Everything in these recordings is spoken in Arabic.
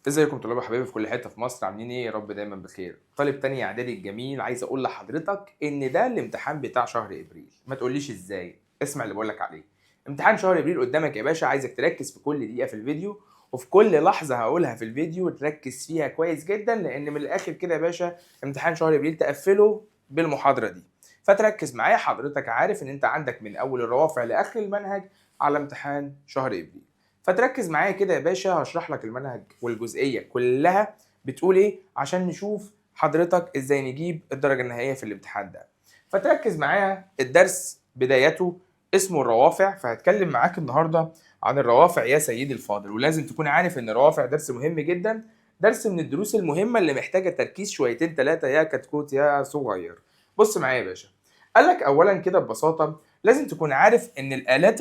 ازيكم طلاب حبايبي في كل حته في مصر، عاملين ايه؟ يا رب دايما بخير. طالب تاني اعدادي الجميل، عايز اقول لحضرتك ان ده الامتحان بتاع شهر ابريل. ما تقوليش ازاي، اسمع اللي بقولك عليه. امتحان شهر ابريل قدامك يا باشا، عايزك تركز في كل دقيقه في الفيديو وفي كل لحظه هقولها في الفيديو تركز فيها كويس جدا، لان من الاخر كده يا باشا امتحان شهر ابريل تقفله بالمحاضره دي. فتركز معايا، حضرتك عارف ان انت عندك من اول الروافع لاخر المنهج على امتحان شهر ابريل. فتركز معايا كده يا باشا، هشرح لك المنهج والجزئيه كلها بتقول ايه عشان نشوف حضرتك ازاي نجيب الدرجه النهائيه في الامتحان ده. فتركز معايا، الدرس بدايته اسمه الروافع، فهتكلم معاك النهارده عن الروافع يا سيدي الفاضل. ولازم تكون عارف ان الروافع درس مهم جدا، درس من الدروس المهمه اللي محتاجه تركيز شويتين ثلاثه يا كتكوت يا صغير. بص معايا يا باشا، قال لك اولا كده ببساطه لازم تكون عارف ان الالات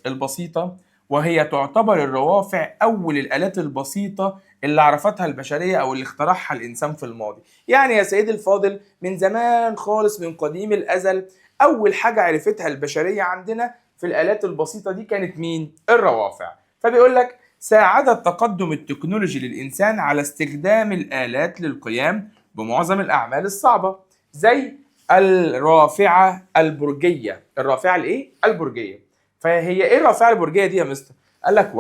البسيطه وهي تعتبر الروافع أول الآلات البسيطة اللي عرفتها البشرية أو اللي اخترعها الإنسان في الماضي. يعني يا سيدي الفاضل، من زمان خالص، من قديم الأزل، أول حاجة عرفتها البشرية عندنا في الآلات البسيطة دي كانت مين؟ الروافع. فبيقول لك ساعد التقدم التكنولوجي للإنسان على استخدام الآلات للقيام بمعظم الأعمال الصعبة، زي الرافعة البرجية. الرافعة الإيه؟ البرجية. فهي ايه الرافعه البرجيه دي يا مستر؟ قال لك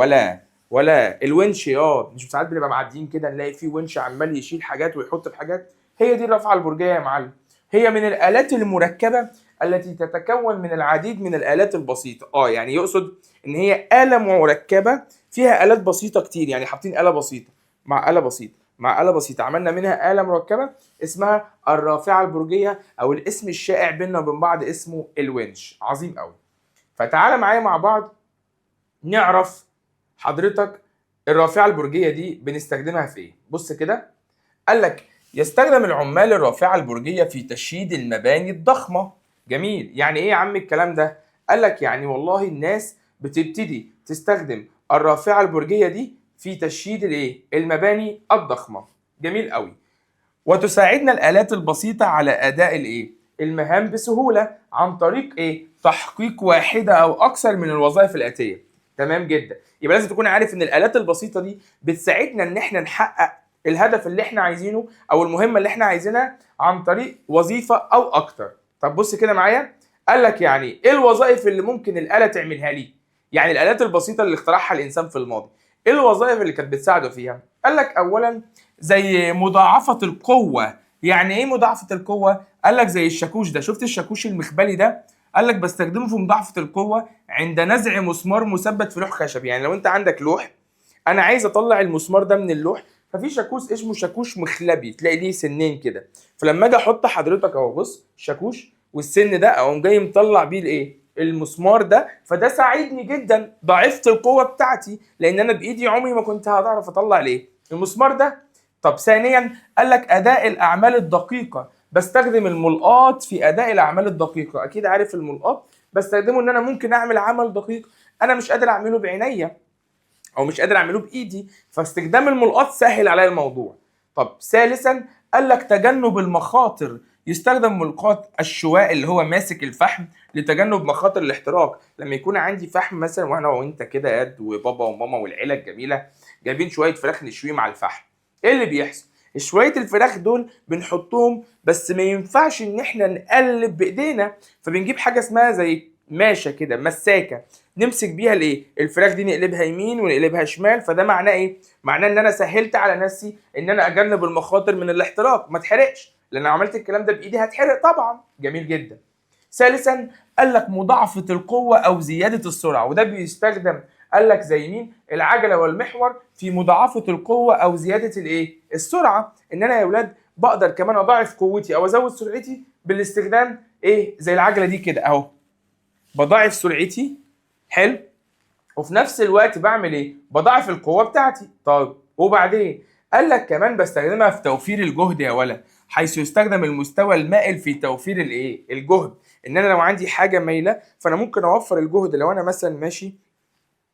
ولا الونش. مش ساعات بنبقى معديين كده نلاقي فيه ونش عمال يشيل حاجات ويحط في حاجات؟ هي دي الرافعه البرجيه يا معلم. هي من الالات المركبه التي تتكون من العديد من الالات البسيطه. يعني يقصد ان هي اله مركبه فيها الات بسيطه كتير، يعني حاطين اله بسيطه مع اله بسيطه مع اله بسيطه، عملنا منها اله مركبه اسمها الرافعه البرجيه، او الاسم الشائع بيننا وبين بعض اسمه الونش. عظيم قوي. فتعالى معايا مع بعض نعرف حضرتك الرافعة البرجية دي بنستخدمها في ايه. بص كده، قال لك يستخدم العمال الرافعة البرجية في تشييد المباني الضخمة. جميل. يعني ايه يا عم الكلام ده؟ قال لك يعني والله الناس بتبتدي تستخدم الرافعة البرجية دي في تشييد الايه؟ المباني الضخمة. جميل قوي. وتساعدنا الآلات البسيطة على أداء الإيه؟ المهام بسهولة عن طريق إيه؟ تحقيق واحدة أو أكثر من الوظائف الآتية. تمام جدا. يبقى لازم تكون عارف إن الآلات البسيطة دي بتساعدنا إن إحنا نحقق الهدف اللي إحنا عايزينه أو المهمة اللي إحنا عايزينها عن طريق وظيفة أو أكتر. طب بص كده معايا، قال لك يعني إيه الوظائف اللي ممكن الآلة تعملها لي؟ يعني الآلات البسيطة اللي اخترعها الإنسان في الماضي، إيه الوظائف اللي كانت بتساعده فيها؟ قال لك أولا زي مضاعفة القوة. يعني ايه مضاعفة القوة؟ قال لك زي الشاكوش ده، شفت الشاكوش المخبلي ده؟ قال لك بستخدمه في مضاعفة القوة عند نزع مسمار مثبت في لوح خشبي. يعني لو انت عندك لوح، انا عايز اطلع المسمار ده من اللوح، ففي شاكوش اسمه شاكوش مخلبي، تلاقي ليه سنين كده. فلما اجي احط حضرتك اهو، بص الشاكوش والسن ده، اقوم جاي مطلع بيه الايه؟ المسمار ده. فده ساعدني جدا، ضاعفت القوة بتاعتي، لان انا بايدي عمري ما كنت هعرف اطلع الايه؟ المسمار ده. طب ثانيا قال لك اداء الاعمال الدقيقه، بستخدم الملقاط في اداء الاعمال الدقيقه. اكيد عارف الملقاط، بستخدمه ان انا ممكن اعمل عمل دقيق انا مش قادر اعمله بعينيا او مش قادر اعمله بايدي، فاستخدام الملقاط سهل عليا الموضوع. طب ثالثا قال لك تجنب المخاطر، يستخدم ملقاط الشواء اللي هو ماسك الفحم لتجنب مخاطر الاحتراق. لما يكون عندي فحم مثلا وانا وانت كده قد وبابا وماما والعيله الجميله جايبين شويه فراخ نشويهم على الفحم، ايه اللي بيحصل؟ شويه الفراخ دول بنحطهم، بس ما ينفعش ان احنا نقلب بايدينا، فبنجيب حاجه اسمها زي ماشه كده، مساكه، نمسك بيها الايه؟ الفراخ دي نقلبها يمين ونقلبها شمال. فده معناه ايه؟ معناه ان انا سهلت على نفسي ان انا اجنب المخاطر من الاحتراق، ما اتحرقش، لان لو عملت الكلام ده بايدي هتحرق طبعا. جميل جدا. ثالثا قال لك مضاعفه القوه او زياده السرعه، وده بيستخدم قال لك زي مين؟ العجله والمحور في مضاعفه القوه او زياده الايه؟ السرعه. ان انا يا اولاد بقدر كمان اضاعف قوتي او ازود سرعتي بالاستخدام ايه؟ زي العجله دي كده اهو، بضاعف سرعتي. حلو. وفي نفس الوقت بعمل ايه؟ بضاعف القوه بتاعتي. طب وبعدين قال لك كمان بستخدمها في توفير الجهد يا ولد، حيث يستخدم المستوى المائل في توفير الايه؟ الجهد. ان انا لو عندي حاجه مايله فانا ممكن اوفر الجهد. لو انا مثلا ماشي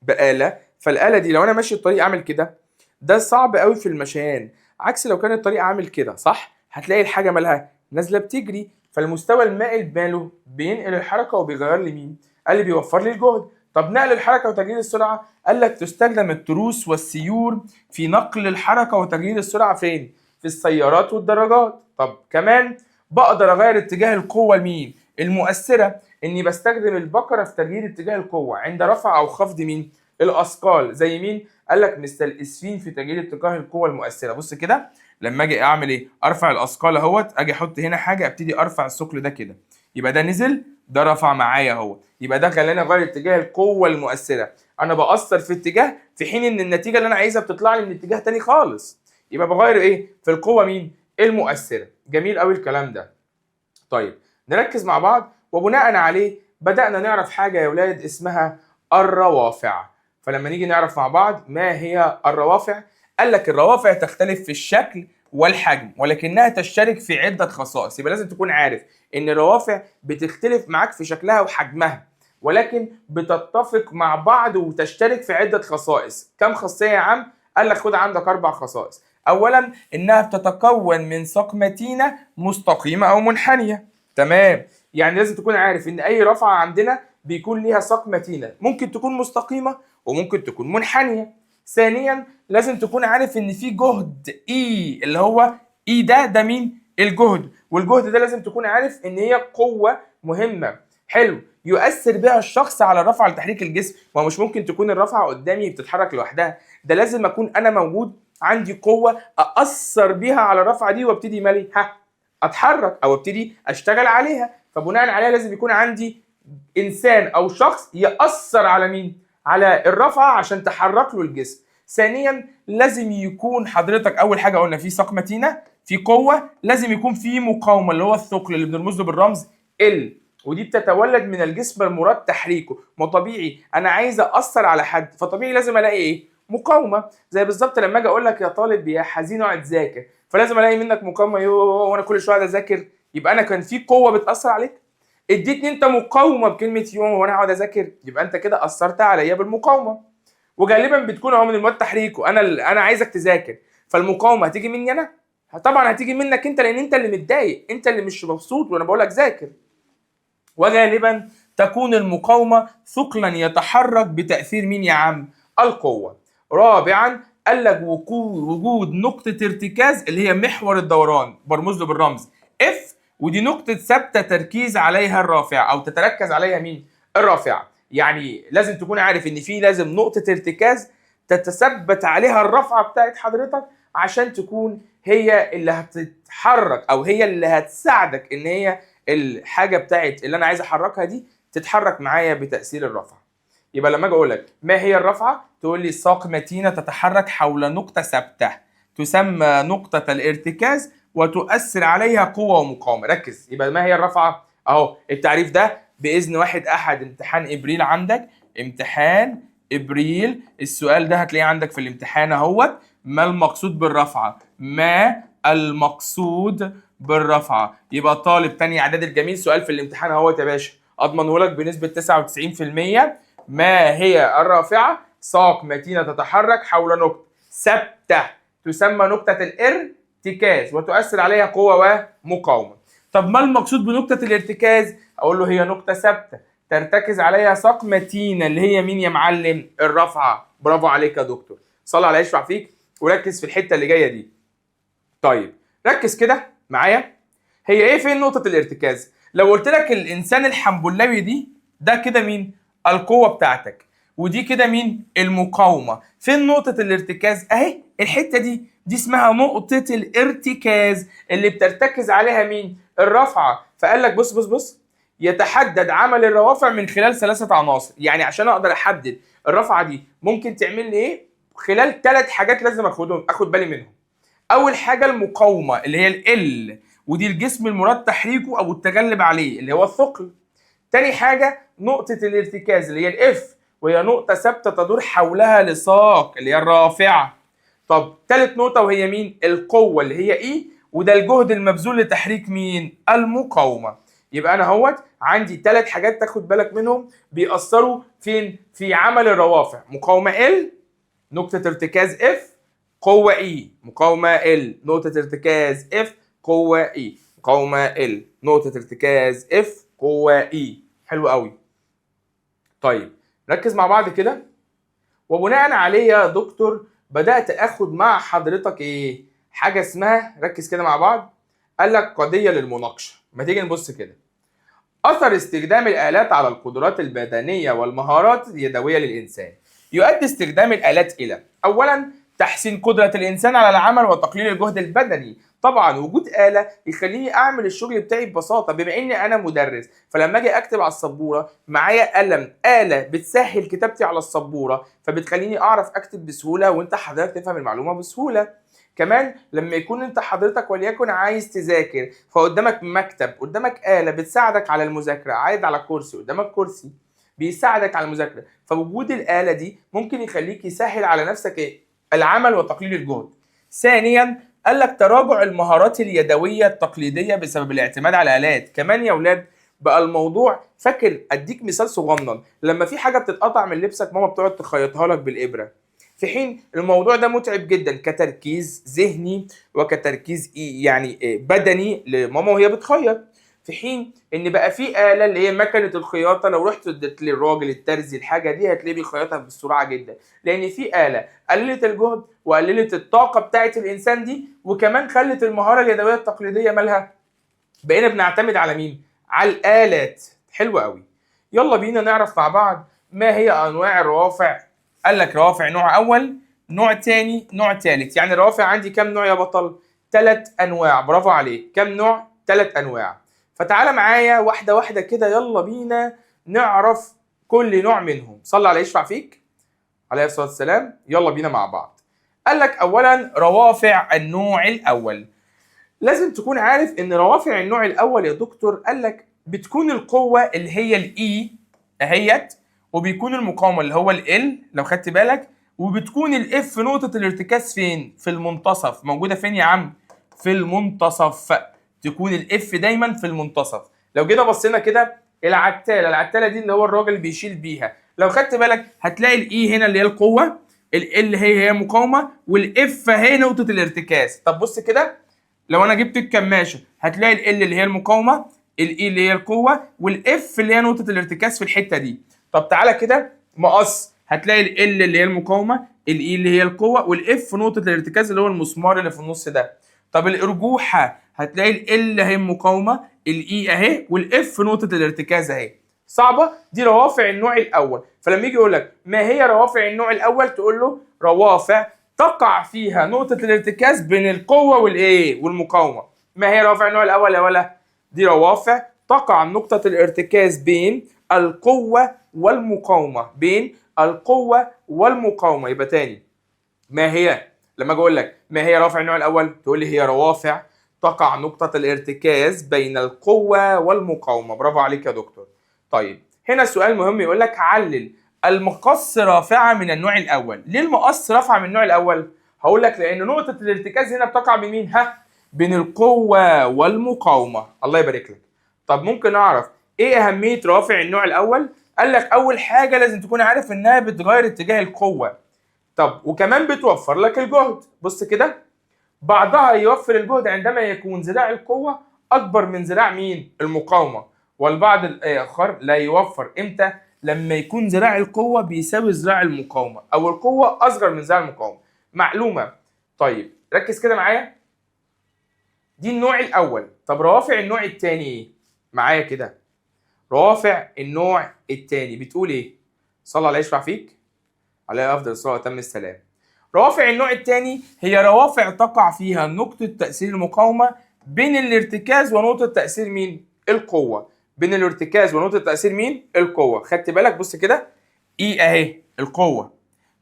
بآلة، فالآلة دي لو انا ماشي الطريق عامل كده، ده صعب قوي في المشيان، عكس لو كان الطريق عامل كده صح، هتلاقي الحاجه مالها نازله بتجري. فالمستوى المائل ماله بينقل الحركه وبيغير لي مين؟ قال لي بيوفر لي الجهد. طب نقل الحركه وتغيير السرعه، قال لك تستخدم التروس والسيور في نقل الحركه وتغيير السرعه فين؟ في السيارات والدراجات. طب كمان بقدر اغير اتجاه القوه لمين؟ المؤثره، اني بستخدم البقره في تغيير اتجاه القوه عند رفع او خفض مين؟ الاثقال. زي مين؟ قال لك مثل الاسفين في تغيير اتجاه القوه المؤثره. بص كده، لما اجي اعمل ايه؟ ارفع الاثقال اهوت، اجي احط هنا حاجه ابتدي ارفع الثقل ده كده، يبقى ده نزل، ده رفع معايا اهو، يبقى ده خلاني اغير اتجاه القوه المؤثره. انا باثر في اتجاه في حين ان النتيجه اللي انا عايزها بتطلع لي من اتجاه تاني خالص، يبقى بغير ايه؟ في القوه مين؟ المؤثره. جميل قوي الكلام ده. طيب نركز مع بعض، وبناء عليه بدأنا نعرف حاجة يا ولاد اسمها الروافع. فلما نيجي نعرف مع بعض ما هي الروافع، قال لك الروافع تختلف في الشكل والحجم ولكنها تشترك في عدة خصائص. يبقى لازم تكون عارف ان الروافع بتختلف معاك في شكلها وحجمها، ولكن بتتفق مع بعض وتشترك في عدة خصائص. كم خاصية يا عم؟ قال لك خد عندك 4 خصائص. اولا انها بتتكون من ساق متينه مستقيمه او منحنيه. تمام، يعني لازم تكون عارف ان اي رفعه عندنا بيكون ليها ساق متينه، ممكن تكون مستقيمه وممكن تكون منحنيه. ثانيا لازم تكون عارف ان في جهد اي، اللي هو اي ده مين؟ الجهد، والجهد ده لازم تكون عارف ان هي قوه مهمه. حلو، يؤثر بها الشخص على الرفعه لتحريك الجسم. ما هو مش ممكن تكون الرفعه قدامي بتتحرك لوحدها، ده لازم اكون انا موجود، عندي قوه اثر بيها على الرفعه دي وابتدي مالي اتحرك او ابتدي اشتغل عليها. فبناء عليها لازم يكون عندي انسان او شخص ياثر على مين؟ على الرفعه عشان تحرك له الجسم. ثانيا لازم يكون حضرتك اول حاجه قلنا في ساق متينه، في قوه، لازم يكون في مقاومه اللي هو الثقل اللي بنرمز له بالرمز ال، ودي بتتولد من الجسم المراد تحريكه. ما طبيعي انا عايز اثر على حد، فطبيعي لازم الاقي ايه؟ مقاومه. زي بالظبط لما اجي اقول لك يا طالب يا حزين اقعد ذاكر، فلازم الاقي منك مقاومه. يوه وانا كل شويه قاعد اذاكر، يبقى انا كان في قوه بتاثر عليك. اديتني انت مقاومه بكلمه يوم وانا اقعد اذاكر، يبقى انت كده اثرت عليا بالمقاومه. وغالبا بتكون اهو من المواد تحريكه، انا عايزك تذاكر، فالمقاومه هتيجي مني انا؟ طبعا هتيجي منك انت، لان انت اللي متضايق، انت اللي مش مبسوط وانا بقول لك ذاكر. وغالبا تكون المقاومه ثقلا يتحرك بتاثير مين يا عم؟ القوه. رابعا قال لك وجود نقطه ارتكاز اللي هي محور الدوران، برمز له بالرمز اف، ودي نقطه ثابته تركيز عليها الرافع او تتركز عليها مين؟ الرافعه. يعني لازم تكون عارف ان في لازم نقطه ارتكاز تتثبت عليها الرفعه بتاعت حضرتك عشان تكون هي اللي هتتحرك او هي اللي هتساعدك ان هي الحاجه بتاعت اللي انا عايز احركها دي تتحرك معايا بتاثير الرفعه. يبقى لما اجي اقول لك ما هي الرفعه، تقول لي ساق متينه تتحرك حول نقطه ثابته تسمى نقطه الارتكاز وتؤثر عليها قوه ومقاومه. ركز، يبقى ما هي الرفعه؟ اهو التعريف ده باذن واحد احد امتحان ابريل عندك، امتحان ابريل السؤال ده هتلاقيه عندك في الامتحان اهوت. ما المقصود بالرفعه؟ ما المقصود بالرفعه؟ يبقى طالب تاني اعداد الجميل سؤال في الامتحان اهوت يا باشا، اضمنه لك بنسبه 99%. ما هي الرافعه؟ ساق متينه تتحرك حول نقطه ثابته تسمى نقطه الارتكاز وتؤثر عليها قوه ومقاومه. طب ما المقصود بنقطه الارتكاز؟ اقول له هي نقطه ثابته ترتكز عليها ساق متينه اللي هي مين يا معلم؟ الرافعه. برافو عليك يا دكتور، صلى على يشفع فيك وركز في الحته اللي جايه دي. طيب ركز كده معايا، هي ايه فين نقطه الارتكاز؟ لو قلت لك الانسان الحنبلاوي دي، ده كده مين؟ القوه بتاعتك، ودي كده مين؟ المقاومه. فين نقطه الارتكاز؟ اهي الحته دي اسمها نقطه الارتكاز اللي بترتكز عليها مين؟ الرافعه. فقال لك بص بص بص، يتحدد عمل الروافع من خلال 3 عناصر. يعني عشان اقدر احدد الرفعه دي ممكن تعمل لي ايه، خلال 3 حاجات لازم اخد بالي منهم. اول حاجه المقاومه اللي هي ال، ودي الجسم المراد تحريكه او التغلب عليه اللي هو الثقل. تاني حاجه نقطه الارتكاز اللي هي الاف، وهي نقطه ثابته تدور حولها لساق اللي هي الرافعه. طب تالت نقطه وهي مين؟ القوه اللي هي اي، وده الجهد المبذول لتحريك مين؟ المقاومه. يبقى انا اهوت عندي 3 حاجات تاخد بالك منهم بيأثروا فين؟ في عمل الروافع. مقاومه ال، نقطه ارتكاز اف، قوة E. مقاومة L، نقطة ارتكاز F، قوة E. مقاومة L، نقطة ارتكاز F، قوة E. حلو قوي. طيب ركز مع بعض كده. وبناء عليه يا دكتور بدأت اخد مع حضرتك ايه؟ حاجة اسمها، ركز كده مع بعض، قال لك قضية للمناقشة. ما تيجي نبص كده. أثر استخدام الآلات على القدرات البدنية والمهارات اليدوية للإنسان. يؤدي استخدام الآلات إلى: أولاً تحسين قدرة الإنسان على العمل وتقليل الجهد البدني. طبعا وجود آلة يخليني أعمل الشغل بتاعي ببساطة، بما إني أنا مدرس فلما أجي أكتب على السبورة معايا قلم، آلة بتسهل كتابتي على السبورة فبتخليني أعرف أكتب بسهولة وأنت حضرتك تفهم المعلومة بسهولة. كمان لما يكون انت حضرتك وليكن عايز تذاكر فقدامك مكتب، قدامك آلة بتساعدك على المذاكرة، قاعد على كرسي قدامك كرسي بيساعدك على المذاكرة، فوجود الآلة دي ممكن يخليك يسهل على نفسك ايه؟ العمل وتقليل الجهد. ثانيا قال لك تراجع المهارات اليدوية التقليدية بسبب الاعتماد على الآلات. كمان يا اولاد بقى الموضوع، فاكر اديك مثال صغنن، لما في حاجة بتتقطع من لبسك ماما بتقعد تخيطها لك بالإبرة، في حين الموضوع ده متعب جدا كتركيز ذهني وكتركيز يعني بدني لماما وهي بتخيط، في حين ان بقى في آلة اللي هي مكنة الخياطة، لو رحت اديت للراجل الترزي الحاجة دي هتلاقيه بيخيطها بسرعة جدا، لان في آلة قللت الجهد وقللت الطاقة بتاعت الانسان دي، وكمان خلت المهارة اليدوية التقليدية مالها؟ بقينا بنعتمد على مين؟ على الآلات. حلو قوي. يلا بينا نعرف مع بعض ما هي انواع الروافع. قال لك روافع نوع اول، نوع تاني، نوع تالت. يعني الروافع عندي كام نوع يا بطل؟ 3 انواع. برافو عليك. كام نوع؟ 3 انواع. فتعالى معايا واحده واحده كده، يلا بينا نعرف كل نوع منهم. صلى على يشفع فيك عليه الصلاه والسلام. يلا بينا مع بعض. قال لك اولا روافع النوع الاول. لازم تكون عارف ان روافع النوع الاول يا دكتور قال لك بتكون القوه اللي هي الاي اهيت، وبيكون المقاومه اللي هو ال لو خدت بالك، وبتكون الاف نقطه الارتكاز فين؟ في المنتصف. موجوده فين يا عم؟ في المنتصف. تكون الاف دايما في المنتصف. لو جينا بصينا كده العتاله دي اللي هو الراجل اللي بيشيل بيها، لو خدت بالك هتلاقي الاي هنا اللي هي القوه، ال هي مقاومه، والاف هي نقطه الارتكاز. طب بص كده، لو انا جبت الكماشه هتلاقي ال اللي هي المقاومه، الاي اللي هي القوه، والاف اللي هي نقطه الارتكاز في الحته دي. طب تعالى كده مقص، هتلاقي ال اللي هي المقاومه، الاي اللي هي القوه، والاف نقطه الارتكاز اللي هو المسمار اللي في النص ده. طب الارجوحه هتلاقي ال هي المقاومه، الاي اهي، والاف نقطه الارتكاز اهي. صعبه دي روافع النوع الاول. فلما يجي يقول لك ما هي روافع النوع الاول تقول له روافع تقع فيها نقطة الارتكاز بين القوة والايه؟ والمقاومة. ما هي روافع النوع الأول يا ولا؟ دي روافع تقع نقطة الارتكاز بين القوة والمقاومة، بين القوة والمقاومة. يبقى تاني، ما هي؟ لما اجي اقول لك ما هي روافع النوع الأول تقول لي هي روافع تقع نقطة الارتكاز بين القوة والمقاومة. برافو عليك يا دكتور. طيب هنا سؤال مهم يقول لك علل المقص رافعة من النوع الأول. ليه المقص رافعة من النوع الأول؟ هقول لك لأن نقطة الارتكاز هنا بتقع بمين؟ بين القوة والمقاومة. الله يبارك لك. طب ممكن أعرف إيه أهمية روافع النوع الأول؟ قال لك أول حاجة لازم تكون عارف إنها بتغير اتجاه القوة. طب وكمان بتوفر لك الجهد. بص كده، بعضها يوفر الجهد عندما يكون ذراع القوة أكبر من ذراع مين؟ المقاومة. والبعض الآخر لا يوفر. إمتى؟ لما يكون ذراع القوة بيساوي ذراع المقاومة، أو القوة أصغر من ذراع المقاومة. معلومة. طيب ركز كده معايا، دي النوع الأول. طب روافع النوع الثاني إيه؟ معايا كده. روافع النوع الثاني بتقول إيه؟ صلى الله يشفع فيك عليه أفضل الصلاة وأتم السلام. روافع النوع الثاني هي روافع تقع فيها نقطة تأثير المقاومة بين الارتكاز ونقطة تأثير مين؟ القوة. بين الارتكاز ونقطة تأثير مين؟ القوة. خدت بالك؟ بص كده، اي اهي القوة،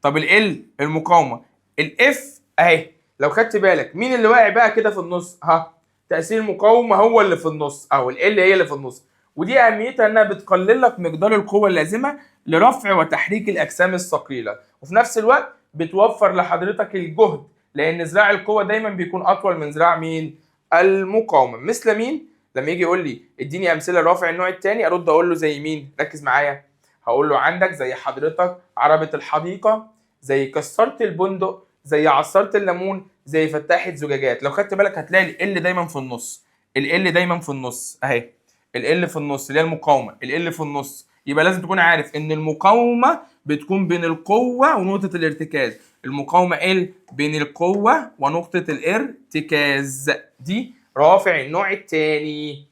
طب ال المقاومة، الاف اهي. لو خدت بالك مين اللي واقع بقى كده في النص؟ تأثير المقاومة هو اللي في النص، او ال هي اللي في النص. ودي اهميتها انها بتقلل لك مقدار القوة اللازمة لرفع وتحريك الاجسام الثقيلة، وفي نفس الوقت بتوفر لحضرتك الجهد، لان ذراع القوة دايما بيكون اطول من ذراع مين؟ المقاومة. مثل مين؟ لما يجي يقول لي اديني امثله رافع النوع الثاني، ارد اقول له زي مين؟ ركز معايا. هقول له عندك زي حضرتك عربة الحديقة، زي كسرة البندق، زي عصارة الليمون، زي فتاحة زجاجات. لو خدت بالك هتلاقي ال دايما في النص، ال دايما في النص اهي، ال في النص اللي هي المقاومة، ال في النص. يبقى لازم تكون عارف ان المقاومه بتكون بين القوه ونقطه الارتكاز. المقاومه ال بين القوه ونقطه الارتكاز. دي روافع النوع الثاني.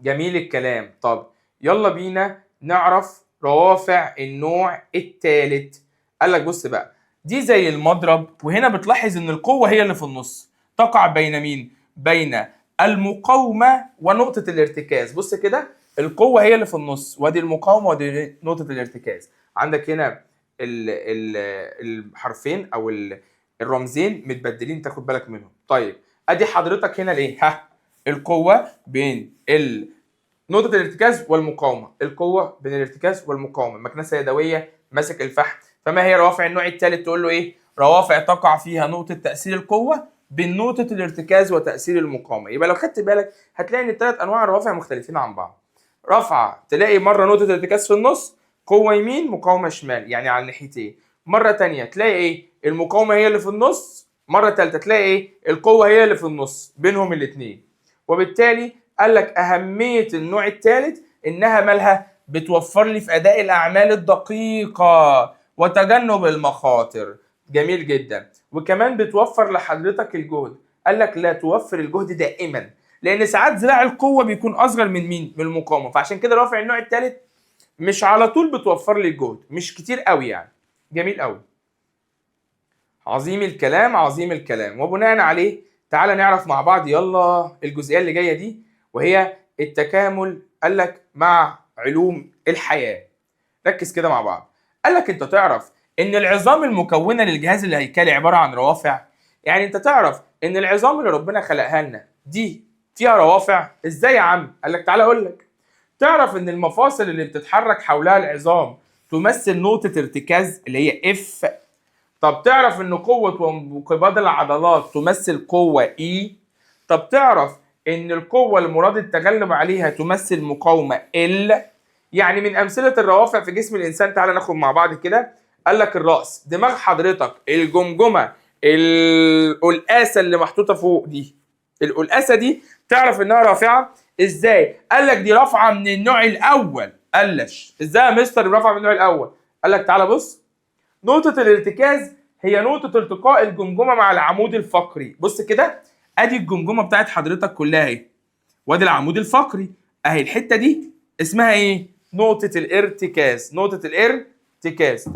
جميل الكلام. طب يلا بينا نعرف روافع النوع الثالث. قال لك بص بقى، دي زي المضرب، وهنا بتلاحظ ان القوه هي اللي في النص، تقع بين مين؟ بين المقاومه ونقطه الارتكاز. بص كده، القوه هي اللي في النص، وادي المقاومه وادي نقطه الارتكاز. عندك هنا الحرفين او الرمزين متبدلين، تاخد بالك منهم. طيب ادي حضرتك هنا الايه؟ القوه بين نقطة الارتكاز والمقاومة. القوة بين الارتكاز والمقاومة، مكنسة يدوية، ماسك الفحم. فما هي روافع النوع الثالث؟ تقول له ايه؟ روافع تقع فيها نقطة تأثير القوة بين نقطة الارتكاز وتأثير المقاومة. يبقى لو خدت بالك هتلاقي ان الثلاث انواع الروافع مختلفين عن بعض. رفعة تلاقي مرة نقطة الارتكاز في النص، قوة يمين، مقاومة شمال، يعني على الناحيتين. مرة تانية تلاقي ايه؟ المقاومة هي اللي في النص. مرة ثالثة تلاقي ايه؟ القوة هي اللي في النص بينهم الاثنين. وبالتالي قال لك أهمية النوع الثالث إنها مالها؟ بتوفر لي في أداء الأعمال الدقيقة وتجنب المخاطر. جميل جدا. وكمان بتوفر لحضرتك الجهد. قال لك لا توفر الجهد دائما، لأن ساعات ذراع القوة بيكون أصغر من مين؟ من المقاومة. فعشان كده رافع النوع الثالث مش على طول بتوفر لي الجهد، مش كتير قوي يعني. جميل قوي. عظيم الكلام، عظيم الكلام. وبناء عليه تعالى نعرف مع بعض يلا الجزئية اللي جاية دي، وهي التكامل. قال لك مع علوم الحياة. ركز كده مع بعض. قال لك انت تعرف ان العظام المكونة للجهاز الهيكلي عبارة عن روافع؟ يعني انت تعرف ان العظام اللي ربنا خلقها لنا دي فيها روافع؟ ازاي يا عم؟ قال لك تعالى اقول لك. تعرف ان المفاصل اللي بتتحرك حولها العظام تمثل نقطة ارتكاز اللي هي اف؟ طب تعرف ان قوة وانقباض العضلات تمثل قوة E؟ طب تعرف ان القوة المراد التغلب عليها تمثل مقاومة L؟ يعني من امثلة الروافع في جسم الانسان، تعالى ناخد مع بعض كده. قال لك الرأس، دماغ حضرتك، الجمجمة، القلقاسة اللي محطوطة فوق دي، القلقاسة دي تعرف انها رافعة؟ ازاي؟ قال لك دي رافعة من النوع الاول. قالش ازاي يا مستر رافعة من النوع الاول؟ قال لك تعالى بص، نقطة الارتكاز هي نقطة التقاء الجمجمة مع العمود الفقري. بص كده، ادي الجمجمة بتاعت حضرتك كلها اهي، وادي العمود الفقري اهي. الحتة دي اسمها ايه؟ نقطة الارتكاز. نقطة الارتكاز.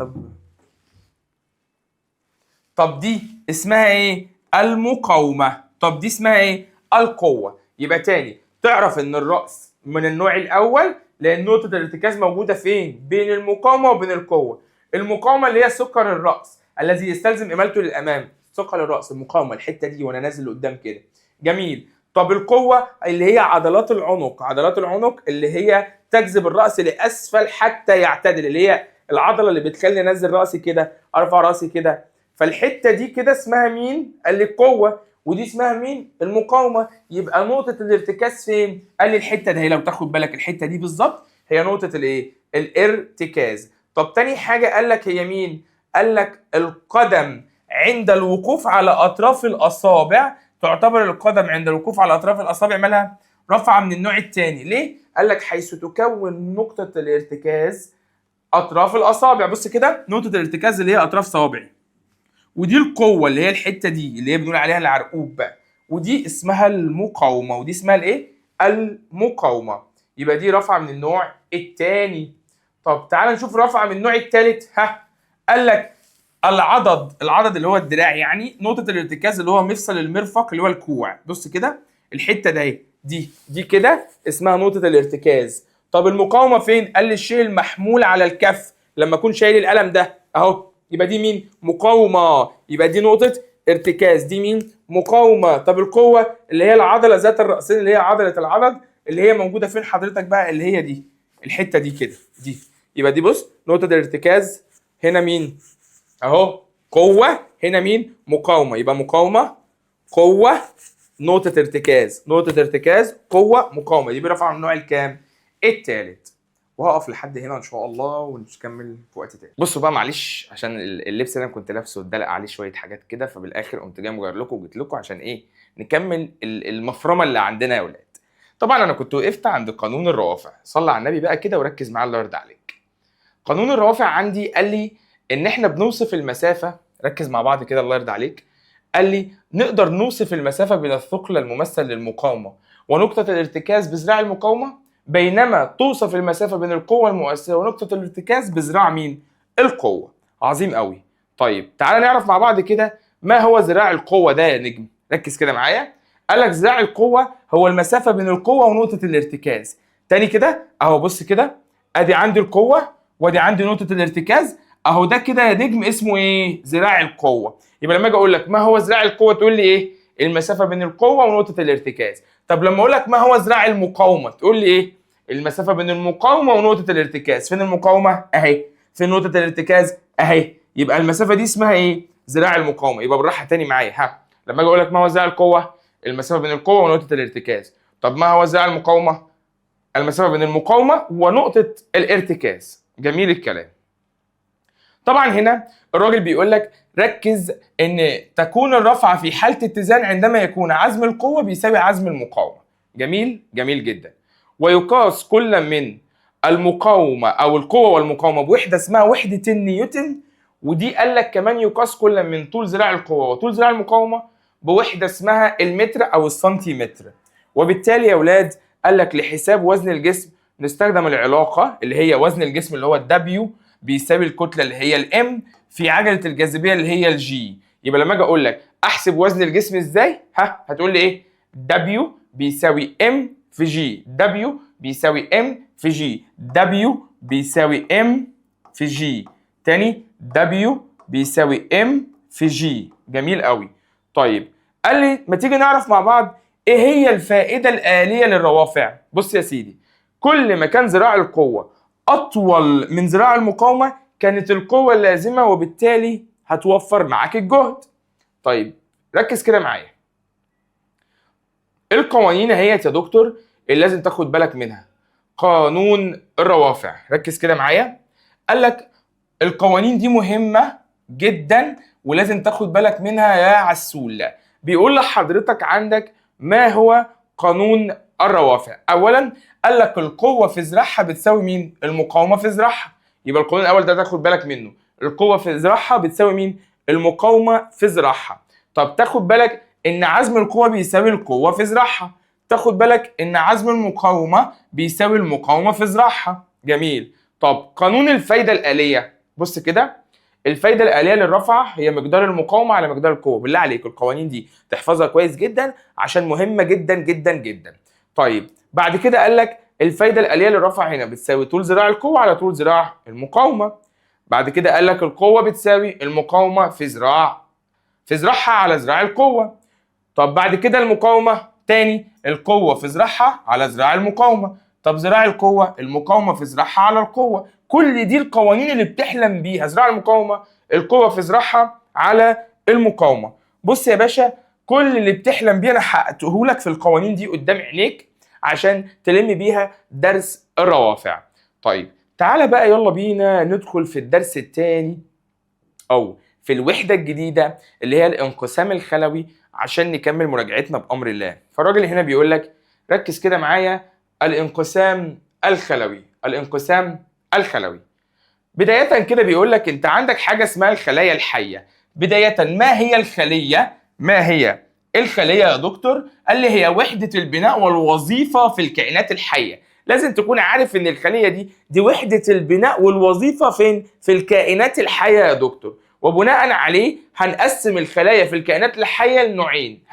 طب دي اسمها ايه؟ المقاومة. طب دي اسمها ايه؟ القوة. يبقى تاني تعرف ان الرأس من النوع الاول لان نقطة الارتكاز موجودة فين؟ بين المقاومة وبين القوة. المقاومة اللي هي سكر الرأس الذي يستلزم إمالته للأمام. سكر الرأس، المقاومة، الحتة دي وأنا نازل لقدام كده. جميل. طب القوة اللي هي عضلات العنق. عضلات العنق اللي هي تجذب الرأس لأسفل حتى يعتدل، اللي هي العضلة اللي بتخلي أنزل رأسي كده، أرفع رأسي كده. فالحتة دي كده اسمها مين؟ قال لي القوة. ودي اسمها مين؟ المقاومة. يبقى نقطة الارتكاز فين؟ قال لي الحتة دي. لو تاخد بالك الحتة دي بالظبط هي نقطة الايه؟ الارتكاز. طب تاني حاجة قال لك هي مين؟ قال لك القدم عند الوقوف على أطراف الأصابع. تعتبر القدم عند الوقوف على أطراف الأصابع مالها؟ رفعة من النوع الثاني. ليه؟ قال لك حيث تكون نقطة الارتكاز أطراف الأصابع. بص كده، نقطة الارتكاز اللي هي أطراف صوابعي، ودي القوة اللي هي الحتة دي اللي هي بنقول عليها العرقوب بقى، ودي اسمها المقاومة، ودي اسمها الإيه؟ المقاومة. يبقى دي رفعة من النوع الثاني. طب تعال نشوف رفعة من النوع الثالث. قال لك العضد اللي هو الدراع، يعني نقطة الارتكاز اللي هو مفصل المرفق اللي هو الكوع. بص كده الحتة ده اهي، دي كده اسمها نقطة الارتكاز. طب المقاومة فين؟ قال لي الشيء المحمول على الكف لما اكون شايل القلم ده اهو. يبقى دي مين؟ مقاومة. يبقى دي نقطة ارتكاز. دي مين؟ مقاومة. طب القوة اللي هي العضلة ذات الرأسين اللي هي عضلة العضد اللي هي موجودة فين حضرتك بقى؟ اللي هي دي الحتة دي كده دي. يبقى دي بص، نقطة الارتكاز هنا مين؟ اهو قوة. هنا مين؟ مقاومة. يبقى مقاومة، قوة، نقطة ارتكاز، نقطة ارتكاز، قوة، مقاومة. دي برفع من النوع الكام؟ التالت. وهقف لحد هنا ان شاء الله ونكمل في وقت تاني. بصوا بقى معلش، عشان اللبس اللي انا كنت لابسه اتدلق عليه شويه حاجات كده، فبالاخر قمت جاي مغير لكم وجيت لكم عشان ايه؟ نكمل المفرمه اللي عندنا يا ولاد. طبعا انا كنت وقفت عند قانون الروافع. صلى على النبي بقى كده وركز معايا الله يرضى عليك. قانون الروافع عندي قال لي ان احنا بنوصف المسافه، ركز مع بعض كده الله يرضى عليك. قال لي نقدر نوصف المسافه بين الثقل الممثل للمقاومه ونقطه الارتكاز بذراع المقاومه، بينما توصف المسافه بين القوه المؤثره ونقطه الارتكاز بذراع مين؟ القوه. عظيم قوي. طيب تعالى نعرف مع بعض كده ما هو ذراع القوه ده يا نجم. ركز كده معايا. قال لك ذراع القوه هو المسافه بين القوه ونقطه الارتكاز. تاني كده اهو، بص كده، ادي عندي القوه وادي عندي نقطه الارتكاز اهو، ده كده يا نجم اسمه ايه؟ ذراع القوه. يبقى لما اجي اقول لك ما هو ذراع القوه تقول لي ايه؟ المسافه بين القوه ونقطه الارتكاز. طب لما اقول لك ما هو ذراع المقاومه تقول لي ايه؟ المسافه بين المقاومه ونقطه الارتكاز. فين المقاومه؟ اهي. فين نقطه الارتكاز؟ اهي. يبقى المسافه دي اسمها ايه؟ ذراع المقاومه. يبقى بالراحه تاني معايا، ها، لما اجي اقول لك ما هو ذراع القوه؟ المسافه بين القوه ونقطه الارتكاز. طب ما هو ذراع المقاومه؟ المسافه بين المقاومه ونقطه الارتكاز. جميل الكلام. طبعا هنا الراجل بيقول لك ركز ان تكون الرفعه في حاله اتزان عندما يكون عزم القوه بيساوي عزم المقاومه. جميل، جميل جدا. ويقاس كل من المقاومه او القوه والمقاومه بوحده اسمها وحده النيوتن. ودي قال لك كمان يقاس كل من طول ذراع القوه وطول ذراع المقاومه بوحده اسمها المتر او السنتيمتر. وبالتالي يا اولاد قال لك لحساب وزن الجسم نستخدم العلاقه اللي هي وزن الجسم اللي هو الدبليو بيساوي الكتله اللي هي الام في عجله الجاذبيه اللي هي الجي. يبقى لما اجي اقول لك احسب وزن الجسم ازاي؟ ها، هتقول لي ايه؟ دبليو بيساوي ام في جي. دبليو بيساوي ام في جي. دبليو بيساوي ام في جي. تاني، دبليو بيساوي ام في جي. جميل قوي. طيب قال لي ما تيجي نعرف مع بعض ايه هي الفائده الآلية للروافع. بص يا سيدي، كل ما كان ذراع القوه اطول من ذراع المقاومه كانت القوه اللازمه وبالتالي هتوفر معاك الجهد. طيب ركز كده معايا. القوانين اهي يا دكتور اللي لازم تاخد بالك منها. قانون الروافع، ركز كده معايا. قال لك القوانين دي مهمه جدا ولازم تاخد بالك منها يا عسول. بيقول لحضرتك عندك ما هو قانون الروافع. اولا قال لك القوه في ذراعها بتساوي مين؟ المقاومه في ذراعها. يبقى القانون الاول ده تاخد بالك منه. القوه في ذراعها بتساوي مين؟ المقاومه في ذراعها. طب تاخد بالك ان عزم القوه بيساوي القوه في ذراعها. تاخد بالك ان عزم المقاومه بيساوي المقاومه في ذراعها. جميل. طب قانون الفايده الآلية، بص كده. الفايده الآلية للرفعه هي مقدار المقاومه على مقدار القوه. بالله عليك القوانين دي تحفظها كويس جدا عشان مهمه جدا جدا جدا. طيب بعد كده قال لك الفايده الآلية للرفع هنا بتساوي طول ذراع القوه على طول ذراع المقاومه. بعد كده قال لك القوه بتساوي المقاومه في ذراعها على ذراع القوه. طب بعد كده المقاومه تاني القوه في ذراعها على ذراع المقاومه. طب ذراع القوه المقاومه في ذراعها على القوه. كل دي القوانين اللي بتحلم بيها. ذراع المقاومه القوه في ذراعها على المقاومه. بص يا باشا، كل اللي بتحلم بيه انا حققته لك في القوانين دي قدام عينيك عشان تلم بيها درس الروافع. طيب تعالى بقى يلا بينا ندخل في الدرس الثاني او في الوحده الجديده اللي هي الانقسام الخلوي عشان نكمل مراجعتنا بامر الله. فالراجل هنا بيقول لك ركز كده معايا. الانقسام الخلوي. الانقسام الخلوي بدايه كده بيقول لك انت عندك حاجه اسمها الخلايا الحيه. بدايه ما هي الخليه؟ ما هي الخليه يا دكتور؟ قال لي هي وحده البناء والوظيفه في الكائنات الحيه. لازم تكون عارف ان الخليه دي وحده البناء والوظيفه فين؟ في الكائنات الحيه يا دكتور. وبناء عليه هنقسم الخلايا في الكائنات الحيه لنوعين.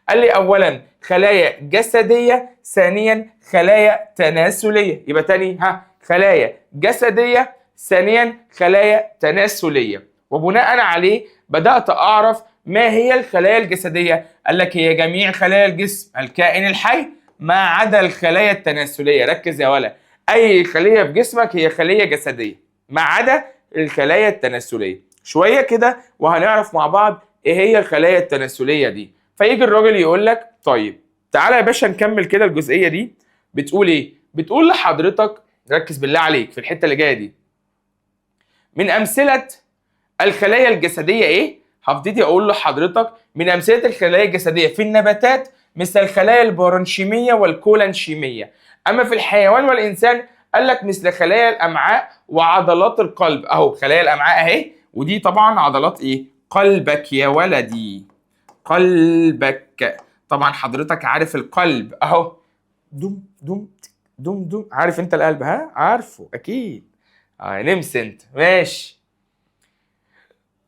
قال لي اولا خلايا جسديه، ثانيا خلايا تناسليه. يبقى تاني خلايا جسديه، ثانيا خلايا تناسليه. وبناء عليه بدات اعرف ما هي الخلايا الجسديه. قال لك هي جميع خلايا الجسم الكائن الحي ما عدا الخلايا التناسليه. ركز يا ولا، اي خليه في جسمك هي خليه جسديه ما عدا الخلايا التناسليه. شويه كده وهنعرف مع بعض ايه هي الخلايا التناسليه دي. فيجي الراجل يقول لك طيب تعالى يا باشا نكمل كده الجزئيه دي. بتقول ايه؟ بتقول لحضرتك ركز بالله عليك في الحته اللي جايه دي. من امثله الخلايا الجسديه ايه؟ هبتدي اقول لحضرتك من امثله الخلايا الجسديه في النباتات مثل الخلايا البارنشيمية والكولانشيمية. أما في الحيوان والإنسان قال لك مثل خلايا الأمعاء وعضلات القلب. أهو خلايا الأمعاء أهي، ودي طبعا عضلات إيه؟ قلبك يا ولدي، قلبك. طبعا حضرتك عارف القلب أهو، دم دم دم دم، عارف أنت القلب؟ ها عارفه أكيد. نمس أنت، ماشي.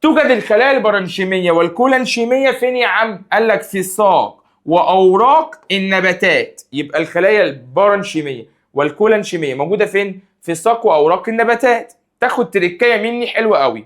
توجد الخلايا البرنشيمية والكولانشيمية فين يا عم؟ قال لك في ساق وأوراق النباتات. يبقى الخلايا البرنشيمية والكولانشيمية موجودة فين؟ في ساق وأوراق النباتات. تاخد تركاية مني حلوة قوي.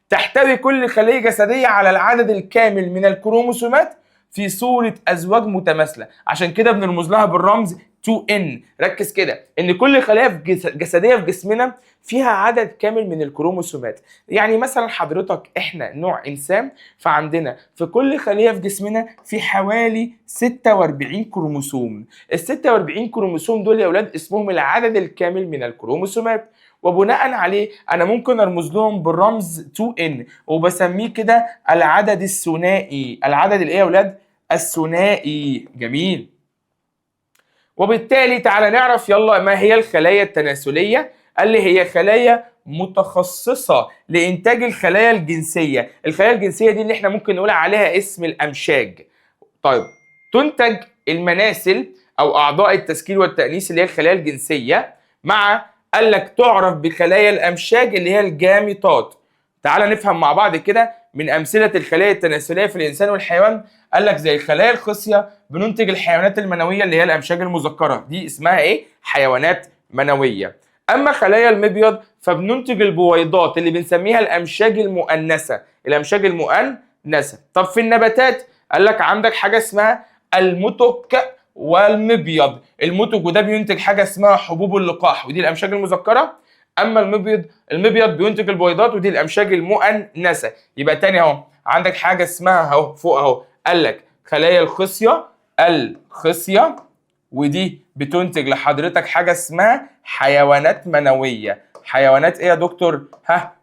تحتوي كل خلية جسدية على العدد الكامل من الكروموسومات في صورة أزواج متماثلة، عشان كده بنرمز لها بالرمز 2N. ركز كده ان كل خلية جسدية في جسمنا فيها عدد كامل من الكروموسومات. يعني مثلا حضرتك احنا نوع انسان، فعندنا في كل خلية في جسمنا في حوالي 46 كروموسوم. ال 46 كروموسوم دول يا اولاد اسمهم العدد الكامل من الكروموسومات، وبناء عليه انا ممكن ارمز لهم بالرمز 2N، وبسميه كده العدد الثنائي. العدد الايه يا اولاد؟ الثنائي. جميل. وبالتالي تعالى نعرف يلا ما هي الخلايا التناسلية. قال لي هي خلايا متخصصة لإنتاج الخلايا الجنسية. الخلايا الجنسية دي اللي احنا ممكن نقول عليها اسم الأمشاج. طيب، تنتج المناسل أو أعضاء التسكير والتأنيث اللي هي الخلايا الجنسية، مع قال لك تعرف بخلايا الأمشاج اللي هي الجاميطات. تعالى نفهم مع بعض كده من أمثلة الخلايا التناسلية في الإنسان والحيوان. قال لك زي الخلايا الخصية بننتج الحيوانات المنوية اللي هي الأمشاج المذكرة، دي اسمها إيه؟ حيوانات منوية. أما خلايا المبيض فبننتج البويضات اللي بنسميها الأمشاج المؤنثة، الأمشاج المؤنثة. طب في النباتات قال لك عندك حاجة اسمها المتك والمبيض. المتك وده بينتج حاجة اسمها حبوب اللقاح ودي الأمشاج المذكرة. أما المبيض بينتج البويضات ودي الأمشاج المؤنثة. يبقى تاني أهو عندك حاجة اسمها أهو فوق أهو قال لك خلايا الخصية ودي بتنتج لحضرتك حاجة اسمها حيوانات منوية. حيوانات ايه يا دكتور؟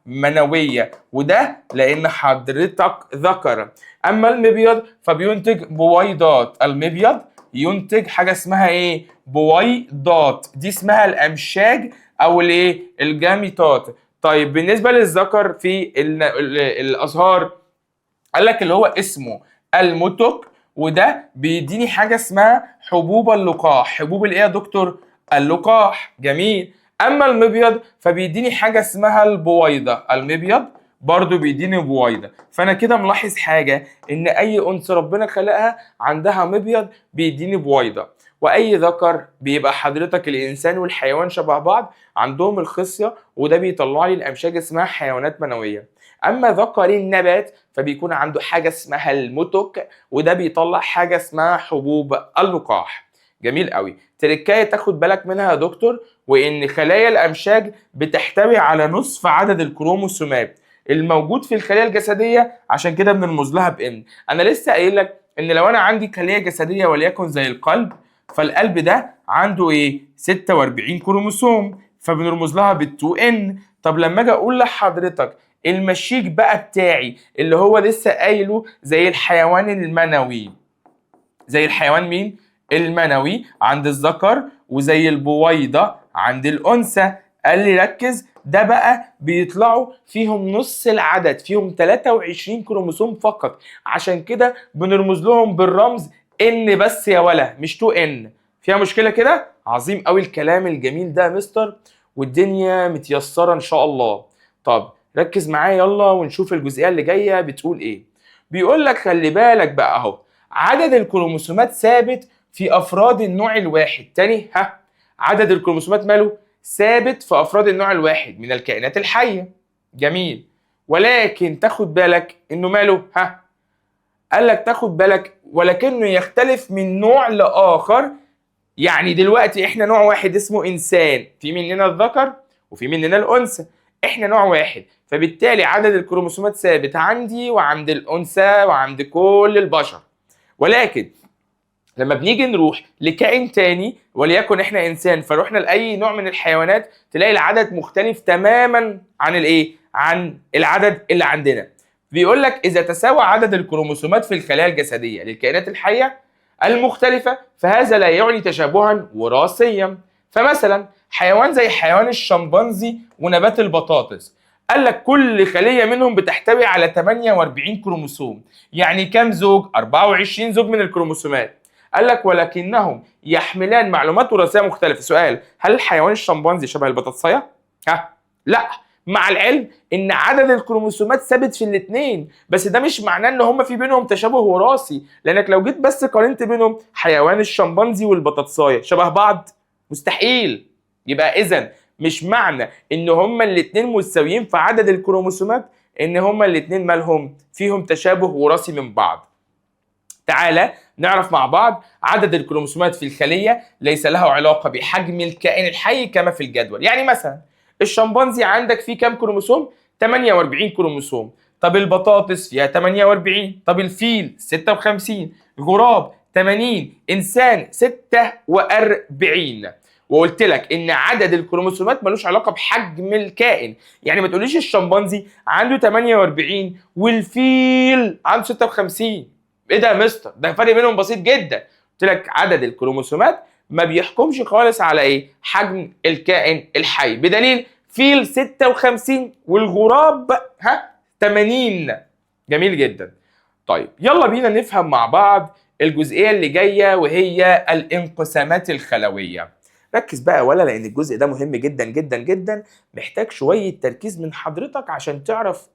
منوية، وده لأن حضرتك ذكر. أما المبيض فبينتج بويضات. المبيض ينتج حاجة اسمها ايه؟ بويضات، دي اسمها الأمشاج أو الايه؟ الجاميطات. طيب بالنسبة للذكر في الأزهار قال لك اللي هو اسمه المتك، وده بيديني حاجه اسمها حبوب اللقاح. حبوب الايه يا دكتور؟ اللقاح. جميل. اما المبيض فبيديني حاجه اسمها البويضه. المبيض برضو بيديني بويضه. فانا كده ملاحظ حاجه ان اي انثى ربنا خلقها عندها مبيض بيديني بويضه، واي ذكر بيبقى حضرتك الانسان والحيوان شبه بعض عندهم الخصيه، وده بيطلع لي الامشاج اسمها حيوانات منويه. اما ذكر النبات فبيكون عنده حاجه اسمها المتك، وده بيطلع حاجه اسمها حبوب اللقاح. جميل قوي. تركايه تاخد بالك منها يا دكتور، وان خلايا الامشاج بتحتوي على نصف عدد الكروموسومات الموجود في الخلايا الجسديه، عشان كده بنرمز لها بان. انا لسه قايل لك ان لو انا عندي خليه جسديه وليكن زي القلب، فالقلب ده عنده ايه؟ 46 كروموسوم، فبنرمز لها بال2N. طب لما اجي اقول لحضرتك المشيك بقى بتاعي اللي هو لسه قايله زي الحيوان المنوي، زي الحيوان مين؟ المنوي عند الذكر، وزي البويضة عند الأنثى. قال لي ركز، ده بقى بيطلعوا فيهم نص العدد، فيهم 23 كروموسوم فقط، عشان كده بنرمز لهم بالرمز N بس يا ولا، مش 2N. فيها مشكلة كده؟ عظيم قوي الكلام الجميل ده يا مستر، والدنيا متيسرة إن شاء الله. طب ركز معايا يلا ونشوف الجزئية اللي جاية بتقول إيه. بيقول لك خلي بالك بقى أهو، عدد الكروموسومات ثابت في افراد النوع الواحد. تاني عدد الكروموسومات ماله؟ ثابت في افراد النوع الواحد من الكائنات الحيه. جميل. ولكن تاخد بالك انه ماله؟ قال لك تاخد بالك ولكنه يختلف من نوع لاخر. يعني دلوقتي احنا نوع واحد اسمه انسان، في مننا الذكر وفي مننا الانثى، احنا نوع واحد، فبالتالي عدد الكروموسومات ثابت عندي وعند الانثى وعند كل البشر. ولكن لما بنيجي نروح لكائن تاني وليكن احنا انسان، فروحنا لاي نوع من الحيوانات، تلاقي العدد مختلف تماما عن الايه؟ عن العدد اللي عندنا. بيقول لك اذا تساوى عدد الكروموسومات في الخلايا الجسديه للكائنات الحيه، المختلفة، فهذا لا يعني تشابها وراثيا. فمثلا حيوان زي حيوان الشمبانزي ونبات البطاطس، قال لك كل خلية منهم بتحتوي على 48 كروموسوم. يعني كم زوج؟ 24 زوج من الكروموسومات. قال لك ولكنهم يحملان معلومات وراثية مختلفة. سؤال: هل الحيوان الشمبانزي شبه البطاطسية؟ لا. مع العلم ان عدد الكروموسومات ثابت في الاثنين، بس ده مش معناه ان هم في بينهم تشابه وراثي، لانك لو جيت بس قارنت بينهم، حيوان الشمبانزي والبطاطسايه شبه بعض؟ مستحيل. يبقى اذا مش معنى ان هما الاثنين متساويين في عدد الكروموسومات ان هما الاثنين مالهم فيهم تشابه وراثي من بعض. تعالى نعرف مع بعض. عدد الكروموسومات في الخلية ليس له علاقة بحجم الكائن الحي كما في الجدول. يعني مثلا الشمبانزي عندك فيه كام كروموسوم؟ 48 كروموسوم. طب البطاطس فيها 48. طب الفيل 56. غراب 80. إنسان 46. وقلت لك ان عدد الكروموسومات ملوش علاقه بحجم الكائن. يعني ما تقوليش الشمبانزي عنده 48 والفيل عنده 56. ايه ده يا مستر؟ ده فرق بينهم بسيط جدا. قلت لك عدد الكروموسومات ما بيحكمش خالص على ايه؟ حجم الكائن الحي، بدليل فيل 56 والغراب 80. جميل جدا. طيب يلا بينا نفهم مع بعض الجزئيه اللي جايه، وهي الانقسامات الخلويه. ركز بقى ولا، لان الجزء ده مهم جدا جدا جدا، محتاج شويه تركيز من حضرتك عشان تعرف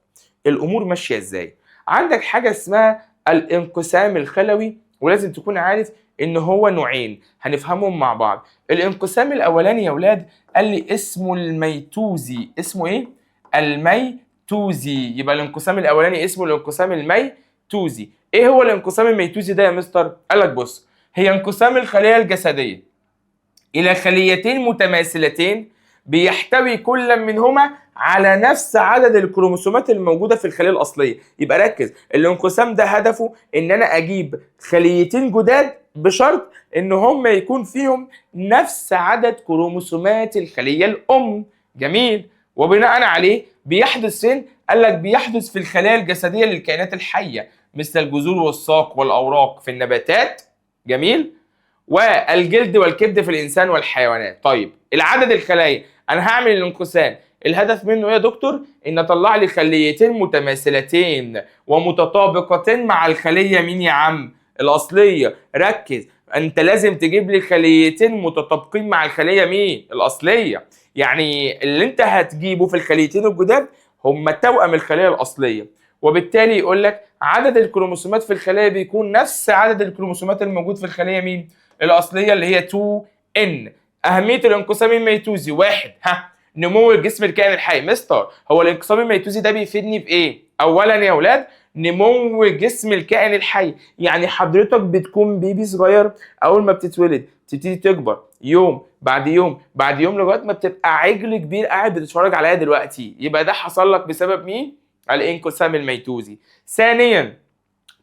الامور ماشيه ازاي. عندك حاجه اسمها الانقسام الخلوي، ولازم تكون عارف ان هو نوعين هنفهمهم مع بعض. الانقسام الاولاني يا ولاد قال لي اسمه الميتوزي. اسمه ايه؟ الميتوزي. يبقى الانقسام الاولاني اسمه الانقسام الميتوزي. ايه هو الانقسام الميتوزي ده يا مستر؟ قال لك بص، هي انقسام الخليه الجسديه الى خليتين متماثلتين بيحتوي كل منهما على نفس عدد الكروموسومات الموجوده في الخليه الاصليه. يبقى ركز، الانقسام ده هدفه ان انا اجيب خليتين جداد بشرط ان هم يكون فيهم نفس عدد كروموسومات الخليه الام. جميل. وبناء عليه بيحدث فين؟ قال لك بيحدث في الخلايا الجسديه للكائنات الحيه، مثل الجذور والساق والاوراق في النباتات. جميل. والجلد والكبد في الانسان والحيوانات. طيب العدد الخلايا، انا هعمل الانقسام، الهدف منه ايه يا دكتور؟ ان اطلع لي خليتين متماثلتين ومتطابقتين مع الخليه مين يا عم؟ الاصليه. ركز، انت لازم تجيب لي خليتين متطابقين مع الخليه مين؟ الاصليه. يعني اللي انت هتجيبه في الخليتين الجداد هم توأم الخليه الاصليه، وبالتالي يقول لك عدد الكروموسومات في الخليه بيكون نفس عدد الكروموسومات الموجود في الخليه مين؟ الاصليه اللي هي 2N. اهميه الانقسام الميتوزي: واحد، نمو الجسم الكائن الحي. مستر، هو الانقسام الميتوزي ده بيفيدني بايه؟ اولا يا اولاد، نمو جسم الكائن الحي. يعني حضرتك بتكون بيبي صغير، اول ما بتتولد تبتدي تكبر يوم بعد يوم بعد يوم لغايه ما بتبقى عجل كبير قاعد بتتفرج عليا دلوقتي. يبقى ده حصل لك بسبب مين؟ الانقسام الميتوزي. ثانيا،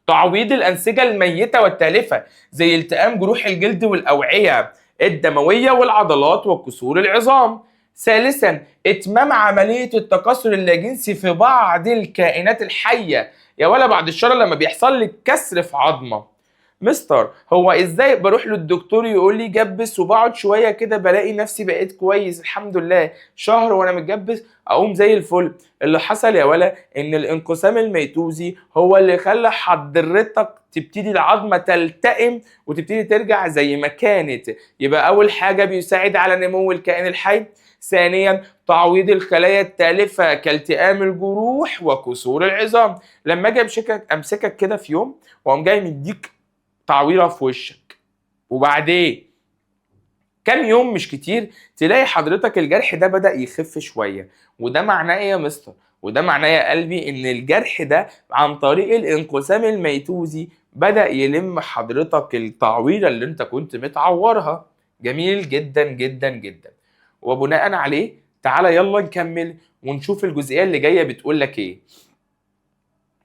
تعويض الأنسجة الميتة والتالفة، زي التئام جروح الجلد والأوعية الدموية والعضلات وكسور العظام. ثالثا، إتمام عملية التكاثر اللاجنسي في بعض الكائنات الحية. يا ولا بعد الشر لما بيحصل لي كسر في عظمة، مستر هو ازاي بروح للدكتور يقول لي جبس، وبقعد شويه كده بلاقي نفسي بقيت كويس الحمد لله، شهر وانا متجبس اقوم زي الفل. اللي حصل يا ولا ان الانقسام الميتوزي هو اللي خلى حضرتك تبتدي العظمه تلتئم وتبتدي ترجع زي ما كانت. يبقى اول حاجه بيساعد على نمو الكائن الحي. ثانيا، تعويض الخلايا التالفه كالتئام الجروح وكسور العظام. لما اجي امسكك كده في يوم واقوم جاي مديك تعويره في وشك، وبعدين كام يوم مش كتير تلاقي حضرتك الجرح ده بدأ يخف شويه. وده معناه ايه يا مستر؟ وده معناه يا قلبي ان الجرح ده عن طريق الانقسام الميتوزي بدأ يلم حضرتك التعويره اللي انت كنت متعورها. جميل جدا جدا جدا. وبناء عليه تعالى يلا نكمل ونشوف الجزئيه اللي جايه بتقول لك ايه.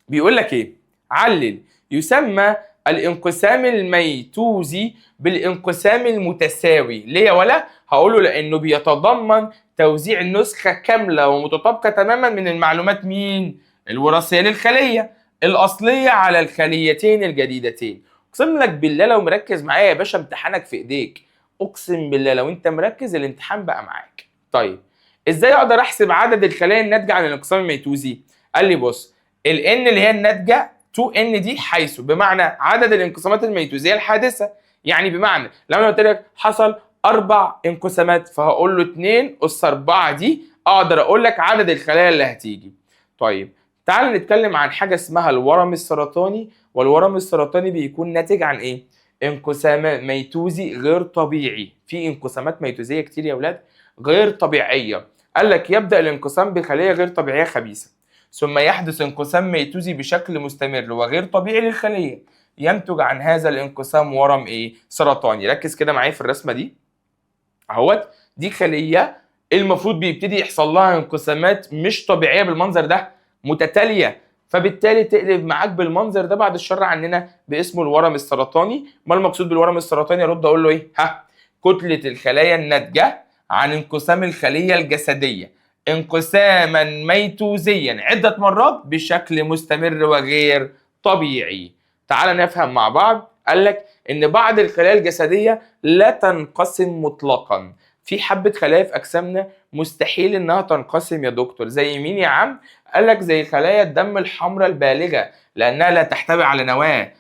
بيقول لك ايه؟ علل. يسمى الانقسام الميتوزي بالانقسام المتساوي. ليه يا ولا؟ هقوله لانه بيتضمن توزيع نسخه كامله ومتطابقه تماما من المعلومات مين؟ الوراثيه للخليه الاصليه على الخليتين الجديدتين. اقسم لك بالله لو مركز معايا يا باشا امتحانك في ايديك، اقسم بالله لو انت مركز الامتحان بقى معاك. طيب ازاي اقدر احسب عدد الخلايا الناتجه عن الانقسام الميتوزي؟ قال لي بص، ال N اللي هي الناتجه 2N دي حيث بمعنى عدد الانقسامات الميتوزيه الحادثه. يعني بمعنى لو انا قلت لك حصل 4 انقسامات فهقول له 2 اس 4 دي اقدر اقول لك عدد الخلايا اللي هتيجي. طيب تعال نتكلم عن حاجه اسمها الورم السرطاني، والورم السرطاني بيكون ناتج عن ايه؟ انقسام ميتوزي غير طبيعي. في انقسامات ميتوزيه كتير يا اولاد غير طبيعيه. قال لك يبدا الانقسام بخليه غير طبيعيه خبيثه، ثم يحدث انقسام ميتوزي بشكل مستمر وغير طبيعي للخليه، ينتج عن هذا الانقسام ورم ايه؟ سرطاني. ركز كده معايا في الرسمه دي اهوت، دي خليه المفروض بيبتدي يحصل لها انقسامات مش طبيعيه بالمنظر ده متتاليه، فبالتالي تقلب معاك بالمنظر ده بعد الشر عننا باسمه الورم السرطاني. ما المقصود بالورم السرطاني؟ ارد اقول له ايه؟ كتله الخلايا الناتجه عن انقسام الخليه الجسديه انقساما ميتوزيا عده مرات بشكل مستمر وغير طبيعي. تعال نفهم مع بعض. قال لك ان بعض الخلايا الجسديه لا تنقسم مطلقا. في حبه خلايا في اجسامنا مستحيل انها تنقسم يا دكتور، زي مين يا عم؟ قال لك زي خلايا الدم الحمراء البالغه لانها لا تحتوي على نواه.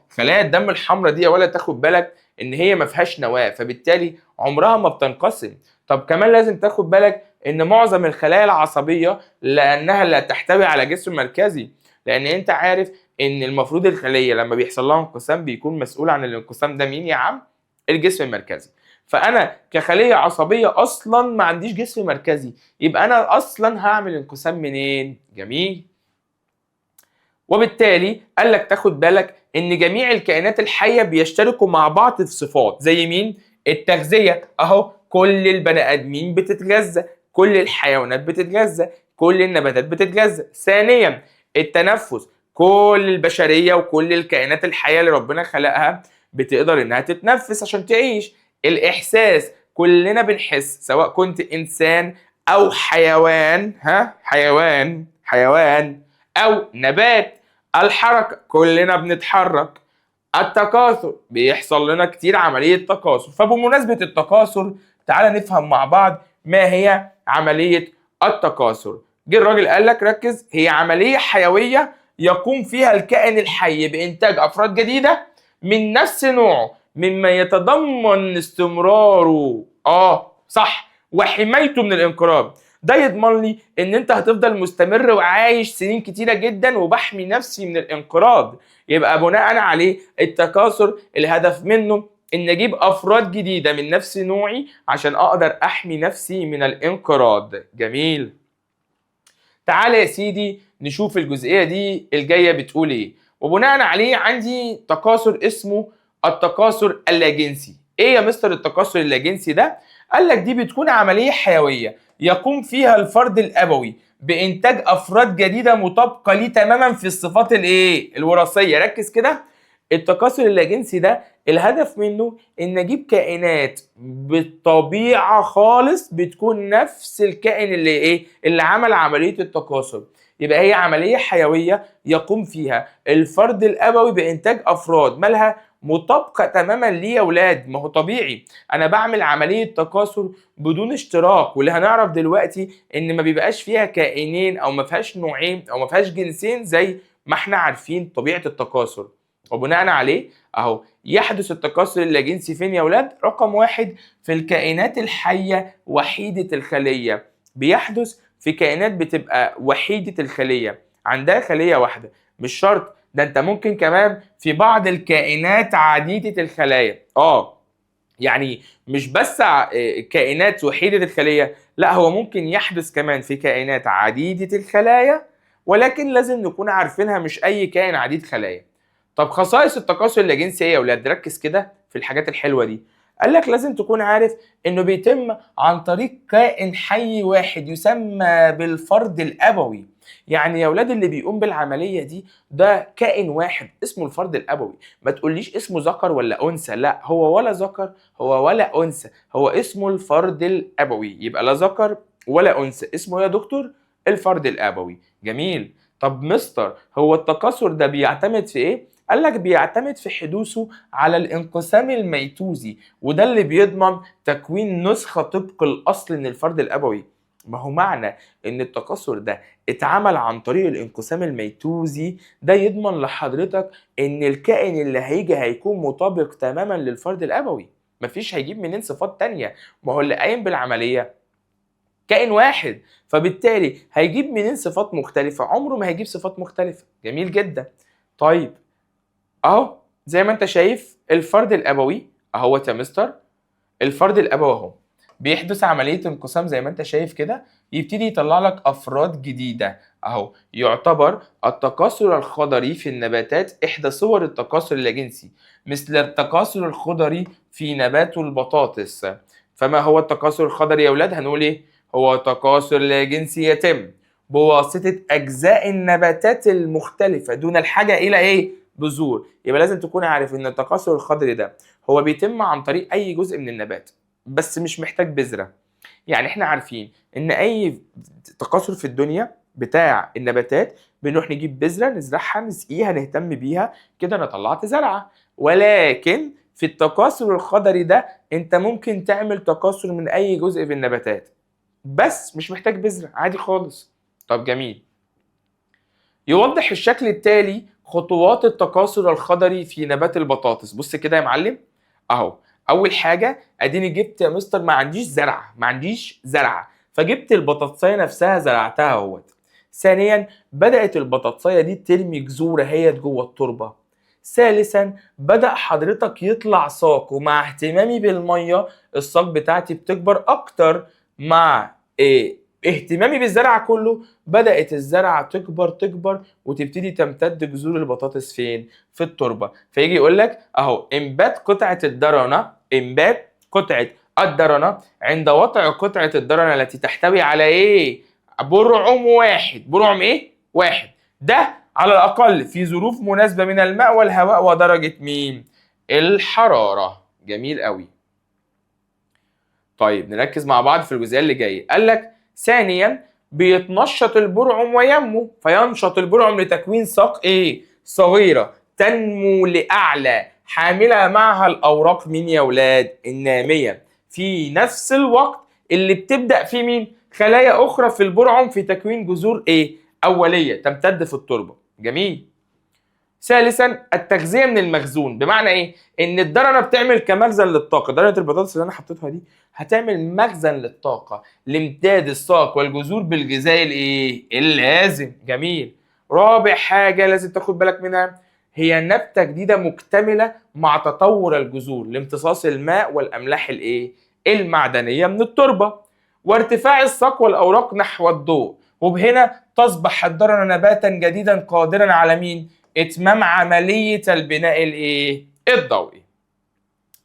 خلايا الدم الحمراء دي ولا تاخد بالك ان هي ما فيهاش نواه، فبالتالي عمرها ما بتنقسم. طب كمان لازم تاخد بالك ان معظم الخلايا العصبيه لانها لا تحتوي على جسم مركزي، لان انت عارف ان المفروض الخليه لما بيحصل لها انقسام بيكون مسؤول عن الانقسام ده مين يا عم؟ الجسم المركزي. فانا كخليه عصبيه اصلا ما عنديش جسم مركزي، يبقى انا اصلا هعمل انقسام منين؟ جميل. وبالتالي قال لك تاخد بالك ان جميع الكائنات الحيه بيشتركوا مع بعض في صفات زي مين؟ التغذيه، اهو كل البني ادمين بتتغذى، كل الحيوانات بتتغذى، كل النباتات بتتغذى. ثانيا التنفس، كل البشريه وكل الكائنات الحيه اللي ربنا خلقها بتقدر انها تتنفس عشان تعيش. الاحساس، كلنا بنحس سواء كنت انسان او حيوان، حيوان او نبات. الحركه، كلنا بنتحرك. التكاثر، بيحصل لنا كتير عمليه تكاثر. فبمناسبه التكاثر تعال نفهم مع بعض ما هي عمليه التكاثر. جه الراجل قال لك ركز، هي عمليه حيويه يقوم فيها الكائن الحي بانتاج افراد جديده من نفس نوعه مما يتضمن استمراره صح وحمايته من الانقراض. ده يضمن لي ان انت هتفضل مستمر وعايش سنين كتيره جدا وبحمي نفسي من الانقراض. يبقى بناء عليه التكاثر الهدف منه ان اجيب افراد جديده من نفس نوعي عشان اقدر احمي نفسي من الانقراض. جميل. تعال يا سيدي نشوف الجزئيه دي الجايه بتقول ايه. وبناء عليه عندي تكاثر اسمه التكاثر اللاجنسي. ايه يا مستر التكاثر اللاجنسي ده؟ قال لك دي بتكون عمليه حيويه يقوم فيها الفرد الابوي بانتاج افراد جديده مطابقه ليه تماما في الصفات الوراثيه. ركز كده، التكاثر اللاجنسي ده الهدف منه ان اجيب كائنات بالطبيعه خالص بتكون نفس الكائن اللي عمل عمليه التكاثر. يبقى هي عمليه حيويه يقوم فيها الفرد الابوي بانتاج افراد مالها مطابقه تماما ليه يا اولاد. ما هو طبيعي انا بعمل عمليه تكاثر بدون اشتراك، واللي هنعرف دلوقتي ان ما بيبقاش فيها كائنين او ما فيهاش نوعين او ما فيهاش جنسين زي ما احنا عارفين طبيعه التكاثر. وبناء عليه اهو يحدث التكاثر اللاجنسي فين يا اولاد؟ رقم 1 في الكائنات الحيه وحيده الخليه. بيحدث في كائنات بتبقى وحيده الخليه عندها خليه واحده، مش شرط، ده انت ممكن كمان في بعض الكائنات عديده الخلايا. يعني مش بس كائنات وحيده الخليه، لا هو ممكن يحدث كمان في كائنات عديده الخلايا، ولكن لازم نكون عارفينها مش اي كائن عديد خلايا. طب خصائص التكاثر اللاجنسي ايه يا اولاد؟ ركز كده في الحاجات الحلوه دي. قال لك لازم تكون عارف انه بيتم عن طريق كائن حي واحد يسمى بالفرد الابوي. يعني يا اولاد اللي بيقوم بالعمليه دي ده كائن واحد اسمه الفرد الابوي. ما تقوليش اسمه ذكر ولا انثى، لا هو ولا ذكر هو ولا انثى، هو اسمه الفرد الابوي. يبقى لا ذكر ولا انثى، اسمه يا دكتور الفرد الابوي. جميل. طب مستر هو التكاثر ده بيعتمد في ايه؟ قال لك بيعتمد في حدوثه على الانقسام الميتوزي، وده اللي بيضمن تكوين نسخة طبق الأصل من الفرد الأبوي. ما هو معنى إن التكاثر ده اتعمل عن طريق الانقسام الميتوزي، ده يضمن لحضرتك إن الكائن اللي هيجي هيكون مطابق تماما للفرد الأبوي، مفيش هيجيب منين صفات تانية. ما هو اللي قايم بالعملية كائن واحد، فبالتالي هيجيب منين صفات مختلفة؟ عمره ما هيجيب صفات مختلفة. جميل جدا. طيب اهو زي ما انت شايف الفرد الابوي اهو يا مستر، الفرد الابوي اهو بيحدث عمليه انقسام زي ما انت شايف كده، يبتدي يطلع لك افراد جديده اهو. يعتبر التكاثر الخضري في النباتات احدى صور التكاثر اللاجنسي، مثل التكاثر الخضري في نبات البطاطس. فما هو التكاثر الخضري يا اولاد؟ هنقول ايه؟ هو تكاثر لاجنسي يتم بواسطه اجزاء النباتات المختلفه دون الحاجه الى ايه؟ بذور. يبقى لازم تكون عارف ان التكاثر الخضري ده هو بيتم عن طريق اي جزء من النبات، بس مش محتاج بذرة. يعني احنا عارفين ان اي تكاثر في الدنيا بتاع النباتات بنروح نجيب بذرة نزرعها نسقيها نهتم بيها كده انا طلعت زرعة. ولكن في التكاثر الخضري ده انت ممكن تعمل تكاثر من اي جزء في النباتات بس مش محتاج بذرة، عادي خالص. طب جميل. يوضح الشكل التالي خطوات التكاثر الخضري في نبات البطاطس. بص كده يا معلم اهو. اول حاجه اديني جبت يا مستر ما عنديش زرعه، فجبت البطاطسايه نفسها زرعتها اهوت. ثانيا بدات البطاطسايه دي ترمي جذور اهيت جوه التربه. ثالثا بدا حضرتك يطلع ساق، ومع اهتمامي بالميه الساق بتاعتي بتكبر اكتر. مع اهتمامي بالزرع كله بدات الزرعه تكبر وتبتدي تمتد جذور البطاطس فين؟ في التربه. فيجي يقول لك اهو انبات قطعه الدرنه عند وضع قطعه الدرنه التي تحتوي على ايه؟ برعم واحد. برعم ايه؟ واحد. ده على الاقل في ظروف مناسبه من الماء والهواء ودرجه مين؟ الحراره. جميل قوي. طيب نركز مع بعض في الجزئيه اللي جايه. قال لك ثانيا بيتنشط البرعم وينمو، فينشط البرعم لتكوين ساق ايه؟ صغيره تنمو لاعلى، حامله معها الاوراق مين يا ولاد؟ الناميه. في نفس الوقت اللي بتبدا فيه مين؟ خلايا اخرى في البرعم في تكوين جذور ايه؟ اوليه تمتد في التربه. جميل. ثالثا التغذيه من المخزون، بمعنى ايه؟ ان الدرنه بتعمل كمخزن للطاقه. درنه البطاطس اللي انا حطيتها دي هتعمل مخزن للطاقه لامداد الساق والجذور بالغذاء الايه؟ اللازم. جميل. رابع حاجه لازم تاخد بالك منها هي نبته جديده مكتمله مع تطور الجذور لامتصاص الماء والاملاح الايه؟ المعدنيه من التربه، وارتفاع الساق والاوراق نحو الضوء، وبهنا تصبح الدرنه نباتا جديدا قادرا على مين؟ اتمام عمليه البناء الايه؟ الضوئي.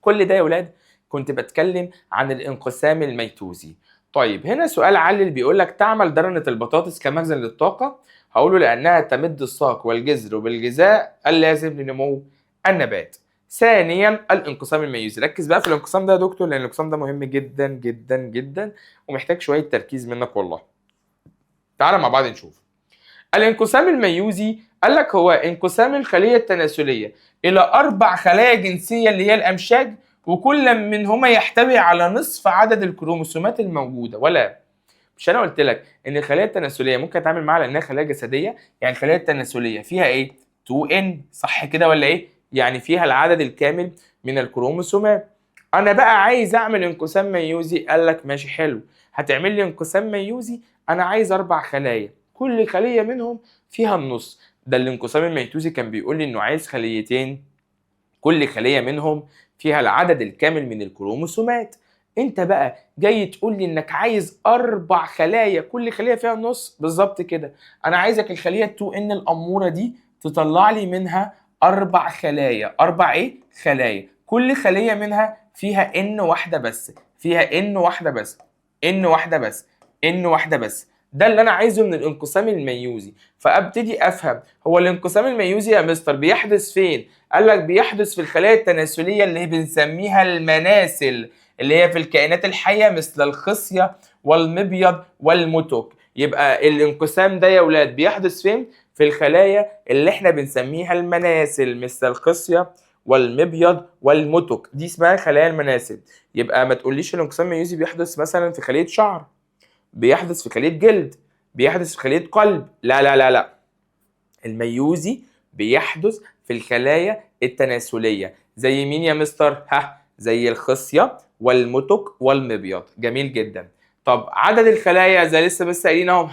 كل ده يا ولاد كنت بتكلم عن الانقسام الميتوزي. طيب هنا سؤال علل بيقول لك تعمل درنه البطاطس كمخزن للطاقه. هقوله لانها تمد الساق والجذر بالغذاء اللازم لنمو النبات. ثانيا الانقسام الميوزي. ركز بقى في الانقسام ده يا دكتور لان الانقسام ده مهم جدا جدا جدا ومحتاج شويه تركيز منك والله. تعالى مع بعض نشوف. الانقسام الميوزي قال لك هو انقسام الخليه التناسليه الى 4 خلايا جنسيه اللي هي الامشاج، وكل منهما يحتوي على نصف عدد الكروموسومات الموجوده. ولا مش انا قلت لك ان الخلايا التناسليه ممكن اتعامل معاها لانها خلايا جسديه؟ يعني الخلايا التناسليه فيها ايه؟ 2n صح كده ولا ايه؟ يعني فيها العدد الكامل من الكروموسومات. انا بقى عايز اعمل انقسام ميوزي. قال لك ماشي حلو، هتعمل لي انقسام ميوزي. انا عايز 4 خلايا كل خليه منهم فيها النص. ده الانقسام الميتوزي كان بيقول لي انه عايز خليتين كل خليه منهم فيها العدد الكامل من الكروموسومات. انت بقى جاي تقول لي انك عايز 4 خلايا كل خليه فيها النص. بالظبط كده، انا عايزك الخليه 2n الاموره دي تطلع لي منها 4 خلايا. 4 ايه؟ خلايا كل خليه منها فيها n واحده بس، فيها n واحده بس، n واحده بس، n واحده بس. ده اللي انا عايزه من الانقسام الميوزي. فابتدي افهم هو الانقسام الميوزي يا مستر بيحدث فين؟ قال لك بيحدث في الخلايا التناسليه اللي بنسميها المناسل، اللي هي في الكائنات الحيه مثل الخصيه والمبيض والمتك. يبقى الانقسام ده يا ولاد بيحدث فين؟ في في الخلايا اللي احنا بنسميها المناسل، مثل الخصيه والمبيض والمتك، دي اسمها خلايا المناسل. يبقى ما تقوليش الانقسام الميوزي بيحدث مثلا في خليه شعر، بيحدث في خليه جلد، بيحدث في خليه قلب، لا لا لا لا. الميوزي بيحدث في الخلايا التناسليه. زي مين يا مستر؟ زي الخصيه والمتك والمبيض. جميل جدا. طب عدد الخلايا زي لسه بس قايلين اهو،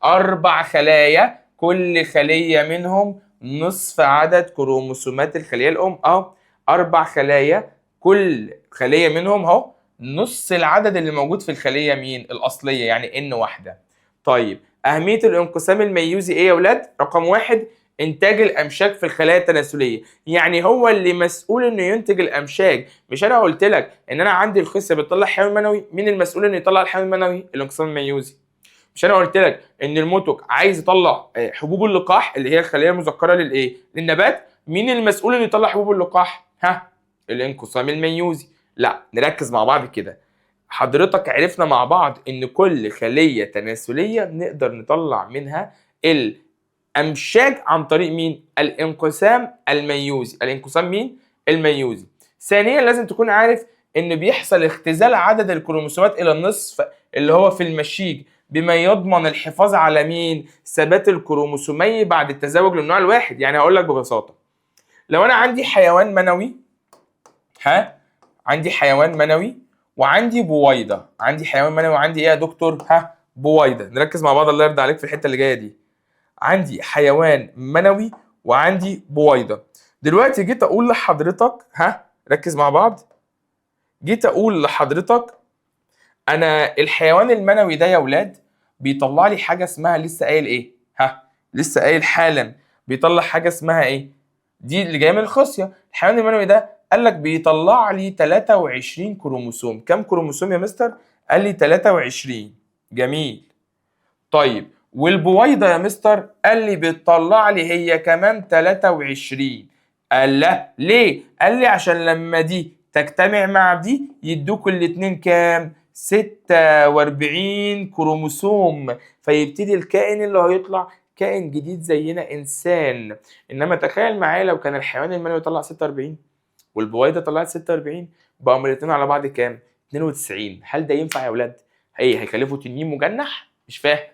4 خلايا، كل خليه منهم نصف عدد كروموسومات الخليه الام. اهو 4 خلايا، كل خليه منهم اهو نص العدد اللي موجود في الخليه مين؟ الاصليه، يعني ان واحده. طيب أهمية الانقسام الميوزي إيه يا ولاد؟ رقم 1 إنتاج الأمشاج في الخلايا التناسلية، يعني هو اللي مسؤول إنه ينتج الأمشاج. مش أنا قلت لك إن أنا عندي الخصية بتطلع حيوان منوي؟ مين المسؤول إنه يطلع الحيوان المنوي؟ الانقسام الميوزي. مش أنا قلت لك إن المتك عايز يطلع حبوب اللقاح اللي هي الخلية المذكرة للإيه؟ للنبات؟ مين المسؤول إنه يطلع حبوب اللقاح؟ الانقسام الميوزي. لا نركز مع بعض كده. حضرتك عرفنا مع بعض ان كل خلية تناسلية نقدر نطلع منها الامشاج عن طريق مين؟ الانقسام الميوزي. الانقسام مين؟ الميوزي. ثانيا لازم تكون عارف ان بيحصل اختزال عدد الكروموسومات الى النصف اللي هو في المشيج، بما يضمن الحفاظ على مين؟ ثبات الكروموسومي بعد التزاوج للنوع الواحد. يعني هقول لك ببساطة، لو انا عندي حيوان منوي، عندي حيوان منوي وعندي بويضه، عندي حيوان منوي وعندي ايه يا دكتور؟ بويضه. نركز مع بعض الله يرضى عليك في الحته اللي جايه دي. عندي حيوان منوي وعندي بويضه. دلوقتي جيت اقول لحضرتك، ركز مع بعض، جيت اقول لحضرتك انا الحيوان المنوي ده يا ولاد بيطلع لي حاجه اسمها، لسه قايل ايه؟ لسه قايل حالا، بيطلع حاجه اسمها ايه؟ دي اللي جايه من الخصيه. الحيوان المنوي ده قال لك بيطلع لي 23 كروموسوم. كم كروموسوم يا مستر؟ قال لي 23. جميل. طيب والبويضه يا مستر؟ قال لي بتطلع لي هي كمان 23. قال لا ليه؟ قال لي عشان لما دي تجتمع مع دي يدوكوا الاتنين كام؟ 46 كروموسوم، فيبتدي الكائن اللي هيطلع كائن جديد زينا انسان. انما تخيل معايا لو كان الحيوان المنوي يطلع 46 والبويضه طلعت 46، بقوا الاثنين على بعض كام؟ 92. هل ده ينفع يا اولاد؟ هيخلفوا تنين مجنح؟ مش فاهم.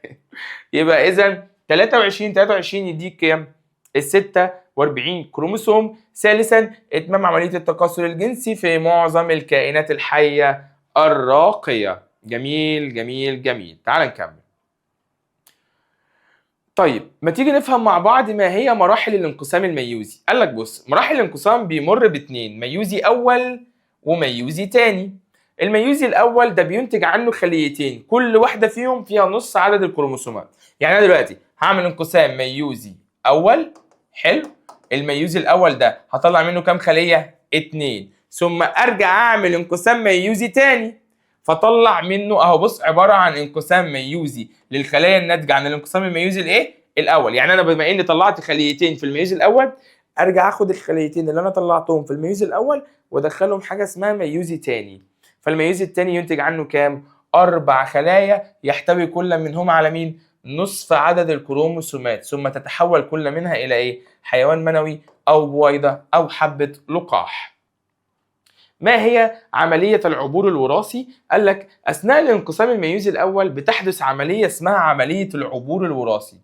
يبقى اذا 23 يديك كام؟ ال 46 كروموسوم. ثالثا اتمام عمليه التكاثر الجنسي في معظم الكائنات الحيه الراقيه. جميل جميل جميل. تعال نكمل. طيب ما تيجي نفهم مع بعض ما هي مراحل الانقسام الميوزي. قال لك بص، مراحل الانقسام بيمر باتنين، ميوزي اول وميوزي تاني. الميوزي الاول ده بينتج عنه خليتين، كل واحده فيهم فيها نص عدد الكروموسومات. يعني انا دلوقتي هعمل انقسام ميوزي اول، حلو. الميوزي الاول ده هطلع منه كام خليه؟ 2. ثم ارجع اعمل انقسام ميوزي تاني، فطلع منه اهو بص عباره عن انقسام ميوزي للخلايا الناتجه عن الانقسام الميوزي الايه؟ الاول. يعني انا بما اني طلعت خليتين في الميوزي الاول، ارجع اخد الخليتين اللي انا طلعتهم في الميوزي الاول وادخلهم حاجه اسمها ميوزي تاني. فالميوزي التاني ينتج عنه كام؟ 4 خلايا يحتوي كل منهما على مين؟ نصف عدد الكروموسومات، ثم تتحول كل منها الى ايه؟ حيوان منوي او بويضه او حبه لقاح. ما هي عملية العبور الوراثي؟ قال لك أثناء الانقسام الميوزي الأول بتحدث عملية اسمها عملية العبور الوراثي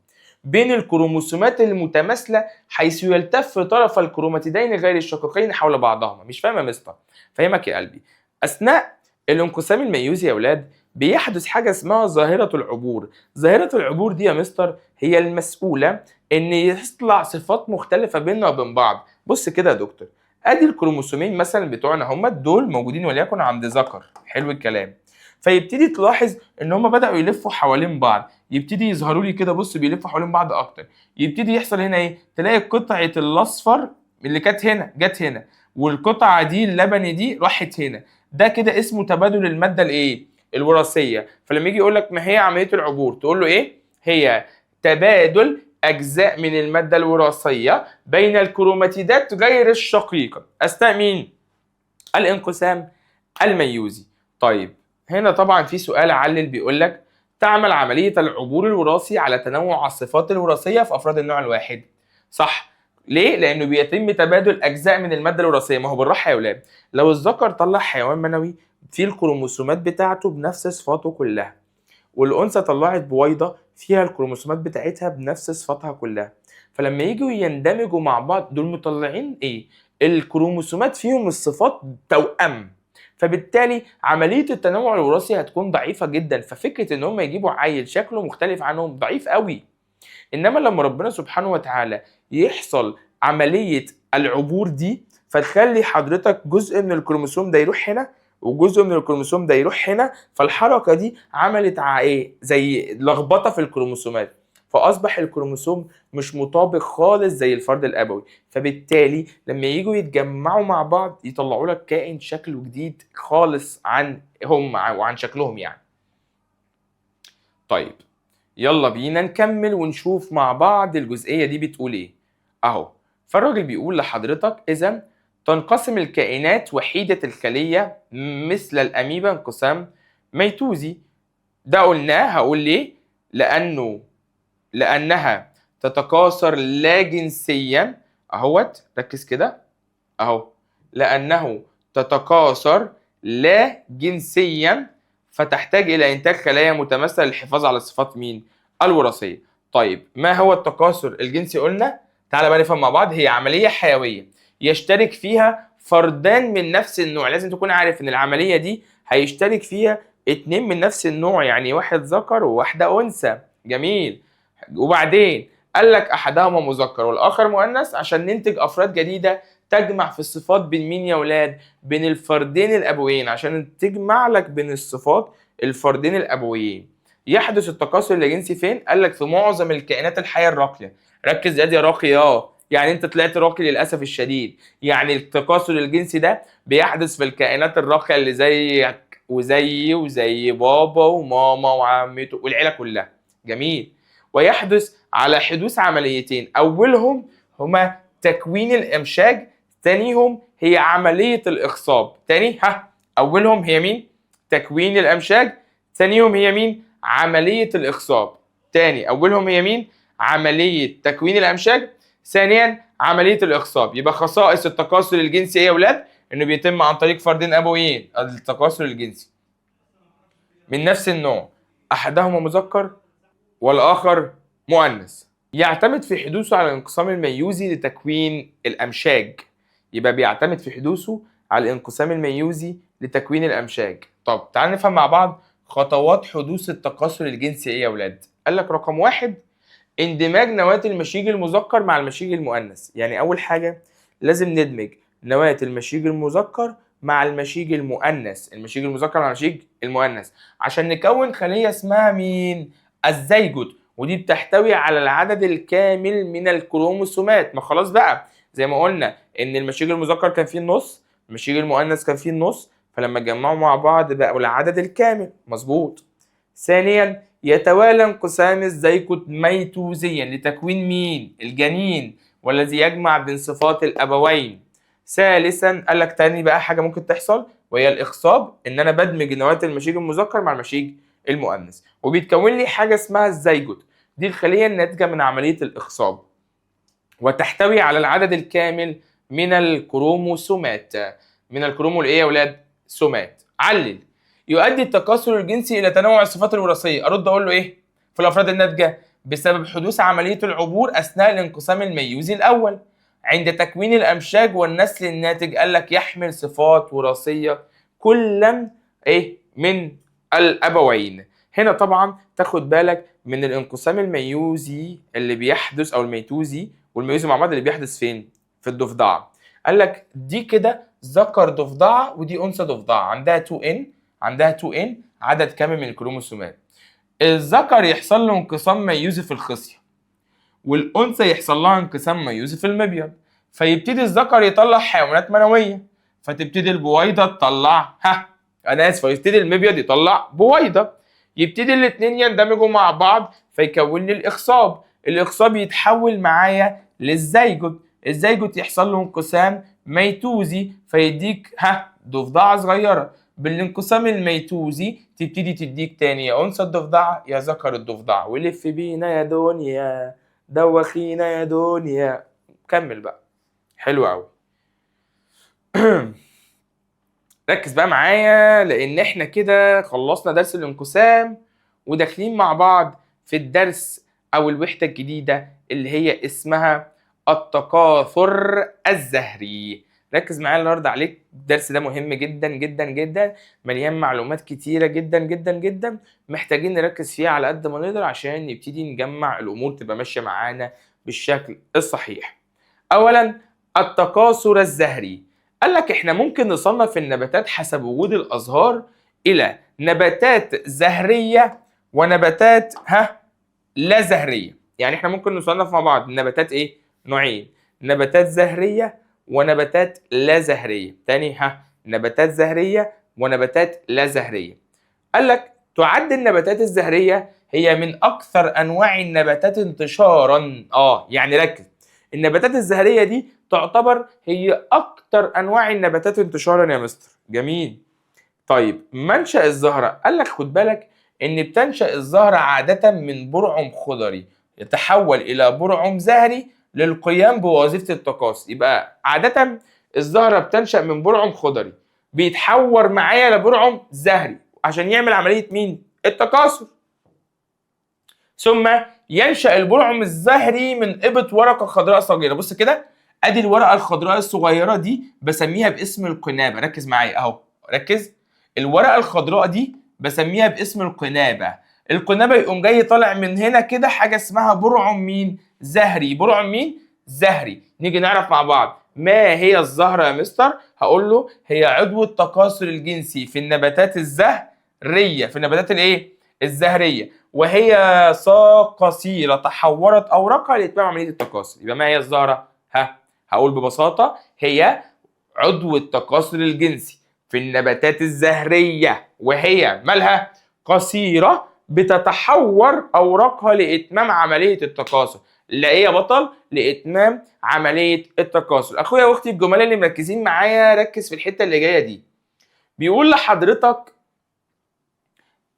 بين الكروموسومات المتماثلة، حيث يلتف طرف الكروماتيدين غير الشقيقين حول بعضهما. مش فاهم يا مستر؟ فهمك يا قلبي. أثناء الانقسام الميوزي يا أولاد بيحدث حاجة اسمها ظاهرة العبور. ظاهرة العبور دي يا مستر هي المسؤولة إن يطلع صفات مختلفة بيننا وبين بعض. بص كده يا دكتور، ادي الكروموسومين مثلا بتوعنا هم دول موجودين وليكن عند ذكر، حلو الكلام. فيبتدي تلاحظ ان هم بداوا يلفوا حوالين بعض، يبتدي يظهروا لي كده، بص بيلفوا حوالين بعض اكتر. يبتدي يحصل هنا ايه؟ تلاقي قطعه الاصفر اللي كانت هنا جت هنا، والقطعه دي اللبني دي راحت هنا. ده كده اسمه تبادل الماده الايه؟ الوراثيه. فلما يجي يقول لك ما هي عمليه العبور، تقول له ايه؟ هي تبادل أجزاء من المادة الوراثية بين الكروماتيدات غير الشقيقة أثناء مين؟ الانقسام الميوزي. طيب هنا طبعا في سؤال علل بيقول لك تعمل عملية العبور الوراثي على تنوع الصفات الوراثية في أفراد النوع الواحد. صح. ليه؟ لأنه بيتم تبادل أجزاء من المادة الوراثية. ما هو بالراحة يا ولاد، لو الذكر طلع حيوان منوي فيه الكروموسومات بتاعته بنفس صفاته كلها، والأنثى طلعت بويضة فيها الكروموسومات بتاعتها بنفس صفاتها كلها، فلما يجوا يندمجوا مع بعض دول مطلعين إيه؟ الكروموسومات فيهم الصفات توأم، فبالتالي عملية التنوع الوراثي هتكون ضعيفة جدا، ففكرة إن هم يجيبوا عيل شكله مختلف عنهم ضعيف قوي. انما لما ربنا سبحانه وتعالى يحصل عمليه العبور دي، فتخلي حضرتك جزء من الكروموسوم ده يروح هنا وجزء من الكروموسوم ده يروح هنا، فالحركه دي عملت ايه زي لخبطه في الكروموسومات، فاصبح الكروموسوم مش مطابق خالص زي الفرد الابوي، فبالتالي لما يجوا يتجمعوا مع بعض يطلعوا لك كائن شكله جديد خالص عن هم وعن شكلهم يعني. طيب يلا بينا نكمل ونشوف مع بعض الجزئية دي بتقول ايه. اهو فالراجل بيقول لحضرتك اذا تنقسم الكائنات وحيدة الخلية مثل الأميبا انقسام ميتوزي. ده قلناه، هقول ليه؟ لأنها تتكاثر لا جنسيا. اهوت ركز كده اهو، لأنه تتكاثر لا جنسيا فتحتاج إلى إنتاج خلايا متماثلة للحفاظ على الصفات مين؟ الوراثية. طيب ما هو التكاثر الجنسي قلنا؟ تعالى بقى نفهم مع بعض. هي عملية حيوية يشترك فيها فردان من نفس النوع. لازم تكون عارف إن العملية دي هيشترك فيها اتنين من نفس النوع، يعني واحد ذكر وواحدة أنثى. جميل. وبعدين قال لك أحدهما مذكر والآخر مؤنث عشان ننتج أفراد جديدة تجمع في الصفات بين مين يا ولاد؟ بين الفردين الابويين، عشان تجمع لك بين الصفات الفردين الابويين. يحدث التكاثر الجنسي فين؟ قال لك في معظم الكائنات الحيه الراقيه. ركز يا راقي، يعني انت طلعت راقي للاسف الشديد. يعني التكاثر الجنسي ده بيحدث في الكائنات الراقيه اللي زيك وزيي وزي بابا وماما وعمته والعيله كلها. جميل. ويحدث على حدوث عمليتين، اولهم هما تكوين الامشاج، تانيهم هي عملية الإخصاب. تاني أولهم هي مين؟ تكوين الأمشاج. تانيهم هي مين؟ عملية الإخصاب. تاني أولهم هي مين؟ عملية تكوين الأمشاج. ثانيا عملية الإخصاب. يبقى خصائص التكاثر الجنسي إيه يا ولاد؟ إنه بيتم عن طريق فردين أبويين. التكاثر الجنسي من نفس النوع، أحدهما مذكر والآخر مؤنث. يعتمد في حدوثه على الانقسام الميوزي لتكوين الأمشاج. يبقى بيعتمد في حدوثه على الانقسام الميوزي لتكوين الأمشاج. طب تعال نفهم مع بعض خطوات حدوث التكاثر الجنسي ايه يا ولاد؟ قال لك رقم واحد اندماج نواة المشيج المذكر مع المشيج المؤنث. يعني أول حاجة لازم ندمج نواة المشيج المذكر مع المشيج المؤنث، المشيج المذكر مع المشيج المؤنث، عشان نكون خلية اسمها مين؟ الزيجوت، ودي بتحتوي على العدد الكامل من الكروموسومات. ما خلاص بقى، زي ما قلنا ان المشيج المذكر كان فيه النص، المشيج المؤنث كان فيه النص، فلما اتجمعوا مع بعض بقوا العدد الكامل. مظبوط. ثانيا يتوالى انقسام الزيجوت ميتوزيا لتكوين مين؟ الجنين، والذي يجمع بين صفات الابوين. ثالثا قال لك تاني بقى حاجه ممكن تحصل وهي الاخصاب، ان انا بدمج نواه المشيج المذكر مع المشيج المؤنث، وبيتكون لي حاجه اسمها الزيجوت. دي الخليه الناتجه من عمليه الاخصاب، وتحتوي على العدد الكامل من الكروموسومات. من الكرومو ايه يا ولاد؟ سومات. علل. يؤدي التكاثر الجنسي الى تنوع الصفات الوراثيه. ارد اقول له ايه في الافراد الناتجه؟ بسبب حدوث عمليه العبور اثناء الانقسام الميوزي الاول. عند تكوين الامشاج والنسل الناتج قال لك يحمل صفات وراثيه كلا ايه من الابوين. هنا طبعا تاخد بالك من الانقسام الميوزي اللي بيحدث، او الميتوزي والميوزي مع بعض اللي بيحدث فين؟ في الضفدعه. قال لك دي كده ذكر ضفدعه ودي انثى ضفدعه، عندها 2 ان عدد كامل من الكروموسومات. الذكر يحصل له انقسام ميوزي في الخصيه، والانثى يحصل لها انقسام ميوزي في المبيض، فيبتدي الذكر يطلع حيوانات منويه، فتبتدي البويضه تطلع يبتدي المبيض يطلع بويضه، يبتدي الاثنين يندمجوا مع بعض فيكون لي الاخصاب. الاخصاب يتحول معايا للزيجوت، الزيجوت يحصل له انقسام ميتوزي فيديك ضفدعه صغيره. بالانقسام الميتوزي تبتدي تديك تاني يا انثى الضفدعه يا ذكر الضفدعه. ولف بينا يا دنيا دوخينا يا دنيا. كمل بقى. حلو قوي. ركز بقى معايا لان احنا كده خلصنا درس الانقسام وداخلين مع بعض في الدرس او الوحده الجديده اللي هي اسمها التكاثر الزهري. ركز معايا النهارده عليك، الدرس ده مهم جدا جدا جدا، مليان معلومات كتيره جدا جدا جدا، محتاجين نركز فيها على قد ما نقدر عشان نبتدي نجمع الامور تبقى ماشيه معانا بالشكل الصحيح. اولا التكاثر الزهري. قال لك احنا ممكن نصنف النباتات حسب وجود الازهار الى نباتات زهريه ونباتات لا زهريه. يعني احنا ممكن نصنف مع بعض النباتات ايه؟ نوعين، نباتات زهريه ونباتات لا زهريه. تاني نباتات زهريه ونباتات لا زهريه. قال لك تعد النباتات الزهريه هي من اكثر انواع النباتات انتشارا. يعني ركز، النباتات الزهريه دي تعتبر هي اكتر انواع النباتات انتشارا يا مستر. جميل. طيب منشأ الزهرة، قال لك خد بالك ان بتنشأ الزهرة عادة من برعم خضري يتحول الى برعم زهري للقيام بوظيفة التكاثر. يبقى عادة الزهرة بتنشأ من برعم خضري بيتحول معايا لبرعم زهري عشان يعمل عملية مين؟ التكاثر. ثم ينشأ البرعم الزهري من إبط ورقة خضراء صغيرة. بص كده، ادي الورقة الخضراء الصغيرة دي بسميها باسم القنابة. ركز معايا اهو، ركز. الورقة الخضراء دي بسميها باسم القنابة. القنابة يقوم جاي طالع من هنا كده حاجة اسمها برعم مين؟ زهري. برعم مين؟ زهري. نيجي نعرف مع بعض ما هي الزهرة يا مستر؟ هقول له هي عضو التكاثر الجنسي في النباتات الزهرية، في النباتات الايه؟ الزهرية، وهي ساق قصيرة تحورت أوراقها لإتمام عملية التكاثر. يبقى ما هي الزهرة؟ هقول ببساطة هي عضو التكاثر الجنسي في النباتات الزهرية، وهي مالها؟ قصيرة بتتحور أوراقها لإتمام عملية التكاثر. لإيه يا بطل؟ لإتمام عملية التكاثر. أخويا وأختي الجمال اللي مركزين معايا ركز في الحتة اللي جاية دي. بيقول لحضرتك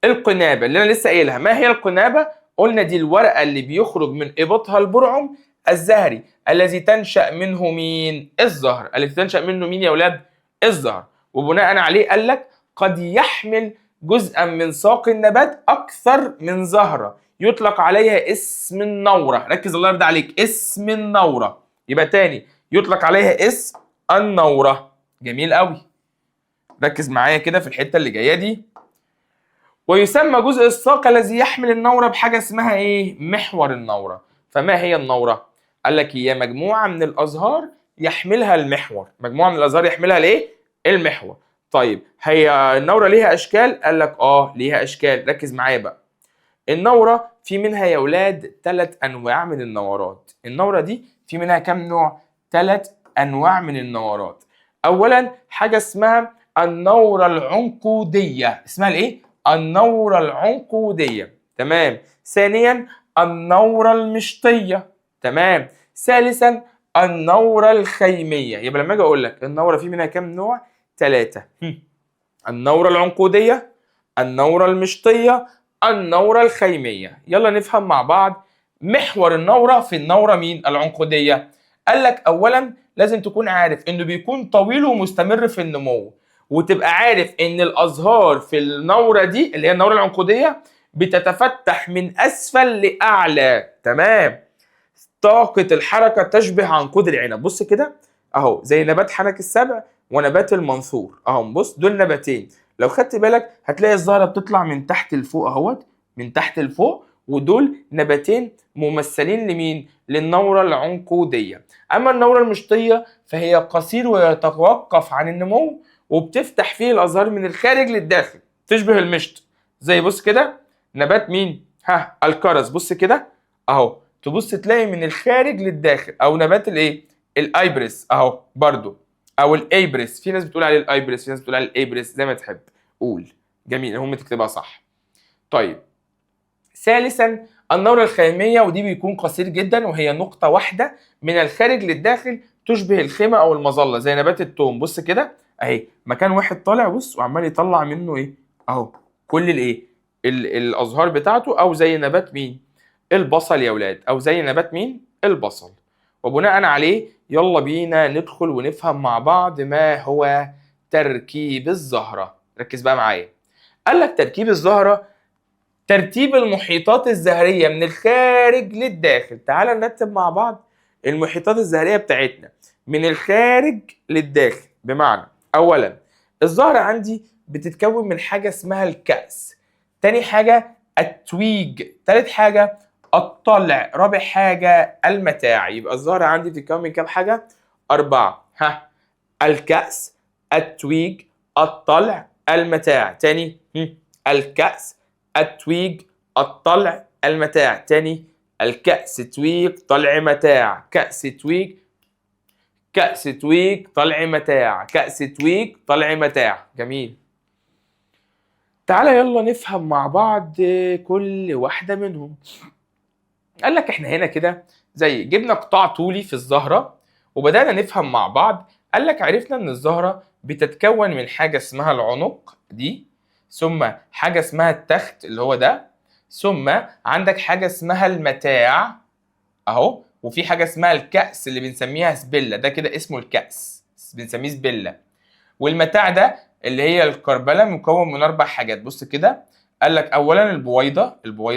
القنابة اللي أنا لسه قايلها. ما هي القنابة؟ قلنا دي الورقة اللي بيخرج من إبطها البرعم الزهري الذي تنشأ منه مين؟ الزهر. الذي تنشأ منه مين يا ولاد؟ الزهر. وبناء عليه قال لك قد يحمل جزءا من ساق النبات أكثر من زهرة يطلق عليها اسم النورة. ركز الله يرضى عليك، اسم النورة. يبقى تاني يطلق عليها اسم النورة. جميل قوي. ركز معايا كده في الحتة اللي جاية دي. ويسمى جزء الساق الذي يحمل النورة بحاجة اسمها ايه؟ محور النورة. فما هي النورة؟ قال لك هي مجموعة من الأزهار يحملها المحور. مجموعة من الأزهار يحملها الايه؟ المحور. طيب هي النورة ليها أشكال؟ قال لك ليها أشكال. ركز معايا بقى. النورة في منها يا ولاد 3 أنواع من النورات. النورة دي في منها كم نوع؟ 3 أنواع من النورات. أولا حاجة اسمها النورة العنقودية. اسمها الايه؟ النورة العنقودية. تمام. ثانيا النورة المشطية. تمام. ثالثا النورة الخيمية. يبقى لما اجي اقول لك النورة في منها كم نوع؟ 3. النورة العنقودية، النورة المشطية، النورة الخيمية. يلا نفهم مع بعض محور النورة في النورة مين؟ العنقودية. قال لك أولا لازم تكون عارف إنه بيكون طويل ومستمر في النمو، وتبقى عارف إن الأزهار في النورة دي اللي هي النورة العنقودية بتتفتح من أسفل لأعلى. تمام. طاقة الحركة تشبه عنقود العنب. بص كده أهو، زي نبات حنك السبع ونبات المنثور أهو. بص دول نباتين، لو خدت بالك هتلاقي الزهرة بتطلع من تحت لفوق اهوت، من تحت لفوق، ودول نباتين ممثلين لمين؟ للنورة العنقودية. أما النورة المشطية فهي قصير ويتوقف عن النمو وبتفتح فيه الأزهار من الخارج للداخل، تشبه المشط. زي بص كده نبات مين؟ الكرز. بص كده أهو، تبص تلاقي من الخارج للداخل. أو نبات الإيه؟ الأيبرس أهو برضو، او الايبرس. في ناس بتقول عليه الايبرس، في ناس بتقول عليه الايبرس، زي ما تحب قول. جميل، هم تكتبها صح. طيب ثالثا النورة الخيمية، ودي بيكون قصير جدا وهي نقطة واحدة من الخارج للداخل تشبه الخيمه او المظله زي نبات الثوم. بص كده اهي مكان واحد طالع، بص وعمال يطلع منه ايه اهو كل الايه الازهار بتاعته، او زي نبات مين؟ البصل يا ولاد، او زي نبات مين؟ البصل. وبناء عليه يلا بينا ندخل ونفهم مع بعض ما هو تركيب الزهرة. ركز بقى معايا. قال لك تركيب الزهرة ترتيب المحيطات الزهرية من الخارج للداخل. تعال نرتب مع بعض المحيطات الزهرية بتاعتنا من الخارج للداخل. بمعنى أولا الزهرة عندي بتتكون من حاجة اسمها الكأس، تاني حاجة التويج، تالت حاجة الطلع، رابع حاجة المتاع. يبقى الزهرة عندي بتتكون من كام حاجة؟ 4. ها، الكأس، التويج، الطلع، المتاع. تاني الكأس، التويج، الطلع، المتاع. تاني الكأس، تويج، طلع، متاع. كأس، تويج، كأس، تويج، طلع، متاع. كأس، تويج، طلع، متاع. جميل. تعالى يلا نفهم مع بعض كل واحدة منهم. قال لك احنا هنا كده زي جبنا قطاع طولي في الزهرة وبدأنا نفهم مع بعض. قال لك عرفنا ان الزهرة بتتكون من حاجة اسمها العنق دي، ثم حاجة اسمها التخت اللي هو ده، ثم عندك حاجة اسمها المتاع اهو، وفي حاجة اسمها الكأس اللي بنسميها سبلة، ده كده اسمه الكأس بنسميه سبلة. والمتاع ده اللي هي الكربلة مكون من 4 حاجات. بص كده قال لك اولا البويضة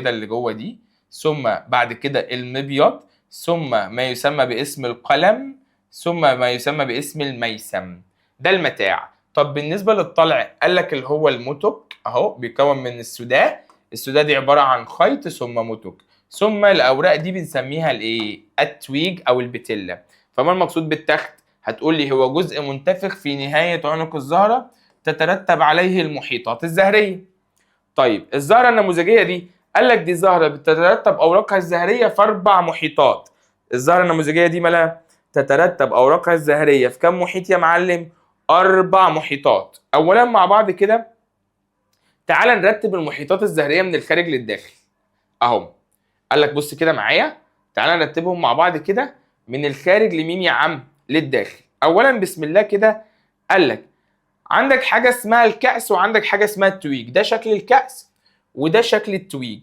اللي جوه دي، ثم بعد كده المبيض، ثم ما يسمى باسم القلم، ثم ما يسمى باسم الميسم. ده المتاع. طب بالنسبة للطلع قال لك اللي هو المتك اهو، بيكون من السداء، السداء دي عبارة عن خيط ثم متك، ثم الاوراق دي بنسميها الايه؟ التويج او البتلة. فما المقصود بالتخت؟ هتقول لي هو جزء منتفخ في نهاية عنق الزهرة تترتب عليه المحيطات الزهرية. طيب الزهرة النموذجية دي قال لك دي زهرة بتترتب أوراقها الزهرية في 4 محيطات. الزهرة النموذجية دي مالها؟ تترتب أوراقها الزهرية في كم محيط يا معلم؟ 4 محيطات. أولا مع بعض كده تعال نرتب المحيطات الزهرية من الخارج للداخل أهو. قال لك بص كده معايا، تعال نرتبهم مع بعض كده من الخارج لمين يا عم؟ للداخل. اولا بسم الله كده قال لك عندك حاجه اسمها الكأس وعندك حاجه اسمها التويج. ده شكل الكأس وده شكل التويج.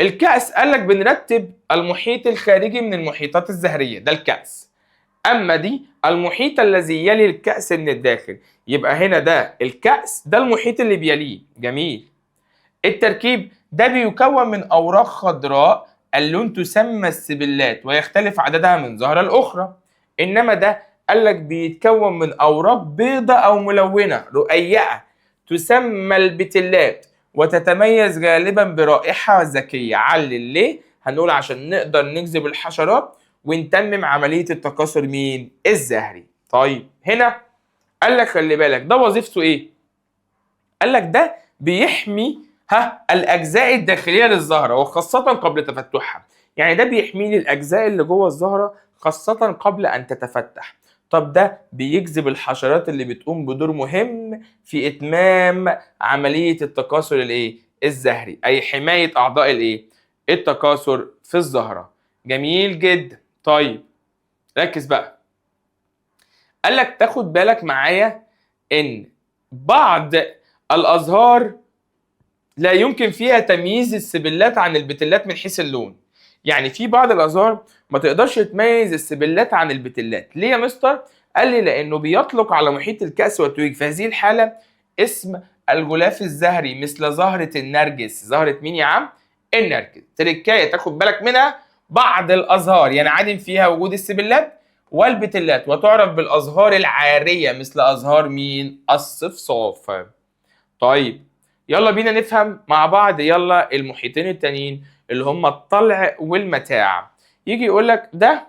الكأس قال لك بنرتب المحيط الخارجي من المحيطات الزهريه، ده الكأس. اما دي المحيط الذي يلي الكأس من الداخل، يبقى هنا ده الكأس، ده المحيط اللي بيليه. جميل. التركيب ده بيكون من اوراق خضراء اللون تسمى السبلات ويختلف عددها من زهرة الأخرى. إنما ده قال لك بيتكون من أوراق بيضاء أو ملونة رقيقة تسمى البتلات وتتميز غالبا برائحة ذكية. علل ليه؟ هنقول عشان نقدر نجذب الحشرات ونتمم عملية التكاثر مين؟ الزهري. طيب هنا قال لك خلي بالك ده وظيفته إيه؟ قال لك ده بيحمي الاجزاء الداخليه للزهره وخاصه قبل تفتحها. يعني ده بيحمي لي الاجزاء اللي جوه الزهره خاصه قبل ان تتفتح. طب ده بيجذب الحشرات اللي بتقوم بدور مهم في اتمام عمليه التكاثر الايه؟ الزهري، اي حمايه اعضاء الايه؟ التكاثر في الزهره. جميل جدا. طيب ركز بقى. قال لك تاخد بالك معايا ان بعض الازهار لا يمكن فيها تمييز السبلات عن البتلات من حيث اللون. يعني في بعض الازهار ما تقدرش تميز السبلات عن البتلات. ليه يا مستر؟ قال لي لانه بيطلق على محيط الكأس والتويج في هذه الحاله اسم الغلاف الزهري مثل زهرة النرجس. زهرة مين يا عم؟ النرجس. تركايه تاخد بالك منها، بعض الازهار ينعدم فيها وجود السبلات والبتلات وتعرف بالازهار العاريه مثل ازهار مين؟ الصفصاف. طيب يلا بينا نفهم مع بعض يلا المحيطين التانيين اللي هم الطلع والمتاع. يجي يقول لك ده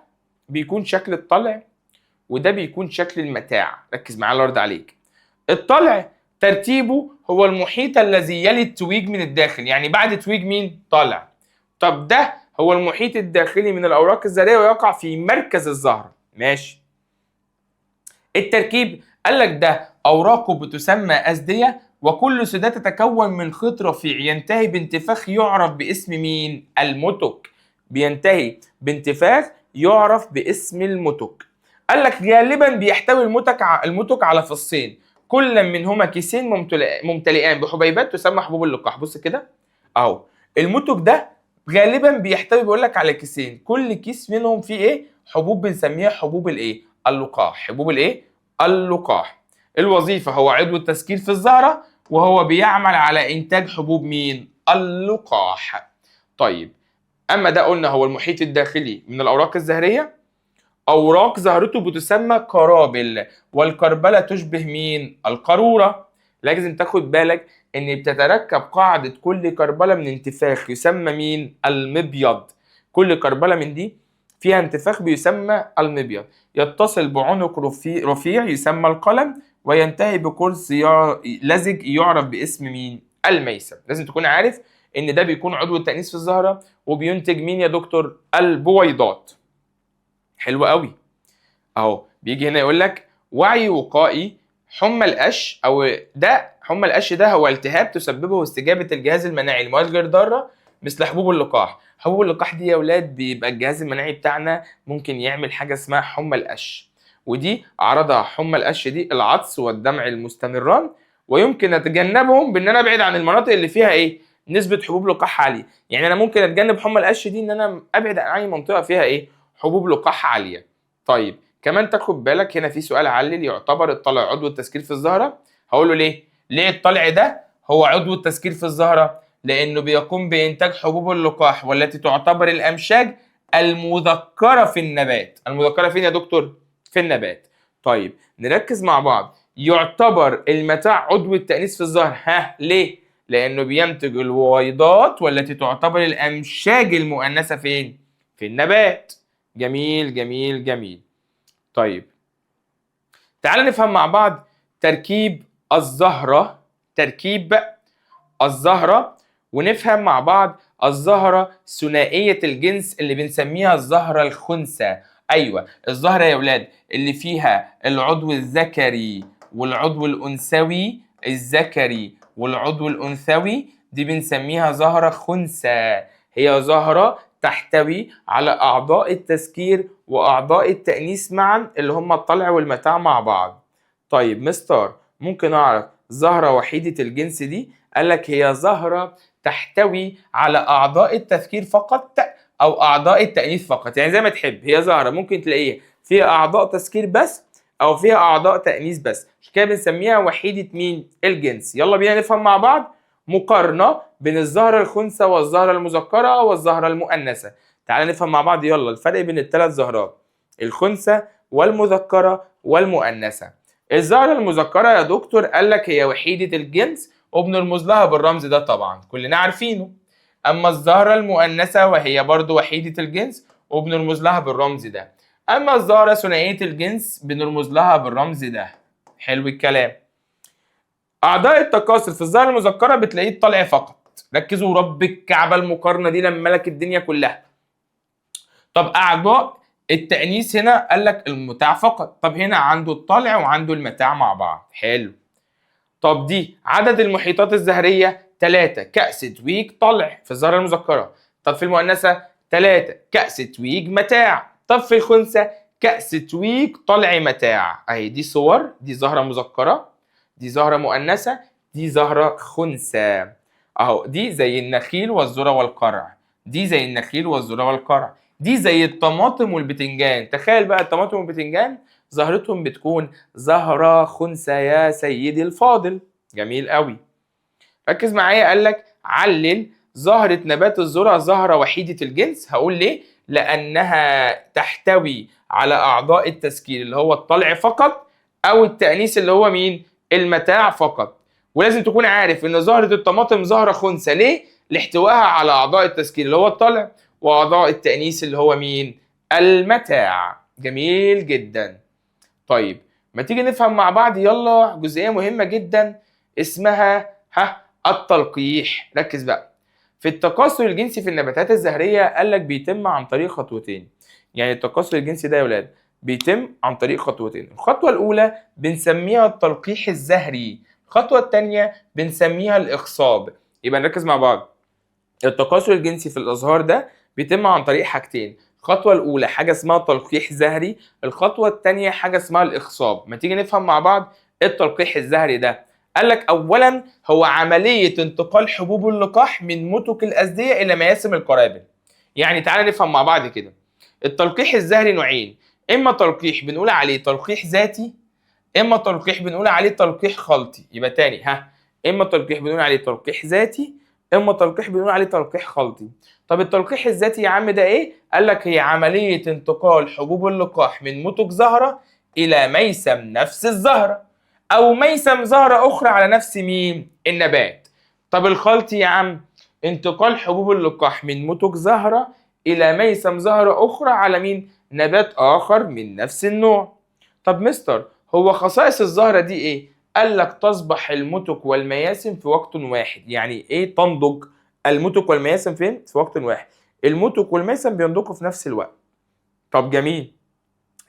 بيكون شكل الطلع وده بيكون شكل المتاع. ركز معايا الله يرضى عليك. الطلع ترتيبه هو المحيط الذي يلي التويج من الداخل، يعني بعد تويج مين؟ طلع. طب ده هو المحيط الداخلي من الاوراق الزهريه ويقع في مركز الزهره. ماشي. التركيب قال لك ده اوراقه بتسمى أزدية وكل سداة تتكون من خيط رفيع ينتهي بانتفاخ يعرف باسم مين؟ المتك. بينتهي بانتفاخ يعرف باسم المتك. قال لك غالبا بيحتوي المتك على فصين، كل منهما كيسين ممتلئان بحبيبات تسمى حبوب اللقاح. بص كده اهو، المتك ده غالبا بيحتوي بيقول لك على كيسين، كل كيس منهم فيه ايه؟ حبوب بنسميها حبوب الايه؟ اللقاح. حبوب الايه؟ اللقاح. الوظيفه هو عضو التسكير في الزهره، وهو بيعمل على انتاج حبوب مين؟ اللقاح. طيب اما ده قلنا هو المحيط الداخلي من الاوراق الزهريه. اوراق زهرته بتسمى قرابل، والكربله تشبه مين؟ القاروره. لازم تاخد بالك ان بتتركب قاعده كل كربله من انتفاخ يسمى مين؟ المبيض. كل كربله من دي فيها انتفاخ بيسمى المبيض، يتصل بعنق رفيع يسمى القلم، وينتهي بقرص لزج يعرف باسم مين؟ الميسم. لازم تكون عارف ان ده بيكون عضو التأنيث في الزهره، وبينتج مين يا دكتور؟ البويضات. حلو قوي. اهو بيجي هنا يقول لك وعي وقائي حمى القش، او ده حمى القش ده هو التهاب تسببه استجابه الجهاز المناعي لمواد غير ضاره مثل حبوب اللقاح. حبوب اللقاح دي يا اولاد بيبقى الجهاز المناعي بتاعنا ممكن يعمل حاجه اسمها حمى القش، ودي اعراضها حمى القش دي العطس والدمع المستمران، ويمكن اتجنبهم بان انا ابعد عن المناطق اللي فيها ايه؟ نسبه حبوب لقاح عاليه. يعني انا ممكن اتجنب حمى القش دي ان انا ابعد عن اي منطقه فيها ايه؟ حبوب لقاح عاليه. طيب كمان تاخد بالك هنا في سؤال علل، يعتبر الطلع عضو التسكير في الزهره؟ هقول له ليه؟ ليه الطلع ده هو عضو التسكير في الزهره؟ لانه بيقوم بانتاج حبوب اللقاح والتي تعتبر الامشاج المذكره في النبات. المذكره فين يا دكتور؟ في النبات. طيب نركز مع بعض، يعتبر المتاع عضو التأنيث في الزهر، ها ليه؟ لانه بينتج البويضات والتي تعتبر الامشاج المؤنثه فين؟ في النبات. جميل جميل جميل. طيب تعال نفهم مع بعض تركيب الزهرة، تركيب الزهرة، ونفهم مع بعض الزهرة ثنائية الجنس اللي بنسميها الزهرة الخنثى. أيوة الزهرة يا ولاد اللي فيها العضو الذكري والعضو الأنثوي، الذكري والعضو الأنثوي دي بنسميها زهرة خنثى. هي زهرة تحتوي على أعضاء التسكير وأعضاء التأنيث معا اللي هم الطلع والمتاع مع بعض. طيب مستر ممكن أعرف زهرة وحيدة الجنس دي؟ قال لك هي زهرة تحتوي على أعضاء التذكير فقط أو أعضاء التأنيث فقط، يعني زي ما تحب. هي زهرة ممكن تلاقيها فيها أعضاء تذكير بس أو فيها أعضاء تأنيث بس، عشان كده بنسميها وحيدة مين؟ الجنس. يلا بينا نفهم مع بعض مقارنة بين الزهرة الخنثى والزهرة المذكرة والزهرة المؤنثة. تعال نفهم مع بعض يلا الفرق بين الثلاث زهرات، الخنثى والمذكرة والمؤنثة. الزهرة المذكرة يا دكتور قال لك هي وحيدة الجنس وبنرمز لها بالرمز ده طبعا كلنا عارفينه. اما الزهرة المؤنثة وهي برضو وحيدة الجنس وبنرمز لها بالرمز ده. اما الزهرة ثنائية الجنس بنرمز لها بالرمز ده. حلو الكلام. اعضاء التكاثر في الزهرة المذكرة بتلاقيه الطلع فقط. ركزوا ورب الكعبة المقارنة دي لما ملك الدنيا كلها. طب اعضاء التأنيث هنا قال لك المتاع فقط. طب هنا عنده الطلع وعنده المتاع مع بعض. حلو. طب دي عدد المحيطات الزهرية 3 كأس تويج طلع في الزهرة المذكرة. طب في المؤنثة 3 كأس تويج متاع. طب في الخنثى كأس تويج طلع متاع. اهي دي صور، دي زهرة مذكرة، دي زهرة مؤنثة، دي زهرة خنثى. اهو دي زي النخيل والذرة والقرع، دي زي النخيل والذرة والقرع، دي زي الطماطم والبتنجان. تخيل بقى الطماطم والبتنجان زهرتهم بتكون زهرة خنثى يا سيدي الفاضل. جميل قوي. ركز معايا، قال لك علل زهرة نبات الذرة زهرة وحيدة الجنس. هقول ليه؟ لأنها تحتوي على أعضاء التسكير اللي هو الطلع فقط، أو التأنيث اللي هو مين؟ المتاع فقط. ولازم تكون عارف إن زهرة الطماطم زهرة خنثى. ليه؟ لاحتوائها على أعضاء التسكير اللي هو الطلع وأعضاء التأنيث اللي هو مين؟ المتاع. جميل جدا. طيب ما تيجي نفهم مع بعض يلا جزئية مهمة جدا اسمها التلقيح. ركز بقى. في التكاثر الجنسي في النباتات الزهرية قال لك بيتم عن طريق خطوتين. يعني التكاثر الجنسي ده يا ولاد بيتم عن طريق خطوتين. الخطوة الأولى بنسميها التلقيح الزهري، الخطوة الثانية بنسميها الإخصاب. يبقى نركز مع بعض. التكاثر الجنسي في الأزهار ده بيتم عن طريق حاجتين، الخطوة الأولى حاجة اسمها تلقيح زهري، الخطوة الثانية حاجة اسمها الإخصاب. ما تيجي نفهم مع بعض إيه التلقيح الزهري ده؟ قال لك أولاً هو عملية انتقال حبوب اللقاح من متك الأزدية إلى مياسم القرابل. يعني تعالى نفهم مع بعض كده. التلقيح الزهري نوعين، إما تلقيح بنقول عليه تلقيح ذاتي، إما تلقيح بنقول عليه تلقيح خلطي. يبقى تاني إما تلقيح بنقول عليه تلقيح ذاتي، إما تلقيح بنقول عليه تلقيح خلطي. طب التلقيح الذاتي يا عم ده ايه؟ قال لك هي عملية انتقال حبوب اللقاح من متك زهرة إلى ميسم نفس الزهرة، أو ميسم زهرة أخرى على نفس مين؟ النبات. طب الخلطي يا عم انتقال حبوب اللقاح من متك زهرة إلى ميسم زهرة أخرى على مين؟ نبات آخر من نفس النوع. طب مستر هو خصائص الزهرة دي إيه؟ قال لك تصبح المتك والمياسم في وقت واحد. يعني إيه تنضج؟ المتك والمياسم فين؟ في وقت واحد. المتك والميسم بينضجوا في نفس الوقت. طب جميل.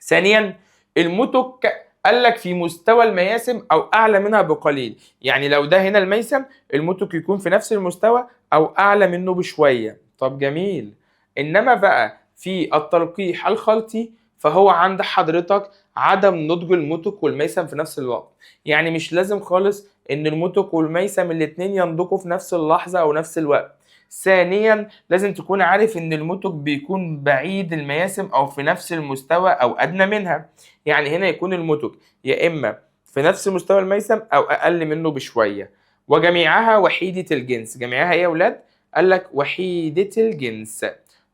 ثانيا المتك قال لك في مستوى المياسم او اعلى منها بقليل. يعني لو ده هنا الميسم المتك يكون في نفس المستوى او اعلى منه بشويه. طب جميل. انما بقى في التلقيح الخلطي فهو عند حضرتك عدم نضج المتك والميسم في نفس الوقت. يعني مش لازم خالص ان المتك والميسم الاتنين ينضجوا في نفس اللحظه او نفس الوقت. ثانيا لازم تكون عارف ان المتك بيكون بعيد المياسم او في نفس المستوى او ادنى منها. يعني هنا يكون المتك يا اما في نفس مستوى الميسم او اقل منه بشويه. وجميعها وحيده الجنس. جميعها ايه يا اولاد؟ قال لك وحيده الجنس.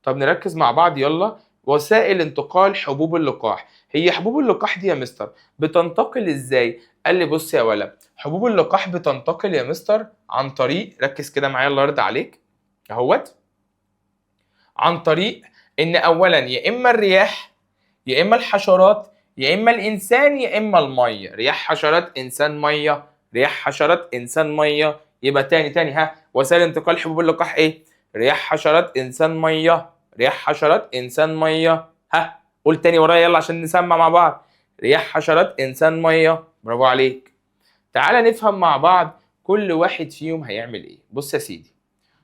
طب نركز مع بعض يلا. وسائل انتقال حبوب اللقاح. هي حبوب اللقاح دي يا مستر بتنتقل ازاي؟ قال لي بص يا ولد، حبوب اللقاح بتنتقل يا مستر عن طريق، ركز كده معايا الله يرضى عليك اهوت، عن طريق ان اولا يا اما الرياح يا اما الحشرات يا اما الانسان يا اما الميه. رياح حشرات انسان ميه، رياح حشرات انسان ميه. يبقى تاني وسائل انتقال حبوب اللقاح ايه؟ رياح حشرات انسان ميه، رياح حشرات انسان ميه. قول تاني ورايا يلا عشان نسمع مع بعض. رياح حشرات انسان ميه. برافو عليك. تعالى نفهم مع بعض كل واحد فيهم هيعمل ايه. بص يا سيدي،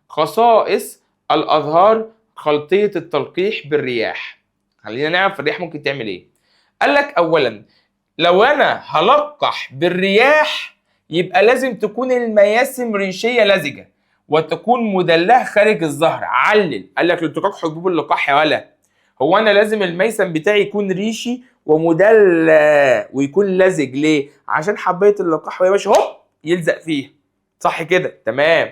خصائص الأزهار خلطية التلقيح بالرياح. خلينا نعرف الرياح ممكن تعمل ايه. قال لك أولا لو أنا هلقح بالرياح يبقى لازم تكون المياسم ريشية لزجة وتكون مدلهة خارج الزهر. علل. قال لك لالتقاط حبوب اللقاح يا ولا، هو أنا لازم الميسم بتاعي يكون ريشي ومدلى ويكون لزج. ليه؟ عشان حباية اللقاح وهي ماشية هوب يلزق فيها. صح كده؟ تمام.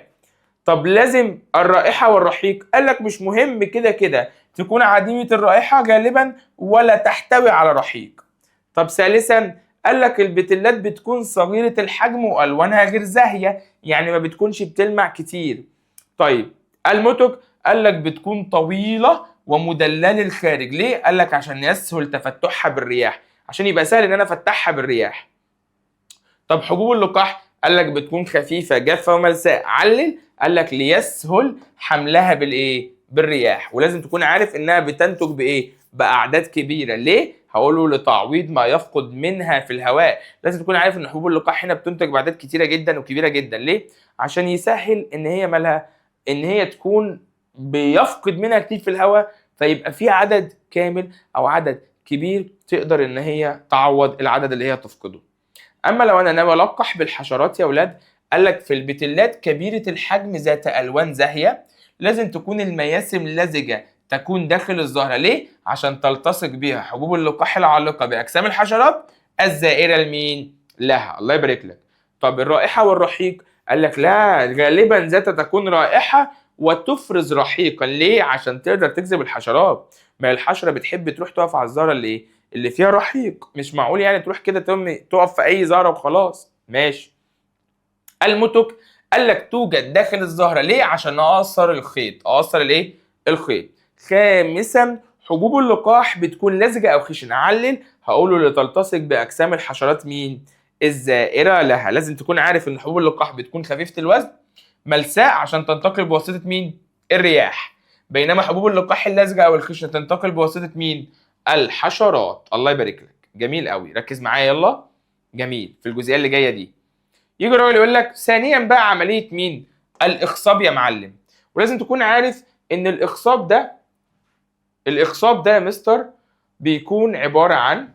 طب لازم الرائحة والرحيق. قال لك مش مهم كده تكون عديمة الرائحة غالبا ولا تحتوي على رحيق. طب ثالثا قال لك البتلات بتكون صغيرة الحجم والوانها غير زاهية، يعني ما بتكونش بتلمع كتير. طيب المتك قال لك بتكون طويلة ومدللة للخارج. ليه؟ قال لك عشان يسهل تفتحها بالرياح، عشان يبقى سهل ان انا افتحها بالرياح. طب حبوب اللقاح قال لك بتكون خفيفة جافة وملساء. علل. قال لك ليسهل حملها بالايه؟ بالرياح. ولازم تكون عارف انها بتنتج بايه؟ باعداد كبيره. ليه؟ هقوله لتعويض ما يفقد منها في الهواء. لازم تكون عارف ان حبوب اللقاح هنا بتنتج باعداد كتيره جدا وكبيره جدا. ليه؟ عشان يسهل ان هي مالها، ان هي تكون بيفقد منها كتير في الهواء، فيبقى في عدد كامل او عدد كبير تقدر ان هي تعوض العدد اللي هي تفقده. اما لو انا ناوي القح بالحشرات يا اولاد، قال لك في البتلات كبيره الحجم ذات الوان زاهيه لازم تكون المياسم لزجه تكون داخل الزهره. ليه؟ عشان تلتصق بها حبوب اللقاح العالقه باجسام الحشرات الزائره لمين؟ لها. الله يبارك لك. طب الرائحه والرحيق قال لك لا، غالبا ذات تكون رائحه وتفرز رحيقا. ليه؟ عشان تقدر تجذب الحشرات. ما الحشره بتحب تروح تقف على الزهره اللي فيها رحيق. مش معقول يعني تروح كده تقف في اي زهره وخلاص. ماشي. المتك قال لك توجد داخل الزهره. ليه؟ عشان اقصر الخيط. اقصر الايه؟ الخيط. خامسا حبوب اللقاح بتكون لزجه او خشنه. علل. هقوله لتلتصق باجسام الحشرات مين؟ الزائره لها. لازم تكون عارف ان حبوب اللقاح بتكون خفيفه الوزن ملساء عشان تنتقل بواسطه مين؟ الرياح. بينما حبوب اللقاح اللزجه او الخشنه تنتقل بواسطه مين؟ الحشرات. الله يبارك لك. جميل قوي. ركز معايا يلا. جميل. في الجزئيه اللي جايه دي يجي الراجل يقول لك ثانيا بقى عمليه مين؟ الاخصاب يا معلم. ولازم تكون عارف ان الاخصاب ده الاخصاب ده يا مستر بيكون عباره عن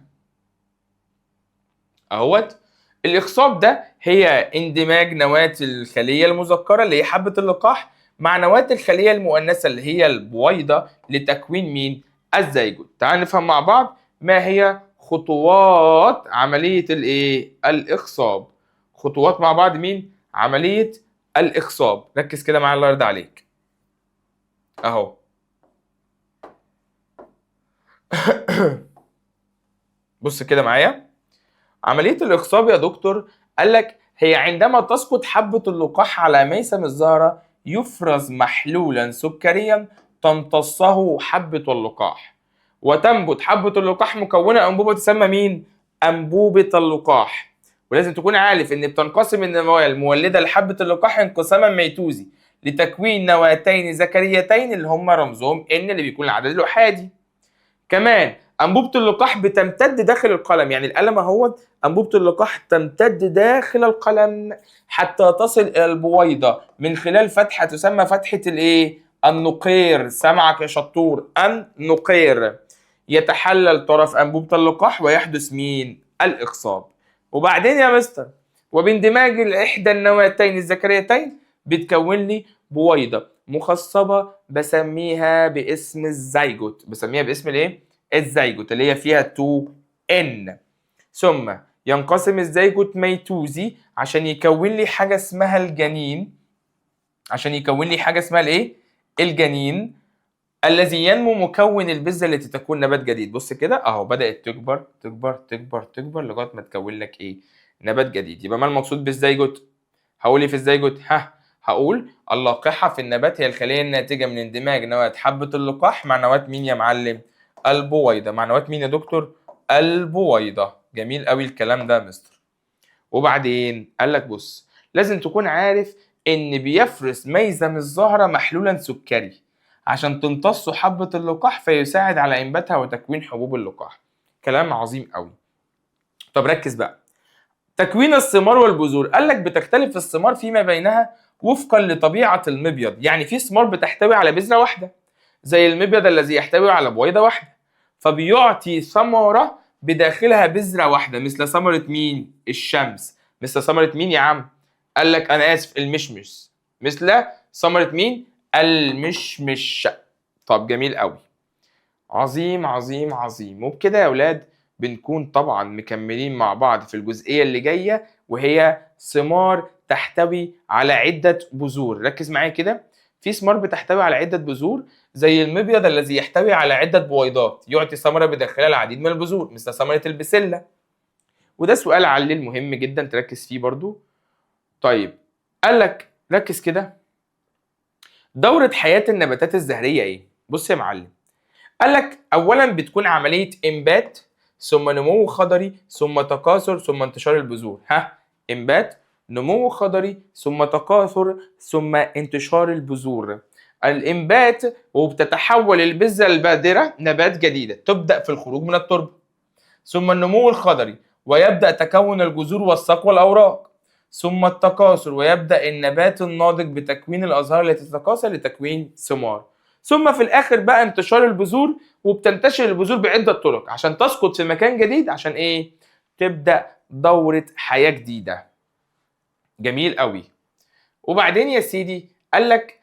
اهوت. الاخصاب ده هي اندماج نواة الخليه المذكره اللي هي حبه اللقاح مع نواة الخليه المؤنثه اللي هي البويضه لتكوين مين؟ الزيجوت. تعال نفهم مع بعض ما هي خطوات عمليه الايه؟ الاخصاب. خطوات مع بعض مين؟ عمليه الاخصاب. ركز كده معايا الله يرضى عليك. اهو بص كده معايا. عملية الإخصاب يا دكتور قال لك هي عندما تسقط حبة اللقاح على ميسم الزهرة يفرز محلولا سكريا تمتصه حبة اللقاح وتنبت حبة اللقاح مكونة أنبوبة تسمى مين؟ أنبوبة اللقاح. ولازم تكون عارف إن بتنقسم النواة المولدة لحبة اللقاح انقساما ميتوزي لتكوين نواتين ذكريتين اللي هم رمزهم N اللي بيكون العدد الأحادي. كمان انبوبه اللقاح بتمتد داخل القلم، يعني القلم اهوت انبوبه اللقاح تمتد داخل القلم حتى تصل الى البويضه من خلال فتحه تسمى فتحه الايه؟ النقير. سمعك يا شطور، النقير. يتحلل طرف انبوبه اللقاح ويحدث مين؟ الاخصاب. وبعدين يا مستر وباندماج احدى النواتين الذكريتين بتكون لي بويضه مخصبه بسميها باسم الزيجوت. بسميها باسم الايه؟ الزيجوت اللي هي فيها 2N. ثم ينقسم الزيجوت ميتوزي عشان يكون لي حاجه اسمها الجنين. عشان يكون لي حاجه اسمها الايه؟ الجنين الذي ينمو مكون البذره التي تكون نبات جديد. بص كده اهو بدات تكبر تكبر تكبر تكبر لغايه ما تكون لك ايه؟ نبات جديد. يبقى ما المقصود بالزيجوت؟ هقول ايه في الزيجوت؟ هقول اللاقحه في النبات هي الخليه الناتجه من اندماج نواه حبه اللقاح مع نواه مين يا معلم؟ البويضه. مع نواه مين يا دكتور؟ البويضه. جميل قوي الكلام ده يا مستر. وبعدين قال لك بص لازم تكون عارف ان بيفرز ميزم الزهره محلولا سكري عشان تمتص حبه اللقاح فيساعد على انباتها وتكوين حبوب اللقاح. كلام عظيم قوي. طب ركز بقى. تكوين الثمار والبذور قال لك بتختلف الثمار فيما بينها وفقا لطبيعه المبيض، يعني في ثمار بتحتوي على بذره واحده زي المبيض الذي يحتوي على بويضه واحده فبيعطي ثمره بداخلها بذره واحده مثل ثمره مين؟ الشمس. مثل ثمره مين يا عم؟ قال لك انا اسف المشمش. مثل ثمره مين؟ المشمش. طب جميل قوي. عظيم عظيم عظيم. وبكده يا اولاد بنكون طبعا مكملين مع بعض في الجزئيه اللي جايه وهي ثمار تحتوي على عده بذور. ركز معايا كده. في ثمار بتحتوي على عده بذور زي المبيض الذي يحتوي على عده بويضات يعطي ثمره بداخلها العديد من البذور مثل ثمره البسله. وده سؤال علل مهم جدا تركز فيه برضو. طيب قال لك ركز كده. دوره حياه النباتات الزهريه ايه؟ بص يا معلم. قال لك اولا بتكون عمليه انبات ثم نمو خضري ثم تكاثر ثم انتشار البذور. انبات نمو خضري ثم تكاثر ثم انتشار البذور. الانبات وبتتحول البذره البادره نبات جديده تبدا في الخروج من التربه. ثم النمو الخضري ويبدا تكون الجذور والساق والاوراق. ثم التكاثر ويبدا النبات الناضج بتكوين الازهار التي تتكاثر لتكوين ثمار. ثم في الاخر بقى انتشار البذور وبتنتشر البذور بعده طرق عشان تسقط في مكان جديد عشان ايه؟ تبدا دوره حياه جديده. جميل قوي. وبعدين يا سيدي قال لك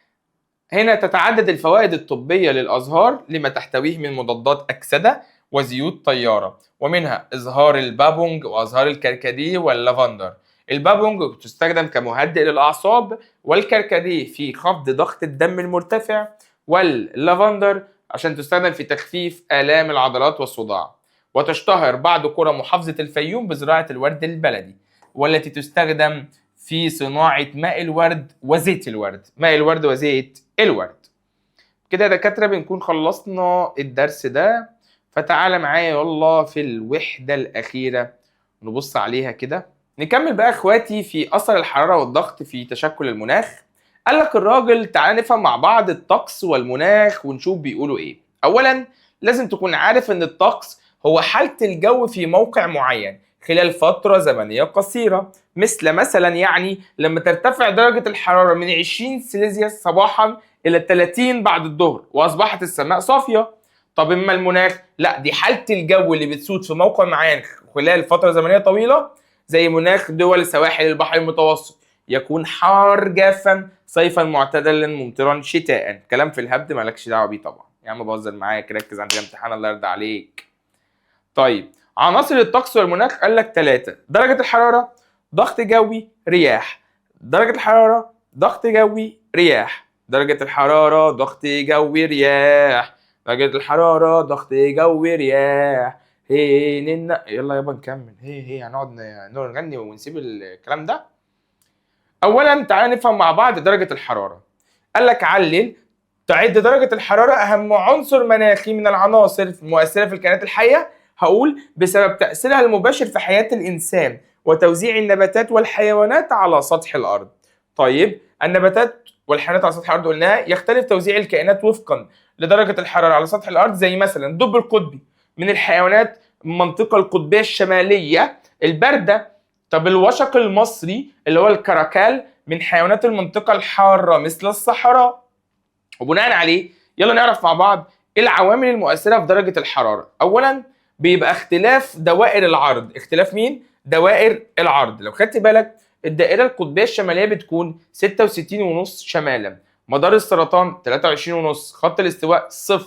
هنا تتعدد الفوائد الطبيه للازهار لما تحتويه من مضادات اكسده وزيوت طياره ومنها ازهار البابونج وازهار الكركديه واللافندر. البابونج تستخدم كمهدئ للاعصاب والكركديه في خفض ضغط الدم المرتفع واللافندر عشان تستخدم في تخفيف آلام العضلات والصداع. وتشتهر بعض قرى محافظة الفيوم بزراعة الورد البلدي والتي تستخدم في صناعة ماء الورد وزيت الورد. ماء الورد وزيت الورد. كده يا دكاترة بنكون خلصنا الدرس ده. فتعالى معايا يلا في الوحدة الأخيرة نبص عليها كده. نكمل بقى اخواتي في أثر الحرارة والضغط في تشكل المناخ. قال لك الراجل تعالى نفهم مع بعض الطقس والمناخ ونشوف بيقولوا ايه. اولا لازم تكون عارف ان الطقس هو حالة الجو في موقع معين خلال فترة زمنية قصيرة مثلا يعني لما ترتفع درجة الحرارة من 20 سيليزيوس صباحا إلى 30 بعد الظهر وأصبحت السماء صافية. طب اما المناخ لا، دي حاله الجو اللي بتسود في موقع معين خلال فتره زمنيه طويله، زي مناخ دول سواحل البحر المتوسط، يكون حار جافا صيفا معتدلا ممطرا شتاء. كلام في الهبد مالكش دعوه بيه طبعا يا عم، بهزر معاك، ركز عند الامتحان الله يرضى عليك. طيب عناصر الطقس والمناخ قال لك 3: درجه الحراره، ضغط جوي، رياح. درجه الحراره، ضغط جوي، رياح. درجه الحراره، ضغط جوي، رياح. درجه الحراره، ضغط جوي، رياح. هي يلا يابا نكمل. هي هنقعد نغني ونسيب الكلام ده. اولا تعالى نفهم مع بعض درجه الحراره. قال لك علل تعد درجه الحراره اهم عنصر مناخي من العناصر المؤثره في الكائنات الحيه. هقول بسبب تاثيرها المباشر في حياه الانسان وتوزيع النباتات والحيوانات على سطح الارض. طيب النباتات والحيوانات على سطح الارض قلناها يختلف توزيع الكائنات وفقا لدرجه الحراره على سطح الارض، زي مثلا الدب القطبي من الحيوانات المنطقه القطبيه الشماليه البارده. طب الوشق المصري اللي هو الكراكال من حيوانات المنطقة الحارة مثل الصحراء. وبناء عليه يلا نعرف مع بعض ايه العوامل المؤثرة في درجة الحرارة. أولا بيبقى اختلاف دوائر العرض. اختلاف مين؟ دوائر العرض. لو خدت بالك الدائرة القطبية الشمالية بتكون 66.5 شمالا، مدار السرطان 23.5، خط الاستواء 0،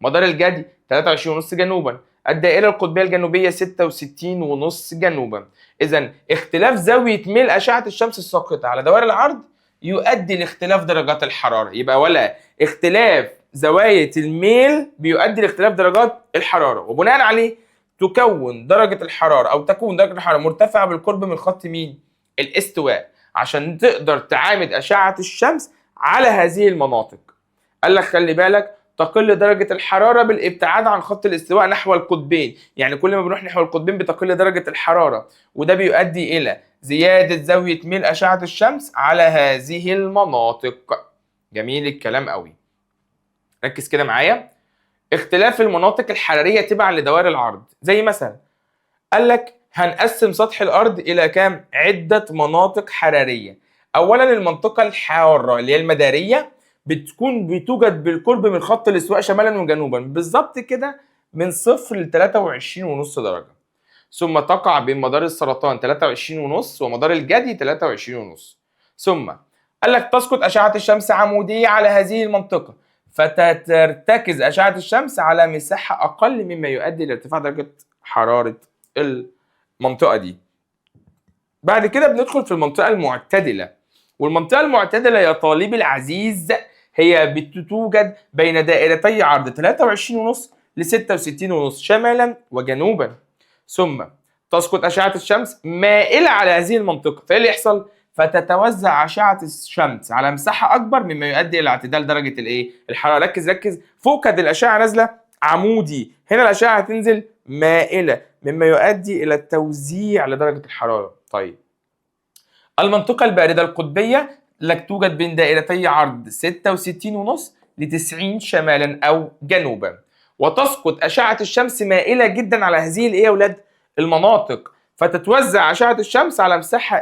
مدار الجدي 23.5 جنوبا، الدائرة القطبية الجنوبية 66.5 جنوبا. إذا اختلاف زاوية ميل أشعة الشمس الساقطة على دوائر العرض يؤدي لاختلاف درجات الحرارة. يبقى ولا اختلاف زوايا الميل بيؤدي لاختلاف درجات الحرارة، وبناء عليه تكون درجة الحرارة أو تكون درجة الحرارة مرتفعة بالقرب من خط مين؟ الاستواء، عشان تقدر تعامد أشعة الشمس على هذه المناطق. قال لك خلي بالك تقل درجة الحرارة بالابتعاد عن خط الاستواء نحو القطبين، يعني كل ما بنروح نحو القطبين بتقل درجة الحرارة، وده بيؤدي إلى زيادة زاوية ميل أشعة الشمس على هذه المناطق. جميل الكلام قوي. ركز كده معايا. اختلاف المناطق الحرارية تبعا لدوائر العرض، زي مثلا قال لك هنقسم سطح الأرض إلى كام؟ عدة مناطق حرارية. أولا المنطقة الحارة اللي هي المدارية بتوجد بالقرب من خط الاستواء شمالا وجنوبا، بالظبط كده من 0 ل 23.5 درجة. ثم تقع بين مدار السرطان 23.5 ومدار الجدي 23.5. ثم قال لك تسقط أشعة الشمس عمودية على هذه المنطقة، فترتكز أشعة الشمس على مساحة أقل مما يؤدي لارتفاع درجة حرارة المنطقة دي. بعد كده بندخل في المنطقة المعتدلة، والمنطقة المعتدلة يا طالبي العزيز هي بتوجد بين دائرتي عرض 23.5 ل 66.5 شمالا وجنوبا. ثم تسقط أشعة الشمس مائلة على هذه المنطقة، فإيه اللي يحصل؟ فتتوزع أشعة الشمس على مساحة أكبر مما يؤدي إلى اعتدال درجة الحرارة. ركز فوق كانت الأشعة نازلة عمودي، هنا الأشعة هتنزل مائلة مما يؤدي إلى التوزيع لدرجة الحرارة. طيب المنطقة الباردة القطبية لك توجد بين دائرتي عرض 66.5 ل 90 شمالا أو جنوبا، وتسقط أشعة الشمس مائلة جدا على هذه يا ولاد المناطق، فتتوزع أشعة الشمس على مساحة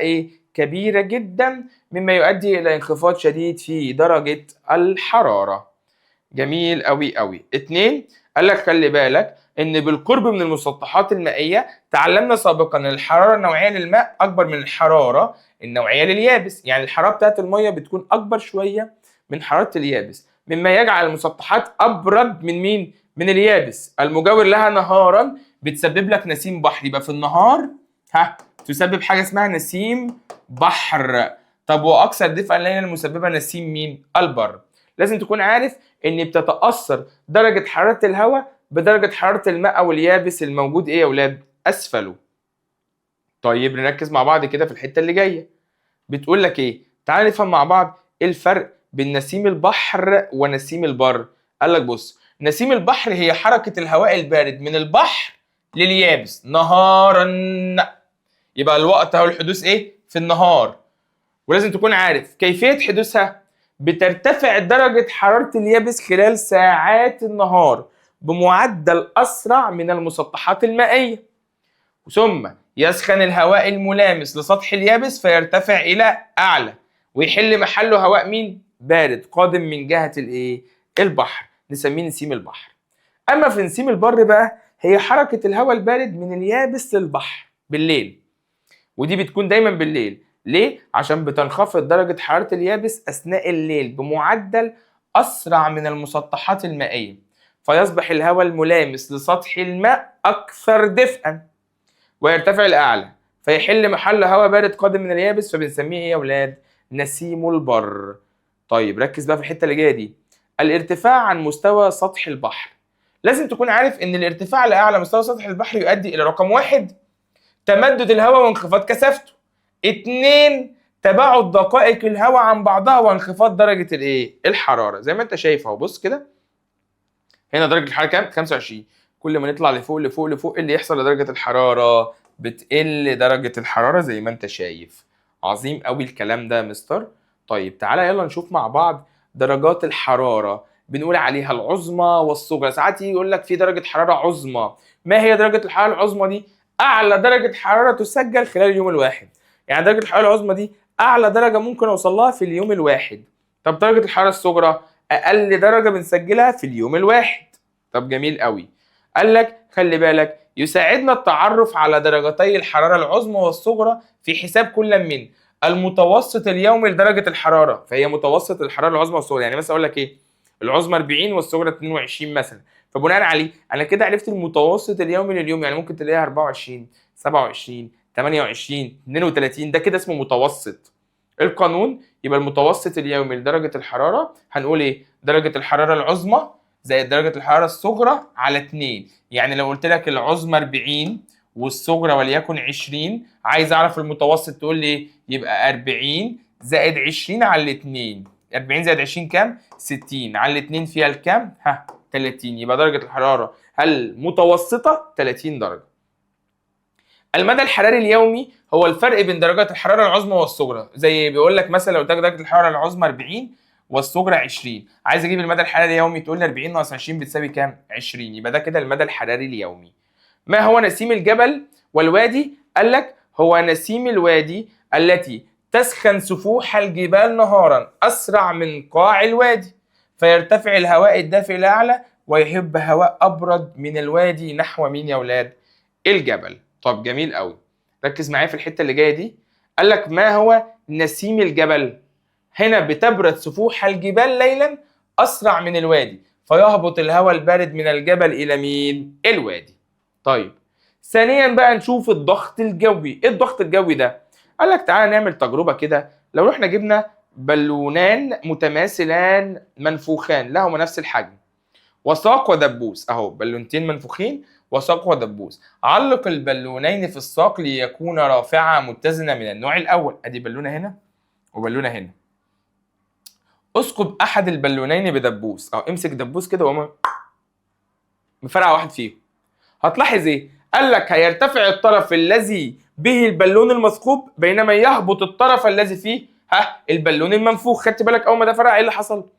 كبيرة جدا مما يؤدي إلى انخفاض شديد في درجة الحرارة. جميل قوي قوي. 2 قال لك خلي بالك ان بالقرب من المسطحات المائيه تعلمنا سابقا ان الحراره النوعيه للماء اكبر من الحراره النوعيه لليابس، يعني الحراره بتاعت الميه بتكون اكبر شويه من حراره اليابس، مما يجعل المسطحات ابرد من مين؟ من اليابس المجاور لها نهارا، بتسبب لك نسيم بحر. يبقى في النهار تسبب حاجه اسمها نسيم بحر. طب واكثر دفئا ليلا المسببه نسيم مين؟ البر. لازم تكون عارف ان بتتاثر درجه حراره الهواء بدرجه حراره الماء او اليابس الموجود يا اولاد اسفله. طيب نركز مع بعض كده في الحته اللي جايه. بتقول لك ايه؟ تعال نفهم مع بعض ايه الفرق بين نسيم البحر ونسيم البر. قال لك بص، نسيم البحر هي حركه الهواء البارد من البحر لليابس نهارا، يبقى الوقت او الحدوث في النهار، ولازم تكون عارف كيفيه حدوثها. بترتفع درجة حرارة اليابس خلال ساعات النهار بمعدل أسرع من المسطحات المائية، ثم يسخن الهواء الملامس لسطح اليابس فيرتفع إلى أعلى ويحل محله هواء مين؟ بارد قادم من جهة البحر، نسميه نسيم البحر. اما في نسيم البر بقى هي حركه الهواء البارد من اليابس للبحر بالليل، ودي بتكون دايما بالليل. ليه؟ عشان بتنخفض درجه حراره اليابس اثناء الليل بمعدل اسرع من المسطحات المائيه، فيصبح الهواء الملامس لسطح الماء اكثر دفئا ويرتفع الاعلى، فيحل محل هواء بارد قادم من اليابس، فبنسميه ايه يا ولاد؟ نسيم البر. طيب ركز بقى في الحته اللي جايه دي. الارتفاع عن مستوى سطح البحر. لازم تكون عارف ان الارتفاع لاعلى مستوى سطح البحر يؤدي الى رقم 1 تمدد الهواء وانخفاض كثافته، 2 تباعد دقائق الهواء عن بعضها وانخفاض درجه الايه؟ الحراره. زي ما انت شايف اهو، بص كده، هنا درجه الحراره كام؟ 25. كل ما نطلع لفوق لفوق لفوق اللي يحصل لدرجه الحراره؟ بتقل درجه الحراره زي ما انت شايف. عظيم قوي الكلام ده يا مستر. طيب تعالى يلا نشوف مع بعض درجات الحراره، بنقول عليها العظمى والصغرى. ساعات يجي يقول لك في درجه حراره عظمى. ما هي درجه الحراره العظمى دي؟ اعلى درجه حراره تسجل خلال اليوم الواحد. يعني درجه الحراره العظمى دي اعلى درجه ممكن اوصل لها في اليوم الواحد. طب درجه الحراره الصغرى اقل درجه بنسجلها في اليوم الواحد. طب جميل قوي. قال لك خلي بالك، يساعدنا التعرف على درجتي الحراره العظمى والصغرى في حساب كل من المتوسط اليومي لدرجه الحراره. فهي متوسط الحراره العظمى والصغرى. يعني مثلا اقول لك ايه؟ العظمى 40 والصغرى 22 مثلا، فبناء عليه انا كده عرفت المتوسط اليومي لليوم. يعني ممكن تلاقيها 24 27 28 32، ده كده اسمه متوسط. القانون يبقى المتوسط اليومي لدرجه الحراره هنقول ايه؟ درجه الحراره العظمى زائد درجه الحراره الصغرى على 2. يعني لو قلت لك العظمى 40 والصغرى وليكن 20، عايز اعرف المتوسط تقول لي ايه؟ يبقى 40 زائد 20 على 2. 40 زائد 20 كام؟ 60 على 2 فيها الكام؟ 30. يبقى درجه الحراره المتوسطه 30 درجه. المدى الحراري اليومي هو الفرق بين درجات الحراره العظمى والصغرى. زي بيقول لك مثلا لو قلت لك درجه الحراره العظمى 40 والصغرى 20، عايز اجيب المدى الحراري اليومي تقول لي 40 ناقص 20 بتساوي كام؟ 20. يبقى ده كده المدى الحراري اليومي. ما هو نسيم الجبل والوادي؟ قال لك هو نسيم الوادي التي تسخن سفوح الجبال نهارا اسرع من قاع الوادي، فيرتفع الهواء الدافئ الاعلى ويهب هواء ابرد من الوادي نحو مين يا اولاد؟ الجبل. طب جميل قوي. ركز معايا في الحته اللي جايه دي. قال لك ما هو نسيم الجبل؟ هنا بتبرد سفوح الجبال ليلا اسرع من الوادي، فيهبط الهواء البارد من الجبل الى مين؟ الوادي. طيب ثانيا بقى نشوف الضغط الجوي. ايه الضغط الجوي ده؟ قال لك تعالى نعمل تجربه كده. لو احنا جبنا بالونان متماثلان منفوخان لهما نفس الحجم وساق ودبوس، اهو بالونتين منفوخين وساق ودبوس، علق البالونين في الساق ليكون رافعة متزنة من النوع الأول. أدي بالونة هنا وبالونة هنا. اسقط أحد البالونين بدبوس، أو امسك دبوس كده وقوم مفرقع واحد فيهم. هتلاحظ إيه؟ قال لك هيرتفع الطرف الذي به البالون المثقوب بينما يهبط الطرف الذي فيه البالون المنفوخ. خدت بالك أول ما ده فرقع إيه اللي حصل؟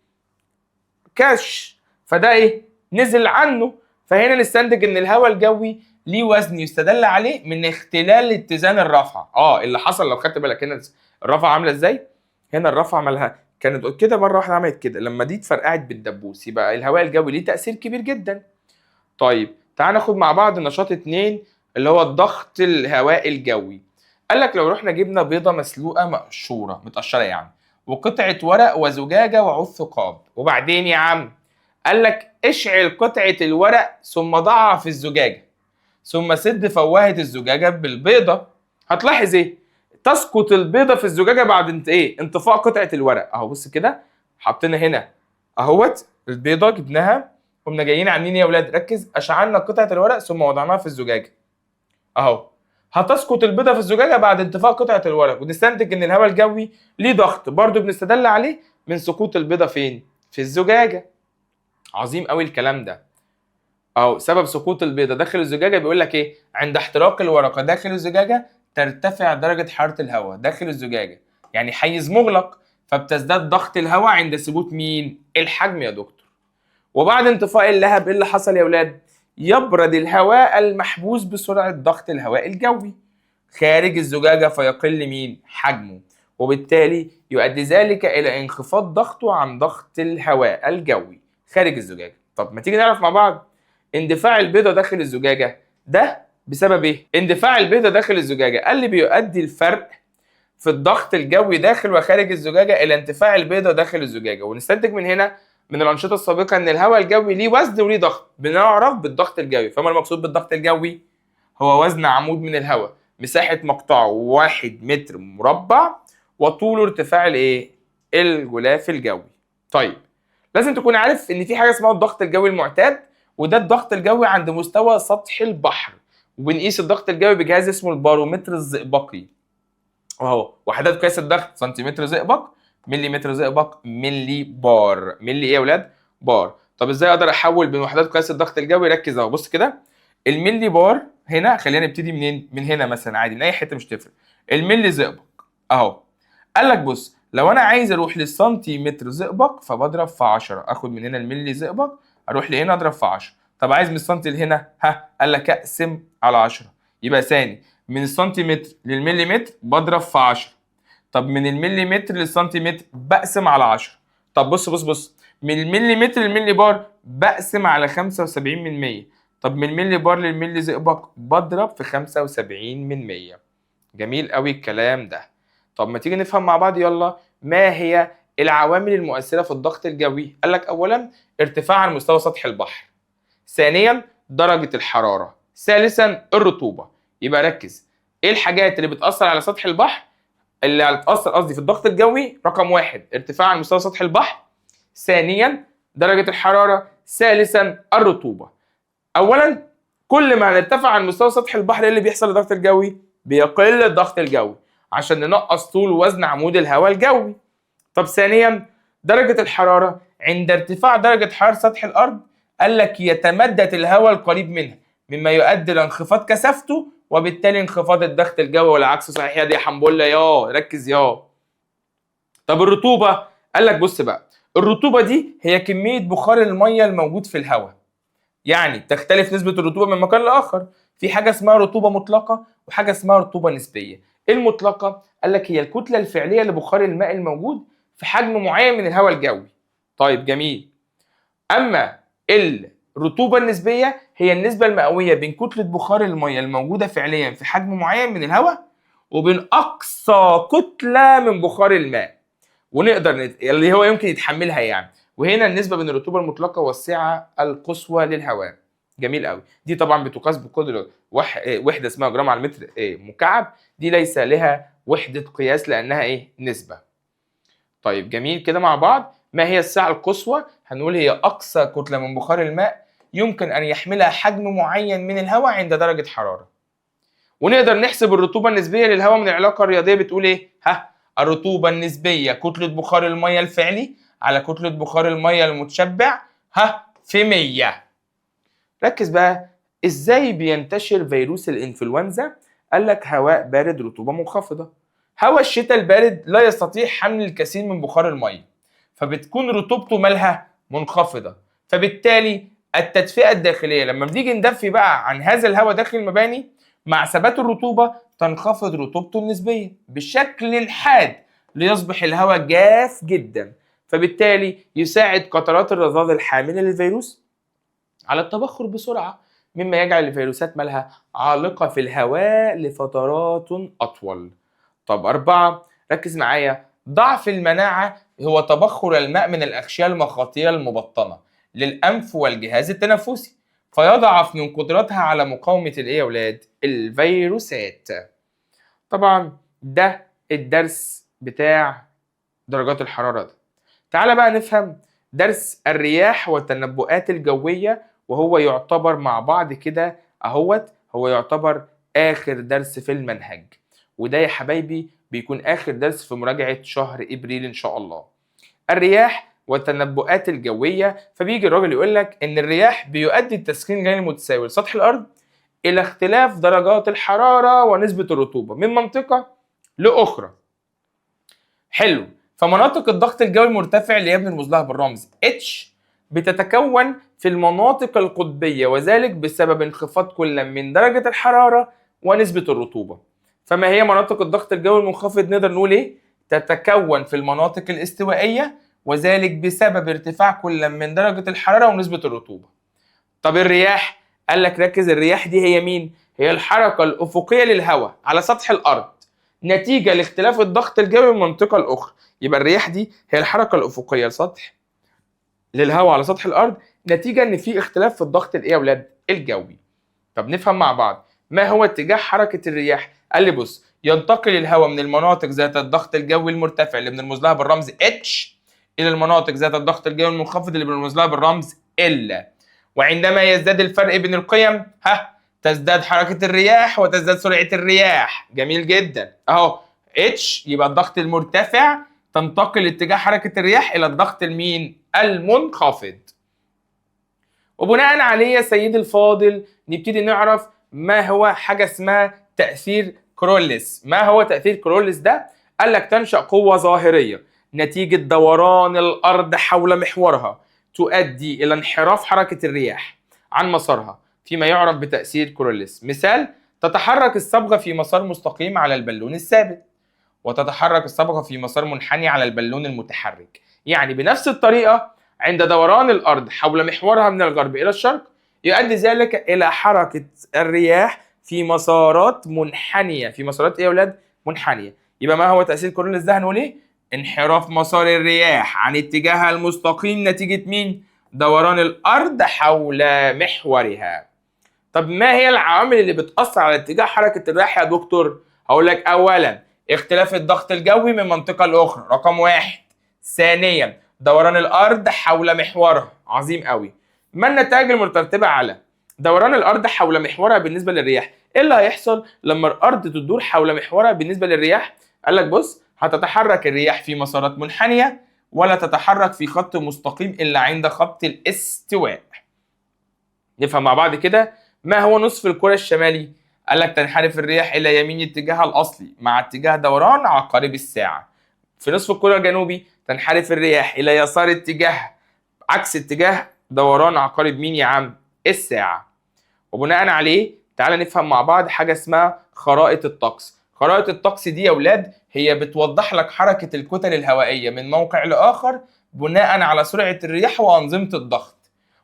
كاش. فده إيه؟ نزل عنه. فهنا نستنتج ان الهواء الجوي ليه وزن يستدل عليه من اختلال اتزان الرفعه. اللي حصل لو خدت بالك هنا الرفعه عامله ازاي؟ هنا الرفعه مالها كانت كده، مره واحده عملت كده، لما دي اتفرقعت بالدبوس يبقى الهواء الجوي ليه تاثير كبير جدا. طيب تعال ناخد مع بعض نشاط 2 اللي هو الضغط الهواء الجوي. قال لك لو رحنا جبنا بيضه مسلوقه متقشره يعني، وقطعه ورق وزجاجه وعود ثقاب، وبعدين يا عم قال لك اشعل قطعة الورق ثم ضعها في الزجاجة ثم سد فوهة الزجاجة بالبيضة. هتلاحظ ايه؟ تسقط البيضة في الزجاجة بعد انطفاء قطعة الورق. اهو بص كده، حطينا هنا اهوت البيضة جبناها، قمنا جايين عاملين ايه يا ولاد؟ ركز، اشعلنا قطعة الورق ثم وضعناها في الزجاجة اهو. هتسقط البيضة في الزجاجة بعد انطفاء قطعة الورق، ونستنتج ان الهواء الجوي ليه ضغط برضو بنستدل عليه من سقوط البيضة فين؟ في الزجاجة. عظيم قوي الكلام ده. سبب سقوط البيضه داخل الزجاجه بيقول لك ايه؟ عند احتراق الورقه داخل الزجاجه ترتفع درجه حراره الهواء داخل الزجاجه، يعني حيز مغلق، فبتزداد ضغط الهواء عند ثبوت مين؟ الحجم يا دكتور. وبعد انطفاء اللهب ايه اللي حصل يا اولاد؟ يبرد الهواء المحبوس بسرعه ضغط الهواء الجوي خارج الزجاجه فيقل مين؟ حجمه، وبالتالي يؤدي ذلك الى انخفاض ضغطه عن ضغط الهواء الجوي خارج الزجاجه. طب ما تيجي نعرف مع بعض اندفاع البيضة داخل الزجاجة ده بسبب ايه؟ اندفاع البيضة داخل الزجاجة قال لي بيؤدي الفرق في الضغط الجوي داخل وخارج الزجاجة إلى انتفاع البيضة داخل الزجاجة. ونستنتج من هنا من الأنشطة السابقة إن الهواء الجوي ليه وزن وليه ضغط، بنعرف بالضغط الجوي. فما المقصود بالضغط الجوي؟ هو وزن عمود من الهواء مساحة مقطعه 1 متر مربع وطوله ارتفاع الايه؟ الغلاف الجوي. طيب لازم تكون عارف ان في حاجه اسمها الضغط الجوي المعتاد، وده الضغط الجوي عند مستوى سطح البحر، وبنقيس الضغط الجوي بجهاز اسمه البارومتر الزئبقي، اهو وحدات قياس الضغط سنتيمتر زئبق، مليمتر زئبق، ملي بار. ملي ايه يا ولاد؟ بار. طب ازاي اقدر احول بين وحدات قياس الضغط الجوي؟ ركز اهو، بص كده، الملي بار هنا، خلينا نبتدي منين؟ من هنا مثلا عادي، من اي حته مش تفرق. الملي زئبق اهو، قال لك بص لو انا عايز اروح للسنتيمتر زئبق فبضرب في 10، اخد من هنا الملي زئبق اروح لهنا اضرب في 10. طب عايز من السنتي لهنا، قال لك اقسم على 10، يبقى ثاني من السنتيمتر للمليمتر بضرب في 10. طب من المليمتر للسنتيمتر بقسم على 10. طب بص من المليمتر للملي بار بقسم على 75%. طب من الملي بار للملي زئبق بضرب في 75%. جميل قوي الكلام ده. طب ما تيجي نفهم مع بعض يلا، ما هي العوامل المؤثرة في الضغط الجوي؟ قال لك أولا ارتفاع عن مستوى سطح البحر، ثانيا درجة الحرارة، ثالثا الرطوبة. يبقى ركز، ايه الحاجات اللي بتأثر على سطح البحر؟ اللي هتأثر قصدي في الضغط الجوي، رقم 1 ارتفاع عن مستوى سطح البحر، ثانيا درجة الحرارة، ثالثا الرطوبة. أولا كل ما هنرتفع عن مستوى سطح البحر ايه اللي بيحصل للضغط الجوي؟ بيقل الضغط الجوي عشان ننقص طول وزن عمود الهواء الجوي. طب ثانيا درجة الحرارة، عند ارتفاع درجة حرارة سطح الأرض قال لك يتمدد الهواء القريب منها مما يؤدي لانخفاض كثافته وبالتالي انخفاض الضغط الجوي، والعكس صحيح يا دي حنبلة يا ركز يا. طب الرطوبة، قال لك بص بقى، الرطوبة دي هي كمية بخار المية الموجود في الهواء، يعني تختلف نسبة الرطوبة من مكان لآخر. في حاجة اسمها رطوبة مطلقة وحاجة اسمها رطوبة نسبية. المطلقة قال لك هي الكتلة الفعلية لبخار الماء الموجود في حجم معين من الهواء الجوي. طيب جميل. أما الرطوبة النسبية هي النسبة المئوية بين كتلة بخار المية الموجودة فعليا في حجم معين من الهواء وبين أقصى كتلة من بخار الماء ونقدر اللي هو يمكن يتحملها يعني. وهنا النسبة بين الرطوبة المطلقة والسعة القصوى للهواء. جميل قوي. دي طبعا بتقاس بقدر وحدة اسمها جرام على المتر مكعب، دي ليس لها وحدة قياس لأنها نسبة. طيب جميل كده مع بعض. ما هي السعة القصوى؟ هنقول هي أقصى كتلة من بخار الماء يمكن أن يحملها حجم معين من الهواء عند درجة حرارة. ونقدر نحسب الرطوبة النسبية للهواء من العلاقة الرياضية بتقول إيه؟ الرطوبة النسبية كتلة بخار المية الفعلي على كتلة بخار المية المتشبع في 100. ركز بقى ازاي بينتشر فيروس الانفلونزا؟ قال لك هواء بارد رطوبة منخفضة. هواء الشتاء البارد لا يستطيع حمل الكثير من بخار المية فبتكون رطوبته مالها منخفضة، فبالتالي التدفئة الداخلية لما بنيجي ندفي بقى عن هذا الهواء داخل المباني مع ثبات الرطوبة تنخفض رطوبته النسبية بشكل حاد ليصبح الهواء جاف جدا، فبالتالي يساعد قطرات الرذاذ الحاملة للفيروس على التبخر بسرعة مما يجعل الفيروسات مالها عالقة في الهواء لفترات أطول. طب 4 ركز معايا، ضعف المناعة هو تبخر الماء من الأغشية المخاطية المبطنة للأنف والجهاز التنفسي فيضعف من قدرتها على مقاومة الإيه يا ولاد؟ الفيروسات. طبعا ده الدرس بتاع درجات الحرارة ده. تعال بقى نفهم درس الرياح والتنبؤات الجوية، وهو يعتبر مع بعض كده اهوت هو يعتبر آخر درس في المنهج، وده يا حبايبي بيكون آخر درس في مراجعة شهر إبريل إن شاء الله. الرياح والتنبؤات الجوية، فبيجي الراجل يقول لك إن الرياح بيؤدي التسخين غير المتساوي لسطح الأرض إلى اختلاف درجات الحرارة ونسبة الرطوبة من منطقة لأخرى. حلو. فمناطق الضغط الجوي المرتفع اللي هي بنرمز لها بالرمز H بتتكون في المناطق القطبية وذلك بسبب انخفاض كل من درجة الحرارة ونسبة الرطوبة. فما هي مناطق الضغط الجوي المنخفض؟ نقدر نقول ايه؟ تتكون في المناطق الاستوائية وذلك بسبب ارتفاع كل من درجة الحرارة ونسبة الرطوبة. طب الرياح، قال لك ركز، الرياح دي هي مين؟ هي الحركة الأفقية للهواء على سطح الأرض نتيجة لاختلاف الضغط الجوي من منطقة لأخرى. يبقى الرياح دي هي الحركة الأفقية للهواء على سطح الأرض نتيجة إن في اختلاف في الضغط الإيه يا ولاد؟ الجوي. طب نفهم مع بعض ما هو اتجاه حركة الرياح؟ قال لي بص، ينتقل الهواء من المناطق ذات الضغط الجوي المرتفع اللي بنرمز لها بالرمز H إلى المناطق ذات الضغط الجوي المنخفض اللي بنرمز لها بالرمز L. وعندما يزداد الفرق بين القيم تزداد حركة الرياح وتزداد سرعة الرياح. جميل جدا اهو، H يبقى الضغط المرتفع، تنتقل اتجاه حركة الرياح إلى الضغط المين؟ المنخفض. وبناء عليه يا سيدي الفاضل نبتدي نعرف ما هو حاجة اسمها تأثير كرولس. ما هو تأثير كرولس ده؟ قال لك تنشأ قوة ظاهرية نتيجة دوران الأرض حول محورها تؤدي إلى انحراف حركة الرياح عن مسارها فيما يعرف بتأثير كرولس. مثال، تتحرك الصبغة في مسار مستقيم على البالون الثابت، وتتحرك الصبغة في مسار منحني على البالون المتحرك. يعني بنفس الطريقة عند دوران الأرض حول محورها من الغرب إلى الشرق يؤدي ذلك إلى حركة الرياح في مسارات منحنية. في مسارات إيه يا ولاد؟ منحنية. يبقى ما هو تأثير كورولوس ده؟ هنقول إيه؟ انحراف مسار الرياح عن اتجاهها المستقيم نتيجة مين؟ دوران الأرض حول محورها. طب ما هي العوامل اللي بتأثر على اتجاه حركة الرياح يا دكتور؟ هقول لك أولا اختلاف الضغط الجوي من منطقة لأخرى، رقم واحد. ثانيا دوران الأرض حول محورها، عظيم قوي. ما النتائج المترتبة على دوران الأرض حول محورها بالنسبة للرياح؟ إيه اللي هيحصل لما الأرض تدور حول محورها بالنسبة للرياح؟ قال لك بص، هتتحرك الرياح في مسارات منحنية ولا تتحرك في خط مستقيم إلا عند خط الاستواء. نفهم مع بعض كده. ما هو نصف الكرة الشمالي؟ قال لك تنحرف الرياح إلى يمين اتجاهها الأصلي مع اتجاه دوران عقارب الساعة. في نصف الكرة الجنوبي تنحرف الرياح إلى يسار اتجاه عكس اتجاه دوران عقارب مين يا عم؟ الساعة. وبناء عليه تعالى نفهم مع بعض حاجة اسمها خرائط الطقس. خرائط الطقس دي يا ولاد هي بتوضح لك حركة الكتل الهوائية من موقع لآخر بناء على سرعة الرياح وأنظمة الضغط.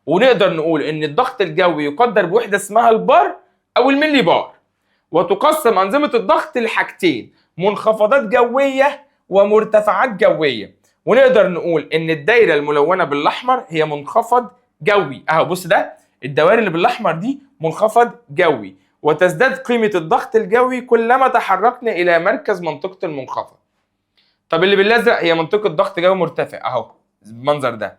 ونقدر نقول إن الضغط الجوي يقدر بوحدة اسمها البار أو الملي بار. وتقسم أنظمة الضغط لحاجتين، منخفضات جوية ومرتفعات جوية. ونقدر نقول إن الدايرة الملونة بالأحمر هي منخفض جوي أهو، بص ده الدوائر اللي بالأحمر دي منخفض جوي، وتزداد قيمة الضغط الجوي كلما تحركنا إلى مركز منطقة المنخفض. طب اللي بالأزرق هي منطقة ضغط جوي مرتفع أهو بالمنظر ده.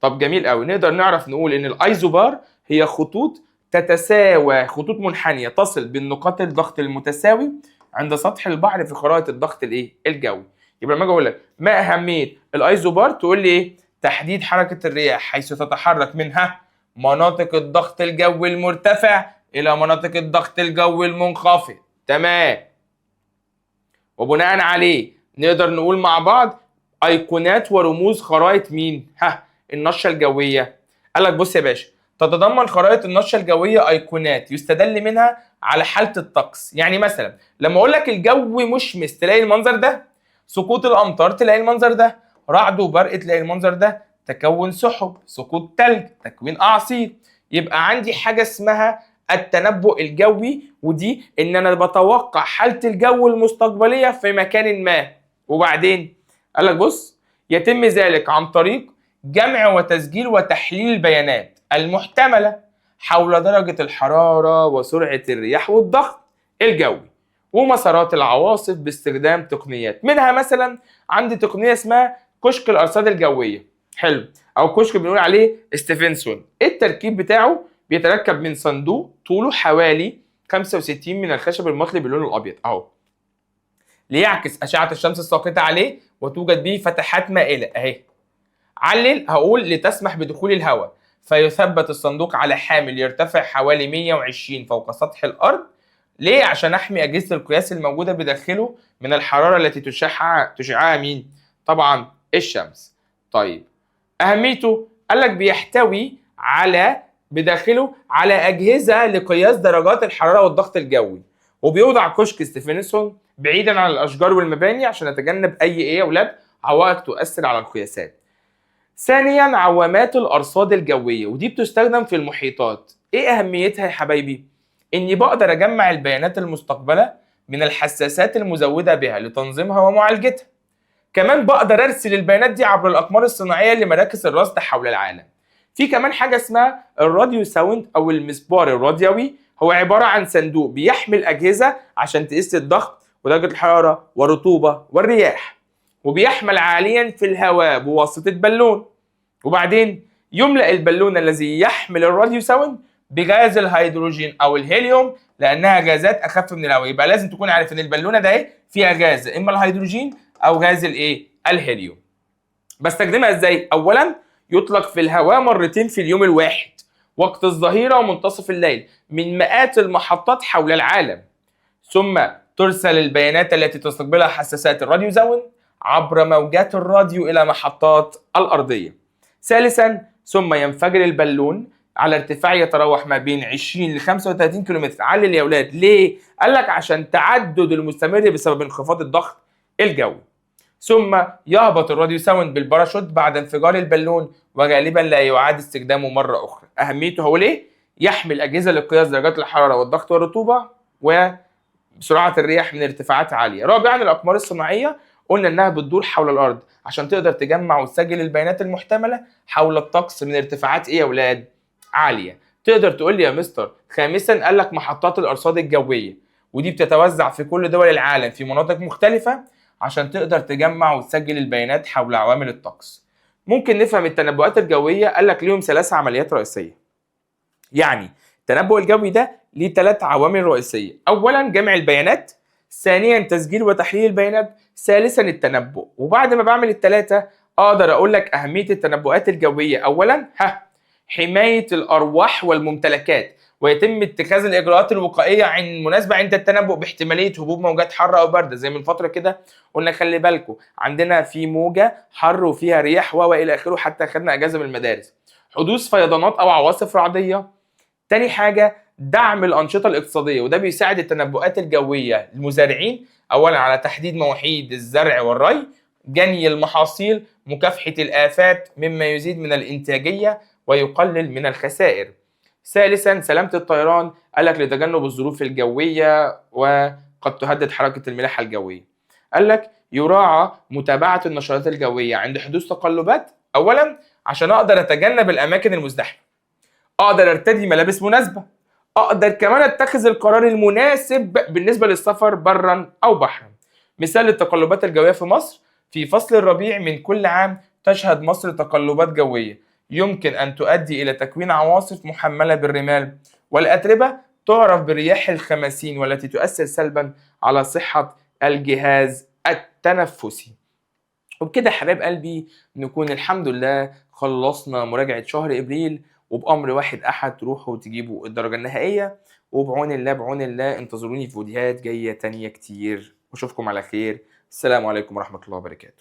طب جميل قوي، نقدر نعرف نقول إن الأيزوبار هي خطوط تتساوى، خطوط منحنية تصل بالنقاط الضغط المتساوي عند سطح البحر في خرائط الضغط الايه؟ الجوي. يبقى لما اجي اقول لك ما اهميه الايزوبار تقول لي ايه؟ تحديد حركه الرياح حيث تتحرك منها مناطق الضغط الجوي المرتفع الى مناطق الضغط الجوي المنخفض. تمام. وبناء عليه نقدر نقول مع بعض ايقونات ورموز خرائط مين؟ النشره الجويه. قال لك بص يا باشا، تتضمن خرائط النشره الجويه ايقونات يستدل منها على حاله الطقس. يعني مثلا لما اقول لك الجو مشمس تلاقي المنظر ده، سقوط الامطار تلاقي المنظر ده، رعد وبرق تلاقي المنظر ده، تكون سحب، سقوط ثلج، تكوين اعاصير. يبقى عندي حاجه اسمها التنبؤ الجوي، ودي ان انا بتوقع حاله الجو المستقبليه في مكان ما. وبعدين قال لك بص، يتم ذلك عن طريق جمع وتسجيل وتحليل البيانات المحتملة حول درجة الحرارة وسرعة الرياح والضغط الجوي ومسارات العواصف باستخدام تقنيات. منها مثلا عندي تقنية اسمها كشك الأرصاد الجوية، حلو، أو كشك بنقول عليه ستيفنسون. التركيب بتاعه بيتركب من صندوق طوله حوالي 65 من الخشب المطلي باللون الأبيض أهو، ليعكس أشعة الشمس الساقطة عليه وتوجد به فتحات مائلة أهي. علل، هقول لتسمح بدخول الهواء، فيثبت الصندوق على حامل يرتفع حوالي 120 فوق سطح الأرض. ليه؟ عشان أحمي أجهزة القياس الموجودة بداخله من الحرارة التي تشعها مين؟ طبعا الشمس. طيب أهميته، قال لك بيحتوي على بداخله على أجهزة لقياس درجات الحرارة والضغط الجوي، وبيوضع كشك ستيفنسون بعيدا عن الأشجار والمباني عشان نتجنب أي إيه يا أولاد؟ عوائق تؤثر على القياسات. ثانيا عوامات الأرصاد الجوية، ودي بتستخدم في المحيطات. إيه أهميتها يا حبايبي؟ إني بقدر أجمع البيانات المستقبلة من الحساسات المزودة بها لتنظيمها ومعالجتها. كمان بقدر أرسل البيانات دي عبر الأقمار الصناعية لمراكز الرصد حول العالم. في كمان حاجة اسمها الراديو ساوند أو المسبار الراديوي، هو عبارة عن صندوق بيحمل أجهزة عشان تقيس الضغط ودرجة الحرارة والرطوبة والرياح، وبيحمل عاليا في الهواء بواسطة بالون. وبعدين يملأ البالون الذي يحمل الراديو ساوند بغاز الهيدروجين او الهيليوم، لانها غازات اخف من الهواء. يبقى لازم تكون عارف ان البالونه ده ايه فيها غاز، اما الهيدروجين او غاز الايه الهيليوم. بستخدمها ازاي؟ اولا يطلق في الهواء مرتين في اليوم الواحد، وقت الظهيره ومنتصف الليل، من مئات المحطات حول العالم. ثم ترسل البيانات التي تستقبلها حساسات الراديو ساوند عبر موجات الراديو إلى محطات الأرضية. ثالثا ثم ينفجر البالون على ارتفاع يتراوح ما بين 20 ل 35 كيلومتر. علل يا أولاد ليه؟ قال لك عشان تعدد المستمر بسبب انخفاض الضغط الجوي. ثم يهبط الراديو ساوند بالباراشوت بعد انفجار البالون، وغالبا لا يعاد استخدامه مرة أخرى. أهميته هو ليه؟ يحمل أجهزة لقياس درجات الحرارة والضغط والرطوبة وسرعة الرياح من ارتفاعات عالية. رابعا الأقمار الصناعية، قلنا إنها بتدور حول الأرض عشان تقدر تجمع وتسجل البيانات المحتملة حول الطقس من ارتفاعات إيه يا أولاد؟ عالية. تقدر تقول لي يا مستر؟ خامسا قال لك محطات الأرصاد الجوية، ودي بتتوزع في كل دول العالم في مناطق مختلفة عشان تقدر تجمع وتسجل البيانات حول عوامل الطقس. ممكن نفهم التنبؤات الجوية، قال لك ليهم 3 عمليات رئيسية. يعني التنبؤ الجوي ده ليه 3 عوامل رئيسية. أولا جمع البيانات، ثانيا تسجيل وتحليل البيانات، ثالثا التنبؤ. وبعد ما بعمل ال3 أقدر أقول لك أهمية التنبؤات الجوية. أولا حماية الأرواح والممتلكات، ويتم اتخاذ الإجراءات الوقائية المناسبة عند التنبؤ باحتمالية هبوب موجات حارة أو باردة. زي من فترة كده قلنا خلي بالكم عندنا في موجة حر وفيها رياح وإلى آخره، حتى أخذنا أجازة من المدارس. حدوث فيضانات أو عواصف رعدية. تاني حاجة دعم الأنشطة الاقتصادية، وده بيساعد التنبؤات الجوية المزارعين أولا على تحديد مواعيد الزرع والري، جني المحاصيل، مكافحة الآفات مما يزيد من الإنتاجية ويقلل من الخسائر. ثالثا سلامة الطيران، قالك لتجنب الظروف الجوية وقد تهدد حركة الملاحة الجوية. قالك يراعى متابعة النشرات الجوية عند حدوث تقلبات، أولا عشان أقدر أتجنب الأماكن المزدحمة، اقدر ارتدي ملابس مناسبه، اقدر كمان اتخذ القرار المناسب بالنسبه للسفر برا او بحرا. مثال التقلبات الجويه في مصر، في فصل الربيع من كل عام تشهد مصر تقلبات جويه يمكن ان تؤدي الى تكوين عواصف محمله بالرمال والاتربه تعرف برياح الخماسين، والتي تؤثر سلبا على صحه الجهاز التنفسي. وبكده حبايب قلبي نكون الحمد لله خلصنا مراجعة شهر إبريل، وبأمر واحد أحد تروحوا وتجيبوا الدرجة النهائية. وبعون الله بعون الله انتظروني في فيديوهات جاية تانية كتير، واشوفكم على خير. السلام عليكم ورحمة الله وبركاته.